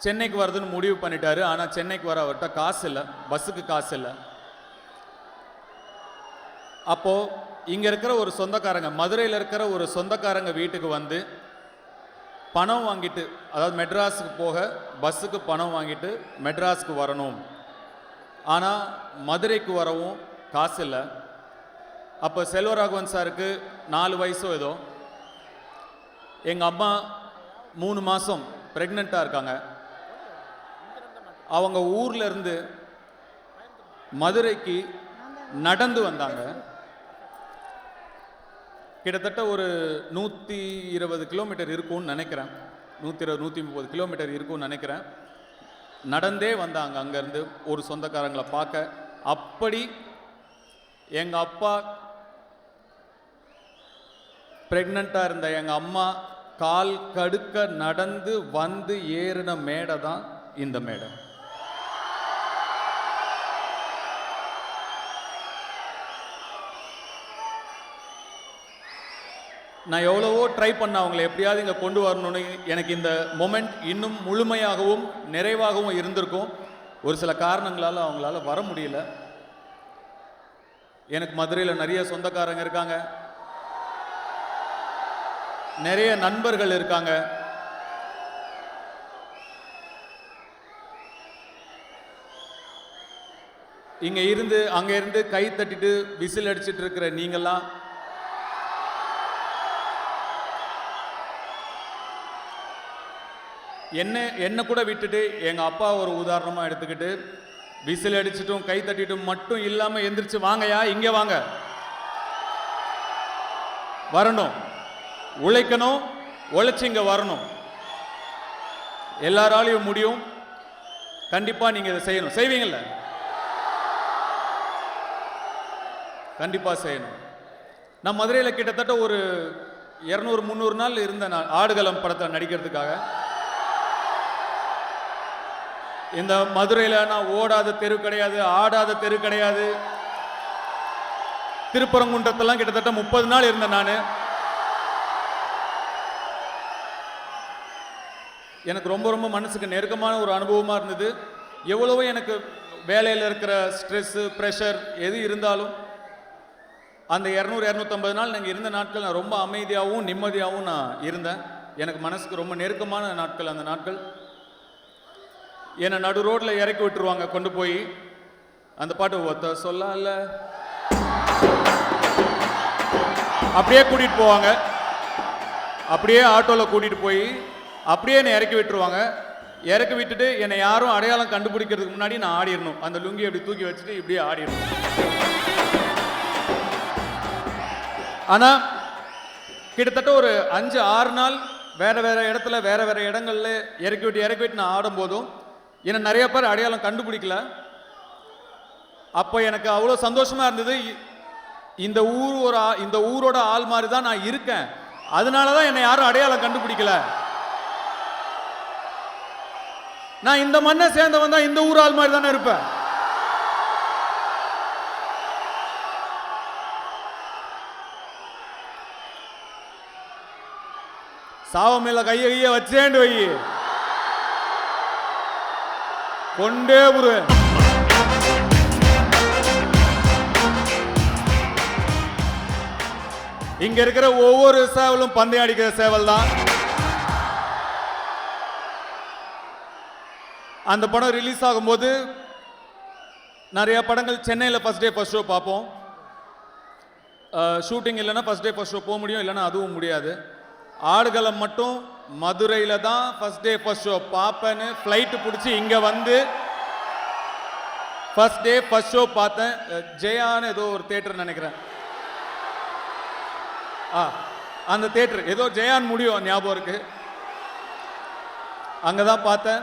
சென்னைக்கு வர்றதுன்னு முடிவு பண்ணிட்டாரு. ஆனால் சென்னைக்கு வர அவர்கிட்ட காசு இல்லை, பஸ்ஸுக்கு காசு இல்லை. அப்போது இங்கே இருக்கிற ஒரு சொந்தக்காரங்க, மதுரையில் இருக்கிற ஒரு சொந்தக்காரங்க வீட்டுக்கு வந்து பணம் வாங்கிட்டு, அதாவது மெட்ராஸுக்கு போக பஸ்ஸுக்கு பணம் வாங்கிட்டு மெட்ராஸுக்கு வரணும். ஆனால் மதுரைக்கு வரவும் காசு இல்லை. அப்போ செல்வராகவன் சாருக்கு 4 வயசோ ஏதோ. எங்கள் அம்மா 3 மாதம் ப்ரெக்னெண்ட்டாக இருக்காங்க. அவங்க ஊரில் இருந்து மதுரைக்கு நடந்து வந்தாங்க. கிட்டத்தட்ட ஒரு 120 கிலோமீட்டர் இருக்கும்னு நினைக்கிறேன். 120-130 கிலோமீட்டர் இருக்கும்னு நினைக்கிறேன். நடந்தே வந்தாங்க அங்கேருந்து ஒரு சொந்தக்காரங்களை பார்க்க. அப்படி எங்கள் அப்பா ப்ரெக்னெண்ட்டாக இருந்த எங்கள் அம்மா கால் கடுக்க நடந்து வந்து ஏறின மேடை தான் இந்த மேடை. நான் எவ்வளவோ ட்ரை பண்ண அவங்களை எப்படியாவது இங்கே கொண்டு வரணும்னு. எனக்கு இந்த மொமெண்ட் இன்னும் முழுமையாகவும் நிறைவாகவும் இருந்திருக்கும். ஒரு சில காரணங்களால் அவங்களால வர முடியல. எனக்கு மதுரையில் நிறைய சொந்தக்காரங்க இருக்காங்க, நிறைய நண்பர்கள் இருக்காங்க. இங்கே இருந்து அங்கே இருந்து கை தட்டிட்டு விசில் அடிச்சிட்டு இருக்கிற நீங்கள்லாம் என்ன கூட விட்டுட்டு எங்கள் அப்பா ஒரு உதாரணமாக எடுத்துக்கிட்டு விசில் அடிச்சிட்டும் கை தட்டிட்டும் மட்டும் இல்லாமல் எந்திரிச்சு வாங்கயா இங்கே வாங்க, வரணும், உழைக்கணும், உழைச்சி இங்கே வரணும். எல்லாராலையும் முடியும். கண்டிப்பாக நீங்கள் இதை செய்யணும். செய்வீங்கள்ல? கண்டிப்பாக செய்யணும். நான் மதுரையில் கிட்டத்தட்ட ஒரு 200-300 நாள் இருந்தேன் நான் ஆடுகளம் படத்தில் நடிக்கிறதுக்காக. இந்த மதுரையில் நான் ஓடாத தெரு கிடையாது, ஆடாத தெரு கிடையாது. திருப்பரங்குன்றத்தெல்லாம் கிட்டத்தட்ட 30 நாள் இருந்தேன் நான். எனக்கு ரொம்ப ரொம்ப மனசுக்கு நெருக்கமான ஒரு அனுபவமாக இருந்தது. எவ்வளவோ எனக்கு வேலையில் இருக்கிற ஸ்ட்ரெஸ்ஸு, ப்ரெஷர் எது இருந்தாலும் அந்த 200-250 நாள் நாங்கள் இருந்த நாட்கள் நான் ரொம்ப அமைதியாகவும் நிம்மதியாகவும் நான் இருந்தேன். எனக்கு மனசுக்கு ரொம்ப நெருக்கமான நாட்கள் அந்த நாட்கள். என்னை நடு ரோட்டில் இறக்கி விட்டுருவாங்க கொண்டு போய். அந்த பாட்டு ஒத்த சொல்லல அப்படியே கூட்டிகிட்டு போவாங்க. அப்படியே ஆட்டோவில் கூட்டிகிட்டு போய் அப்படியே என்னை இறக்கி விட்டுருவாங்க. இறக்கி விட்டுட்டு என்னை யாரும் அடையாளம் கண்டுபிடிக்கிறதுக்கு முன்னாடி நான் ஆடிடணும். அந்த லுங்கி அப்படி தூக்கி வச்சுட்டு இப்படியே ஆடிடணும். ஆனால் கிட்டத்தட்ட ஒரு 5-6 நாள் வேறு வேறு இடத்துல வேறு வேறு இடங்கள்ல இறக்கி விட்டு நான் ஆடும்போதும் என்னை நிறைய பேர் அடையாளம் கண்டுபிடிக்கல. அப்போ எனக்கு அவ்வளோ சந்தோஷமாக இருந்தது. இந்த ஊரோட ஆள் மாதிரி தான் நான் இருக்கேன், அதனால தான் என்னை யாரும் அடையாளம் கண்டுபிடிக்கல. நான் இந்த மண்ணை சேர்ந்தவன் தான், இந்த ஊர் ஆள் மாதிரி தானே இருப்பேன். சாவ மேல கைய வச்சேண்டு வை, கொண்டே புருவேன். இங்க இருக்கிற ஒவ்வொரு சேவலும் பந்தயம் அடிக்கிற சேவல் தான். அந்த படம் ரிலீஸ் ஆகும்போது நிறைய படங்கள் சென்னையில் ஃபர்ஸ்ட் டே ஃபர்ஸ்ட் ஷோ பார்ப்போம். ஷூட்டிங் இல்லைன்னா ஃபர்ஸ்ட் டே ஃபர்ஸ்ட் ஷோ போக முடியும், இல்லைன்னா அதுவும் முடியாது. ஆடுகளம் மட்டும் மதுரையில் தான் ஃபர்ஸ்ட் டே ஃபர்ஸ்ட் ஷோ பார்ப்பேன்னு ஃப்ளைட்டு பிடிச்சி இங்கே வந்து ஃபர்ஸ்ட் டே ஃபர்ஸ்ட் ஷோ பார்த்தேன். ஜெயான்னு ஏதோ ஒரு தேட்டர் நினைக்கிறேன். அந்த தேட்டர் ஏதோ ஜெயான் முடியும் ஞாபகம் இருக்கு. அங்கே தான் பார்த்தேன்.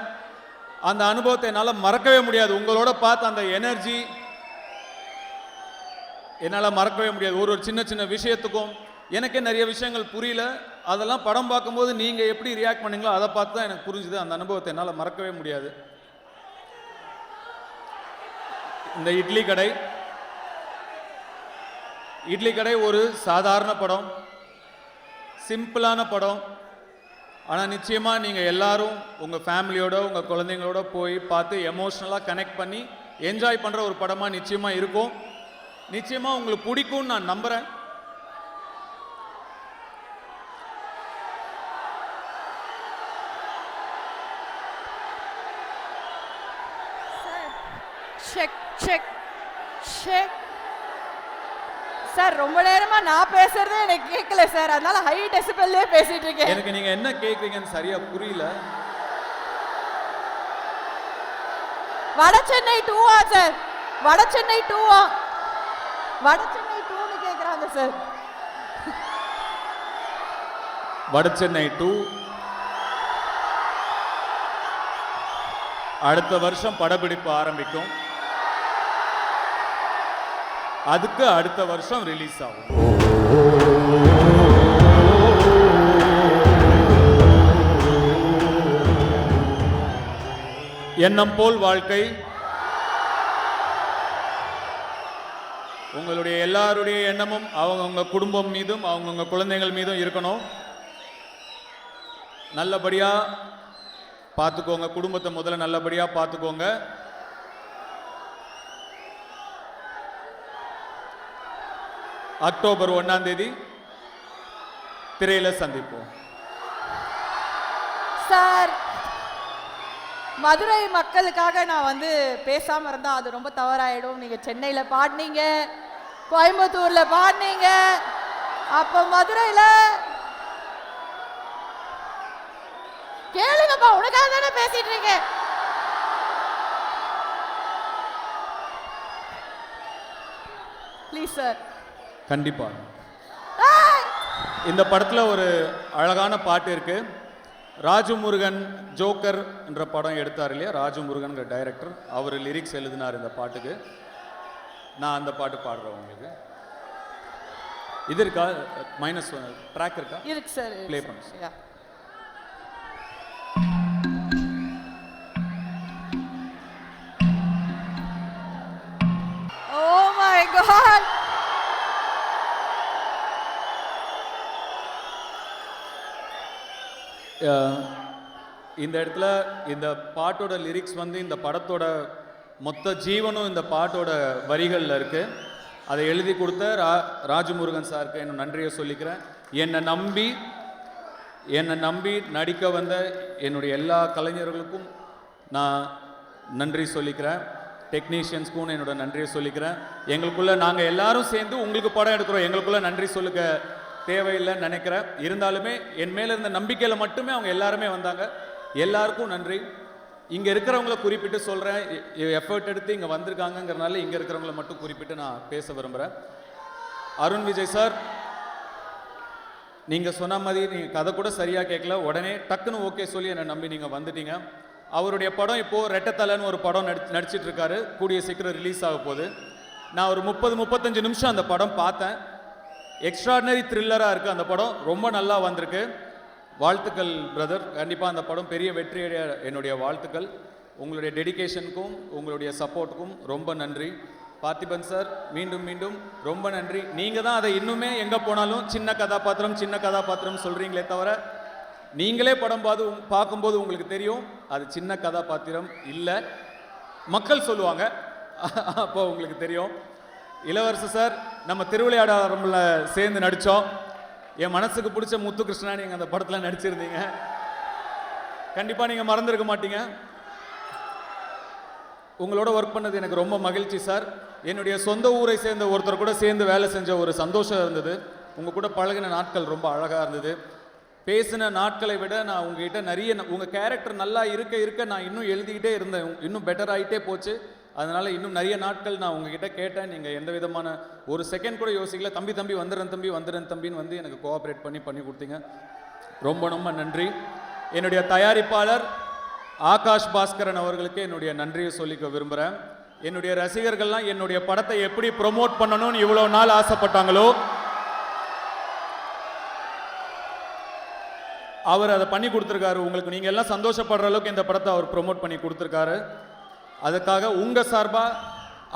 அந்த அனுபவத்தை என்னால் மறக்கவே முடியாது. உங்களோட பார்த்த அந்த எனர்ஜி என்னால் மறக்கவே முடியாது. ஒரு சின்ன சின்ன விஷயத்துக்கும் எனக்கே நிறைய விஷயங்கள் புரியல. அதெல்லாம் படம் பார்க்கும்போது நீங்கள் எப்படி ரியாக்ட் பண்ணீங்களோ அதை பார்த்து தான் எனக்கு புரிஞ்சுது. அந்த அனுபவத்தை என்னால் மறக்கவே முடியாது. இந்த இட்லி கடை ஒரு சாதாரண படம், சிம்பிளான படம். ஆனால் நிச்சயமாக நீங்கள் எல்லாரும் உங்கள் ஃபேமிலியோட உங்கள் குழந்தைங்களோட போய் பார்த்து எமோஷ்னலாக கனெக்ட் பண்ணி என்ஜாய் பண்ணுற ஒரு படமாக நிச்சயமாக இருக்கும். நிச்சயமாக உங்களுக்கு பிடிக்கும்னு நான் நம்புகிறேன். சார் ரொம்ப நேரமா நான் பேசுறதே எனக்கு கேட்கல சார், அதனால ஹை டெசிபல்லே பேசிட்டு இருக்கேன். எனக்கு நீங்க என்ன கேக்குறீங்கன்னு சரியா புரியல. வடசென்னை 2 சார், வடசென்னை 2 வடசென்னை 2னு கேக்குறாங்க சார். வடசென்னை 2 அடுத்த வருஷம் படப்பிடிப்பு ஆரம்பிக்கும். அதுக்கு அடுத்த வருஷம் ரிலீஸ் ஆகும். எண்ணம் போல் வாழ்க்கை. உங்களுடைய எல்லாருடைய எண்ணமும் அவங்கவுங்க குடும்பம் மீதும் அவங்கவுங்க குழந்தைகள் மீதும் இருக்கணும். நல்லபடியா பார்த்துக்கோங்க. குடும்பத்தை முதல்ல நல்லபடியா பார்த்துக்கோங்க. அக்டோபர் 1ஆம் தேதி திரையில சந்திப்போம். சார், மதுரை மக்களுக்காக நான் வந்து பேசாம இருந்தா அது ரொம்ப தவறாயிடும். நீங்க சென்னையில பாடினீங்க, கோயம்புத்தூர்ல பாடினீங்க, அப்ப மதுரையில கேளுங்கப்பா, உனக்காக தானே பேசிட்டு இருக்கேன். Please sir. கண்டிப்பா. இந்த படத்துல ஒரு அழகான பாட்டு இருக்கு. ராஜு முருகன் ஜோக்கர் என்ற படம் எடுத்தார் இல்லையா, ராஜு முருகன் டைரக்டர், அவர் லிரிக்ஸ் எழுதினார் இந்த பாட்டுக்கு. நான் அந்த பாட்டு பாடுறேன் உங்களுக்கு. இது இருக்கா, -1 ட்ராக் இருக்கா? இருக்கு சார், ப்ளே பண்ணுங்க. Oh my God. இந்த இடத்துல இந்த பாட்டோட லிரிக்ஸ் வந்து இந்த படத்தோட மொத்த ஜீவனும் இந்த பாட்டோட வரிகளில் இருக்கு. அதை எழுதி கொடுத்த ராஜமுருகன் சாருக்கு என்ன நன்றியை சொல்லிக்கிறேன். என்னை நம்பி நடிக்க வந்த என்னுடைய எல்லா கலைஞர்களுக்கும் நான் நன்றி சொல்லிக்கிறேன். டெக்னீஷியன்ஸ்க்கும் என்னோட நன்றியை சொல்லிக்கிறேன். எங்களுக்குள்ள நாங்கள் எல்லாரும் சேர்ந்து உங்களுக்கு படம் எடுக்கிறோம், எங்களுக்குள்ள நன்றி சொல்லுங்க தேவையில்லைன்னு நினைக்கிறேன். இருந்தாலுமே என் மேலே இருந்த நம்பிக்கையில் மட்டுமே அவங்க எல்லாருமே வந்தாங்க. எல்லாருக்கும் நன்றி. இங்கே இருக்கிறவங்கள குறிப்பிட்டு சொல்கிறேன், எஃபர்ட் எடுத்து இங்கே வந்திருக்காங்கங்கிறனால இங்கே இருக்கிறவங்கள மட்டும் குறிப்பிட்டு நான் பேச விரும்புகிறேன். அருண் விஜய் சார், நீங்கள் சொன்ன மாதிரி நீங்கள் கதை கூட சரியாக கேட்கல, உடனே டக்குன்னு ஓகே சொல்லி என்னை நம்பி நீங்கள் வந்துட்டீங்க. அவருடைய படம் இப்போது ரெட்டத்தலைன்னு ஒரு படம் நடிச்சிட்டு இருக்காரு, கூடிய சீக்கிரம் ரிலீஸ் ஆக போகுது. நான் ஒரு 30-35 நிமிஷம் அந்த படம் பார்த்தேன். எக்ஸ்ட்ராடினரி த்ரில்லராக இருக்குது அந்த படம், ரொம்ப நல்லா வந்திருக்கு. வாழ்த்துக்கள் பிரதர், கண்டிப்பாக அந்த படம் பெரிய வெற்றியடைய என்னுடைய வாழ்த்துக்கள். உங்களுடைய டெடிகேஷனுக்கும் உங்களுடைய சப்போர்ட்டுக்கும் ரொம்ப நன்றி. பார்த்திபன் சார், மீண்டும் மீண்டும் ரொம்ப நன்றி. நீங்கள் தான் அதை இன்னுமே எங்கே போனாலும் சின்ன கதாபாத்திரம் சொல்கிறீங்களே தவிர, நீங்களே படம் பார்க்கும்போது உங்களுக்கு தெரியும் அது சின்ன கதாபாத்திரம் இல்லை, மக்கள் சொல்லுவாங்க, அப்போ உங்களுக்கு தெரியும். இளவரசு சார், நம்ம திருவிளையாடல சேர்ந்து நடித்தோம். என் மனசுக்கு பிடிச்ச முத்துகிருஷ்ணா நீங்கள் அந்த படத்தில் நடிச்சிருந்தீங்க. கண்டிப்பாக நீங்கள் மறந்துருக்க மாட்டீங்க. உங்களோட ஒர்க் பண்ணது எனக்கு ரொம்ப மகிழ்ச்சி சார். என்னுடைய சொந்த ஊரை சேர்ந்த ஒருத்தர் கூட சேர்ந்து வேலை செஞ்ச ஒரு சந்தோஷம் இருந்தது. உங்கள் கூட பழகின நாட்கள் ரொம்ப அழகாக இருந்தது. பேசின நாட்களை விட நான் உங்ககிட்ட நிறைய உங்கள் கேரக்டர் நல்லா இருக்க நான் இன்னும் எழுதிக்கிட்டே இருந்தேன், இன்னும் பெட்டர் ஆகிட்டே போச்சு. அதனால் இன்னும் நிறைய நாட்கள் நான் உங்ககிட்ட கேட்டேன். நீங்கள் எந்த விதமான ஒரு செகண்ட் கூட யோசிக்கல. தம்பி வந்துடுறேன் தம்பின்னு வந்து எனக்கு கோஆப்ரேட் பண்ணி கொடுத்தீங்க. ரொம்ப ரொம்ப நன்றி. என்னுடைய தயாரிப்பாளர் ஆகாஷ் பாஸ்கரன் அவர்களுக்கு என்னுடைய நன்றியை சொல்லிக்க விரும்புகிறேன். என்னுடைய ரசிகர்கள்லாம் என்னுடைய படத்தை எப்படி ப்ரொமோட் பண்ணணும்னு இவ்வளோ நாள் ஆசைப்பட்டாங்களோ அவர் அதை பண்ணி கொடுத்துருக்காரு. உங்களுக்கு நீங்கள் எல்லாம் சந்தோஷப்படுற அளவுக்கு இந்த படத்தை அவர் ப்ரொமோட் பண்ணி கொடுத்துருக்காரு. அதுக்காக உங்கள் சார்பாக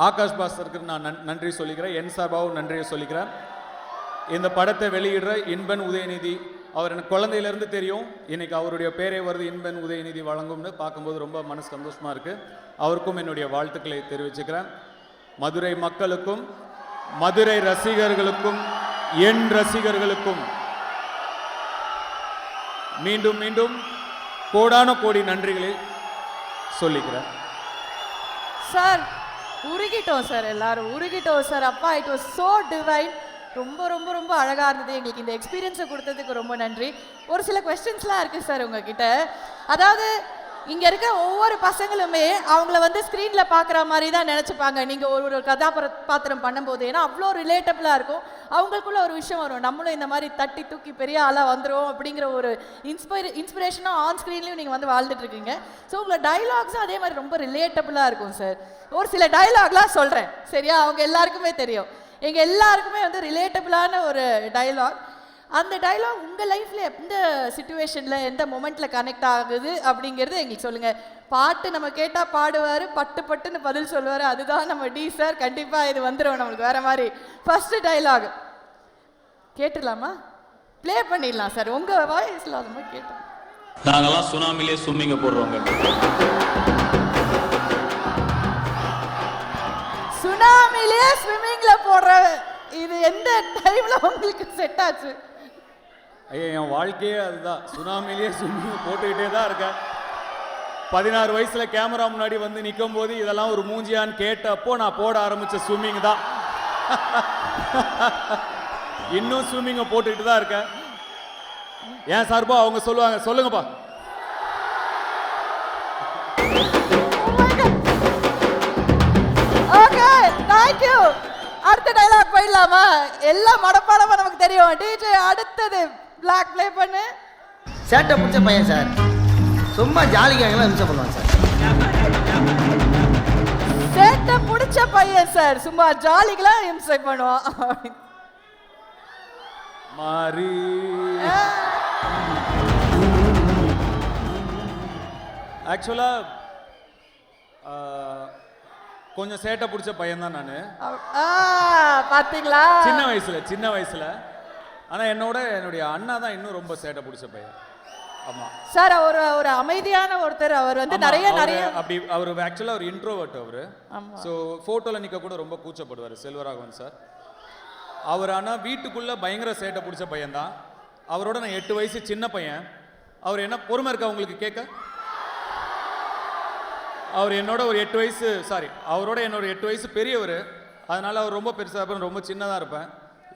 ஆகாஷ் பாஸ்கருக்கு நான் நன்றி சொல்லிக்கிறேன். என் சார்பாகவும் நன்றியை சொல்லிக்கிறேன். இந்த படத்தை வெளியிடுற இன்பன் உதயநிதி அவர் எனக்கு குழந்தையிலேருந்து தெரியும். இன்றைக்கி அவருடைய பேரே வருது, இன்பன் உதயநிதி வழங்கும்னு பார்க்கும்போது ரொம்ப மனசு சந்தோஷமாக இருக்குது. அவருக்கும் என்னுடைய வாழ்த்துக்களை தெரிவிச்சுக்கிறேன். மதுரை மக்களுக்கும் மதுரை ரசிகர்களுக்கும் என் ரசிகர்களுக்கும் மீண்டும் மீண்டும் கோடான கோடி நன்றிகளை சொல்லிக்கிறேன். சார் உருகிட்டோம் சார், எல்லாரும் உருகிட்டோம் சார். அப்பா, இட் வாஸ் சோ டிவைன். ரொம்ப ரொம்ப ரொம்ப அழகாக இருந்தது. எங்களுக்கு இந்த எக்ஸ்பீரியன்ஸை கொடுத்ததுக்கு ரொம்ப நன்றி. ஒரு சில கொஸ்டின்ஸ்லாம் இருக்குது சார் உங்ககிட்ட. அதாவது இங்கே இருக்க ஒவ்வொரு பசங்களுமே அவங்கள வந்து ஸ்க்ரீனில் பார்க்குற மாதிரி தான் நினச்சிப்பாங்க நீங்கள் ஒரு கதாபாத்திரம் பண்ணும்போது. ஏன்னா அவ்வளோ ரிலேட்டபிளாக இருக்கும். அவங்களுக்குள்ள ஒரு விஷயம் வரும், நம்மளும் இந்த மாதிரி தட்டி தூக்கி பெரிய ஆளாக வந்துடும் அப்படிங்கிற ஒரு இன்ஸ்பிரேஷனாக ஆன் ஸ்க்ரீன்லேயும் நீங்கள் வந்து வாழ்ந்துட்டு இருக்கீங்க. ஸோ உங்களோட டைலாக்ஸும் அதே மாதிரி ரொம்ப ரிலேட்டபிளாக இருக்கும் சார். ஒரு சில டைலாக்லாம் சொல்கிறேன் சரியா, அவங்க எல்லாருக்குமே தெரியும். எங்கள் எல்லாருக்குமே வந்து ரிலேட்டபிளான ஒரு டைலாக். அந்த டைலாக் உங்கள் லைஃப்பில் எந்த சிச்சுவேஷனில் எந்த மொமெண்ட்டில் கனெக்ட் ஆகுது அப்படிங்கிறது எங்களுக்கு சொல்லுங்கள். பாட்டு நம்ம கேட்டால் பாடுவார், பட்டுன்னு பதில் சொல்லுவார். அதுதான் நம்ம டி சார். கண்டிப்பாக இது வந்துடும் நம்மளுக்கு வேறு மாதிரி. ஃபஸ்ட்டு டைலாக் கேட்டுடலாமா? ப்ளே பண்ணிடலாம் சார், உங்கள் வாய்ஸில் அது மாதிரி கேட்டோம். நாங்கள்லாம் சுனாமிலே ஸ்விம்மிங்கை போடுறோங்க. சுனாமிலே ஸ்விம்மிங்ல போடுற இது எந்த டைம்ல உங்களுக்கு செட் ஆச்சு? ஐயா, என் வாழ்க்கையே அதுதான். சுனாமிலே ஸ்விம்மிங் போட்டுக்கிட்டே தான் இருக்கேன். 16 வயசுல கேமரா முன்னாடி வந்து நிற்கும் போது இதெல்லாம் ஒரு மூஞ்சியான்னு கேட்டப்போ நான் போட ஆரம்பிச்ச ஸ்விம்மிங் தான். இன்னும் ஸ்விம்மிங்கை போட்டுக்கிட்டு தான் இருக்கேன். ஏன் சார்பா அவங்க சொல்லுவாங்க, சொல்லுங்கப்பா. Okay, thank you. அடுத்த டைலாக் போயிடலாமா? எல்லாம் மடப்பாடமா நமக்கு தெரியும். டிஜே அடுத்தது பிளாக் ப்ளே பண்ணு. சேட்டை பிடிச்ச பையன் சார், சும்மா ஜாலிக்காகலாம் இம்சை பண்ணுவான் சார். சேட்டை பிடிச்ச பையன் சார், சும்மா ஜாலிக்கெல்லாம் இம்சை பண்ணுவான். மாறி ஆக்சுவலா கொஞ்சம் சேட்டை பிடிச்ச பையன் தான் நான். பாத்தீங்களா? சின்ன வயசுல. ஆனா என்னுடைய அண்ணா தான் இன்னும் ரொம்ப சேட்டை பிடிச்ச பையன். ஆமா சார், ஒரு அமைதியான ஒருத்தர். அவர் வந்து நிறைய அப்படி அவர் ஆக்சுவலா ஒரு இன்ட்ரோவர்ட். அவரு ஸோ போட்டோல நிக்க கூட ரொம்ப கூச்சப்படுவார் செல்வராகவன் சார். அவர் ஆனா வீட்டுக்குள்ள பயங்கர சேட்டை பிடிச்ச பையன் தான். அவரோட நான் 8 வயசு சின்ன பையன். அவர் என்ன பொறுமை இருக்கா உங்களுக்கு கேட்க? அவர் என்னோட ஒரு 8 வயசு அவரோட என்னோட 8 வயசு பெரியவர். அதனால அவர் ரொம்ப பெருசாக இருப்பேன், ரொம்ப சின்னதாக இருப்பேன்.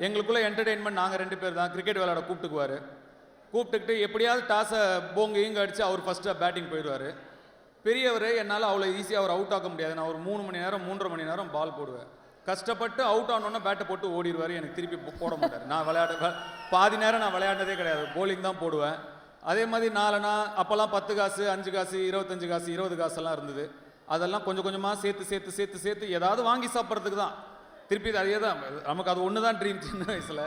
எங்களுக்குள்ள என்டர்டெயின்மெண்ட் நாங்கள் 2 பேர் தான். கிரிக்கெட் விளையாட கூப்பிட்டுக்கிட்டு எப்படியாவது டாஸை இங்கே அடித்து அவர் ஃபஸ்ட்டு பேட்டிங் போயிடுவார். பெரியவர் என்னால் அவ்வளோ ஈஸியாக அவர் அவுட் ஆக்க முடியாது. நான் ஒரு 3 மணி நேரம் 3.5 மணி நேரம் பால் போடுவேன். கஷ்டப்பட்டு அவுட் ஆனோன்னா பேட்டை போட்டு ஓடிடுவார். எனக்கு திருப்பி போட மாட்டார். நான் பாதி நேரம் நான் விளையாண்டதே கிடையாது, போலிங் தான் போடுவேன். அதே மாதிரி நாலனா அப்போல்லாம் 10 காசு 5 காசு 25 காசு 20 காசெல்லாம் இருந்தது. அதெல்லாம் கொஞ்சம் கொஞ்சமாக சேர்த்து ஏதாவது வாங்கி சாப்பிட்றதுக்கு தான். திருப்பி அதே தான் நமக்கு, அது ஒன்று தான் ட்ரீம். சின்ன வயசில்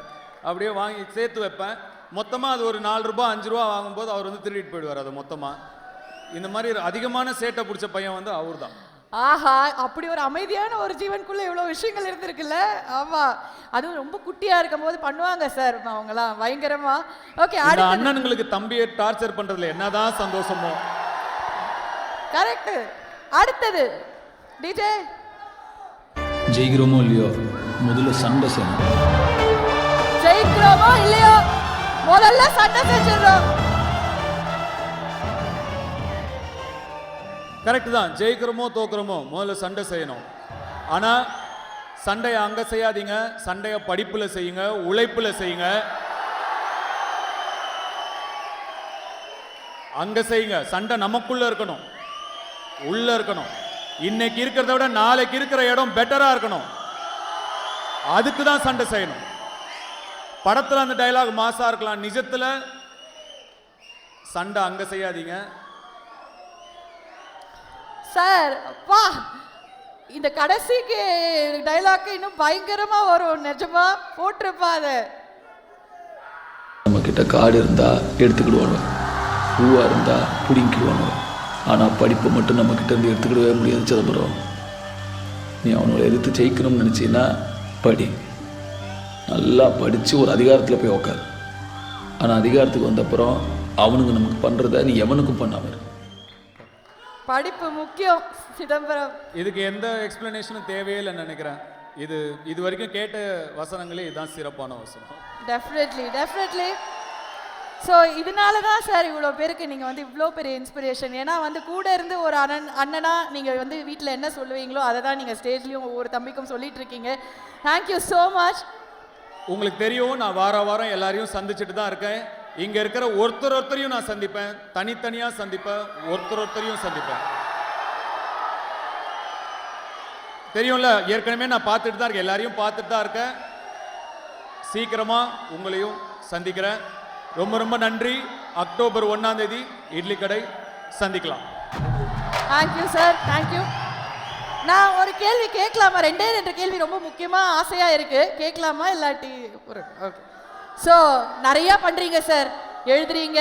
அப்படியே வாங்கி சேர்த்து வைப்பேன். மொத்தமாக அது ஒரு 4 ரூபா 5 ரூபா வாங்கும்போது அவர் வந்து திருடிட்டு போயிடுவார் அது மொத்தமாக. இந்த மாதிரி அதிகமான சேட்டை பிடிச்ச பையன் வந்து அவர் தான். ஆஹா, அப்படி ஒரு அமைதியான ஒரு ஜீவனுக்குள்ள இவ்வளவு விஷயங்கள் இருந்திருக்குல்ல. ஆமா, அதுவும் ரொம்ப குட்டியா இருக்கும் போது பண்ணுவாங்க சார் அவங்கலாம் பயங்கரமா. ஓகே, அண்ணனுங்களுக்கு தம்பியை டார்ச்சர் பண்றதுல என்னதான் சந்தோஷமோ. கரெக்ட். அடுத்தது டிஜே. ஜெயிக்கிறோமோ இல்லையோ முதல்ல சண்டை செய்யணும். ஜெயிக்கிறோமோ இல்லையோ முதல்ல சண்டை செஞ்சிடறோம். கரெக்ட் தான். ஜெயிக்கிறோமோ தோக்குறோமோ முதல்ல சண்டை செய்யணும். ஆனால் சண்டையை அங்கே செய்யாதீங்க. சண்டையை படிப்பில் செய்யுங்க, உழைப்பில் செய்யுங்க. அங்கே செய்யுங்க. சண்டை நமக்குள்ளே இருக்கணும், உள்ளே இருக்கணும். இன்னைக்கு இருக்கிறத விட நாளைக்கு இருக்கிற இடம் பெட்டரா இருக்கணும். அதுக்கு தான் சண்டை செய்யணும். படத்துல அந்த டயலாக் மாசா இருக்கலாம், நிஜத்துல சண்டை அங்க செய்யாதீங்க. சார் அப்பா இந்த கடைசிக்கு டைலாக் இன்னும் பயங்கரமா வரும். நிஜமா போட்டிருப்பா அதை. நம்ம கிட்ட காடு இருந்தா எடுத்துக்கிடுவானு, பூவா இருந்தா பிடிங்கிடுவானு. ஆனால் படிப்பை மட்டும் நம்ம கிட்ட இருந்து எடுத்துக்கிடவே முடியாது சிதம்பரம். நீ அவனோட எதிர்த்து ஜெயிக்கணும்னு நினச்சின்னா படி, நல்லா படித்து ஒரு அதிகாரத்தில் போய் உக்காரு. ஆனால் அதிகாரத்துக்கு வந்தப்புறம் அவனுங்க நமக்கு பண்ணுறத நீ எவனுக்கும் பண்ணாம. படிப்பு முக்கியம் சிதம்பரம். இதுக்கு எந்த எக்ஸ்பிளனேஷனும் தேவையில்லைன்னு நினைக்கிறேன். இது வரைக்கும் கேட்ட வசனங்களே இதுதான் சிறப்பான வசனம். டெஃபினெட்லி. ஸோ இதனால தான் சார் இவ்வளோ பேருக்கு நீங்கள் வந்து இவ்வளோ பெரிய இன்ஸ்பிரேஷன். ஏன்னா வந்து கூட இருந்து ஒரு அண்ணனா நீங்கள் வந்து வீட்டில் என்ன சொல்லுவீங்களோ அதை தான் நீங்கள் ஸ்டேஜ்லேயும் ஒவ்வொரு தம்பிக்கும் சொல்லிட்டு இருக்கீங்க. Thank you so much. உங்களுக்கு தெரியும், நான் வாரம் எல்லாரையும் சந்திச்சுட்டு தான் இருக்கேன். இங்க இருக்கிற ஒருத்தரையும் நான் சந்திப்பேன், தனித்தனியா சந்திப்பேன், ஒருத்தரையும் சந்திப்பேன். தெரியும்ல, ஏற்கனவே நான் பார்த்துட்டு தான் இருக்கேன், எல்லாரையும் பார்த்துட்டு தான் இருக்கேன். சீக்கிரமா உங்களையும் சந்திக்கிறேன். ரொம்ப நன்றி. அக்டோபர் 1ஆம் தேதி இட்லி கடை சந்திக்கலாம். Thank you sir, thank you. நான் ஒரு கேள்வி கேட்கலாமா? 2 கேள்வி ரொம்ப முக்கியமாக ஆசையாக இருக்குது, கேட்கலாமா? இல்லாட்டி ஒரு ஓகே. ஸோ நிறையா பண்ணுறீங்க சார், எழுதுறீங்க,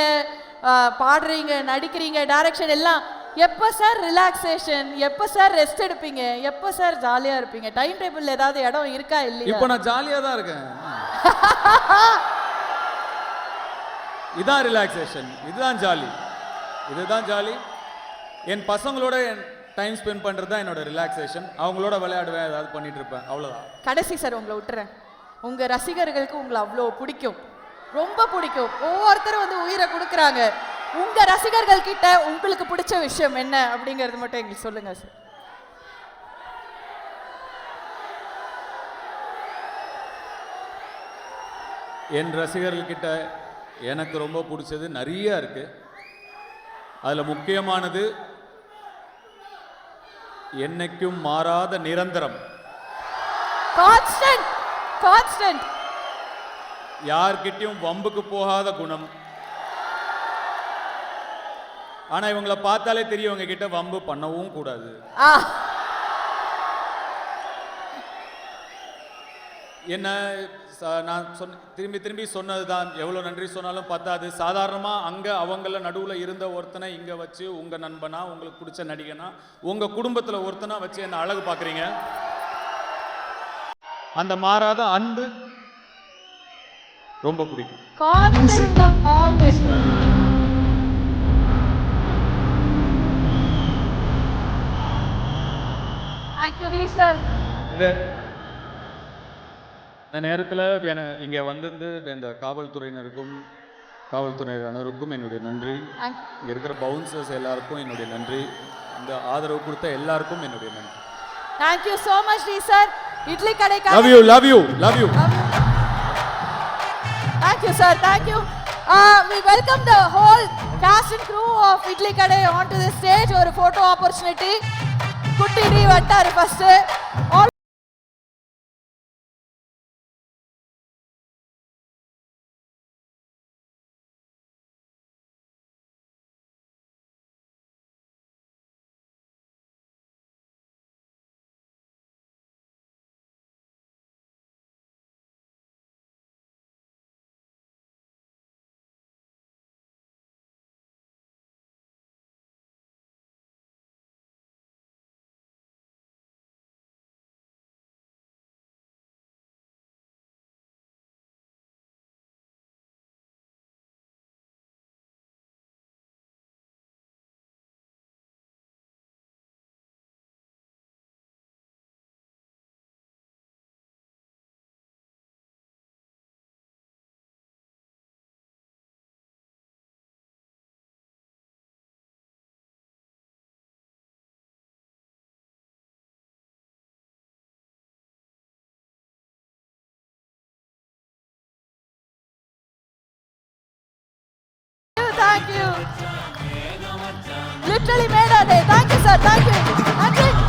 பாடுறீங்க, நடிக்கிறீங்க, டைரக்ஷன் எல்லாம். எப்போ சார் ரிலாக்ஸேஷன், எப்போ சார் ரெஸ்ட் எடுப்பீங்க, எப்போ சார் ஜாலியாக இருப்பீங்க? டைம் டேபிள் ஏதாவது இடம் இருக்கா இல்லையா? இப்போ நான் ஜாலியாக தான் இருக்கேன். இதான் ரிலாக்ஸேஷன், இதுதான் ஜாலி. என் பசங்களோட டைம் ஸ்பெண்ட் பண்ணுறது தான் என்னோட ரிலாக்ஸேஷன். அவங்களோட விளையாடுவேன், ஏதாவது பண்ணிட்டு இருப்பேன், அவ்வளோதான். கடைசி சார் உங்களை விட்டுறேன். உங்கள் ரசிகர்களுக்கு உங்களை அவ்வளோ பிடிக்கும், ரொம்ப பிடிக்கும். ஒவ்வொருத்தரும் வந்து உயிரை கொடுக்குறாங்க. உங்கள் ரசிகர்கள் கிட்ட உங்களுக்கு பிடிச்ச விஷயம் என்ன அப்படிங்கிறது மட்டும் எங்களுக்கு சொல்லுங்க சார். என் ரசிகர்கள்கிட்ட எனக்கு ரொம்ப பிடிச்சது நிறைய இருக்கு. அதில் முக்கியமானது என்னைக்கும் மாறாத நிரந்தரம், கான்ஸ்டன்ட், யார்கிட்டயும் வம்புக்கு போகாத குணம். ஆனா இவங்களை பார்த்தாலே தெரியும் இவங்க கிட்ட வம்பு பண்ணவும் கூடாது. என்ன நான் திரும்பி சொன்னதுதான், எவ்வளோ நன்றி சொன்னாலும் பத்தாது. சாதாரணமாக அங்கே அவங்கள நடுவில் இருந்த ஒருத்தனை இங்கே வச்சு உங்கள் நண்பனா, உங்களுக்கு பிடிச்ச நடிகனா, உங்கள் குடும்பத்தில் ஒருத்தனா வச்சு என்ன அழகு பார்க்குறீங்க. அந்த மாறாத அன்பு ரொம்ப பிடிக்கும். இந்த நேரத்தில் இங்கே வந்திருந்து இந்த காவல்துறையினருக்கும் என்னுடைய நன்றி. இங்கே இருக்கிற பவுன்சர்ஸ் எல்லாருக்கும் என்னுடைய நன்றி. இந்த ஆதரவு கொடுத்த எல்லாருக்கும் என்னுடைய நன்றி. Thank you so much D sir. Idli Kadai love you. Thank you sir, thank you. We welcome the whole cast and crew of Idli Kadai onto the stage. ஒரு photo opportunity. குட்டி D வட்டாரு first. Thank you. Literally made our day. Thank you, sir. Thank you.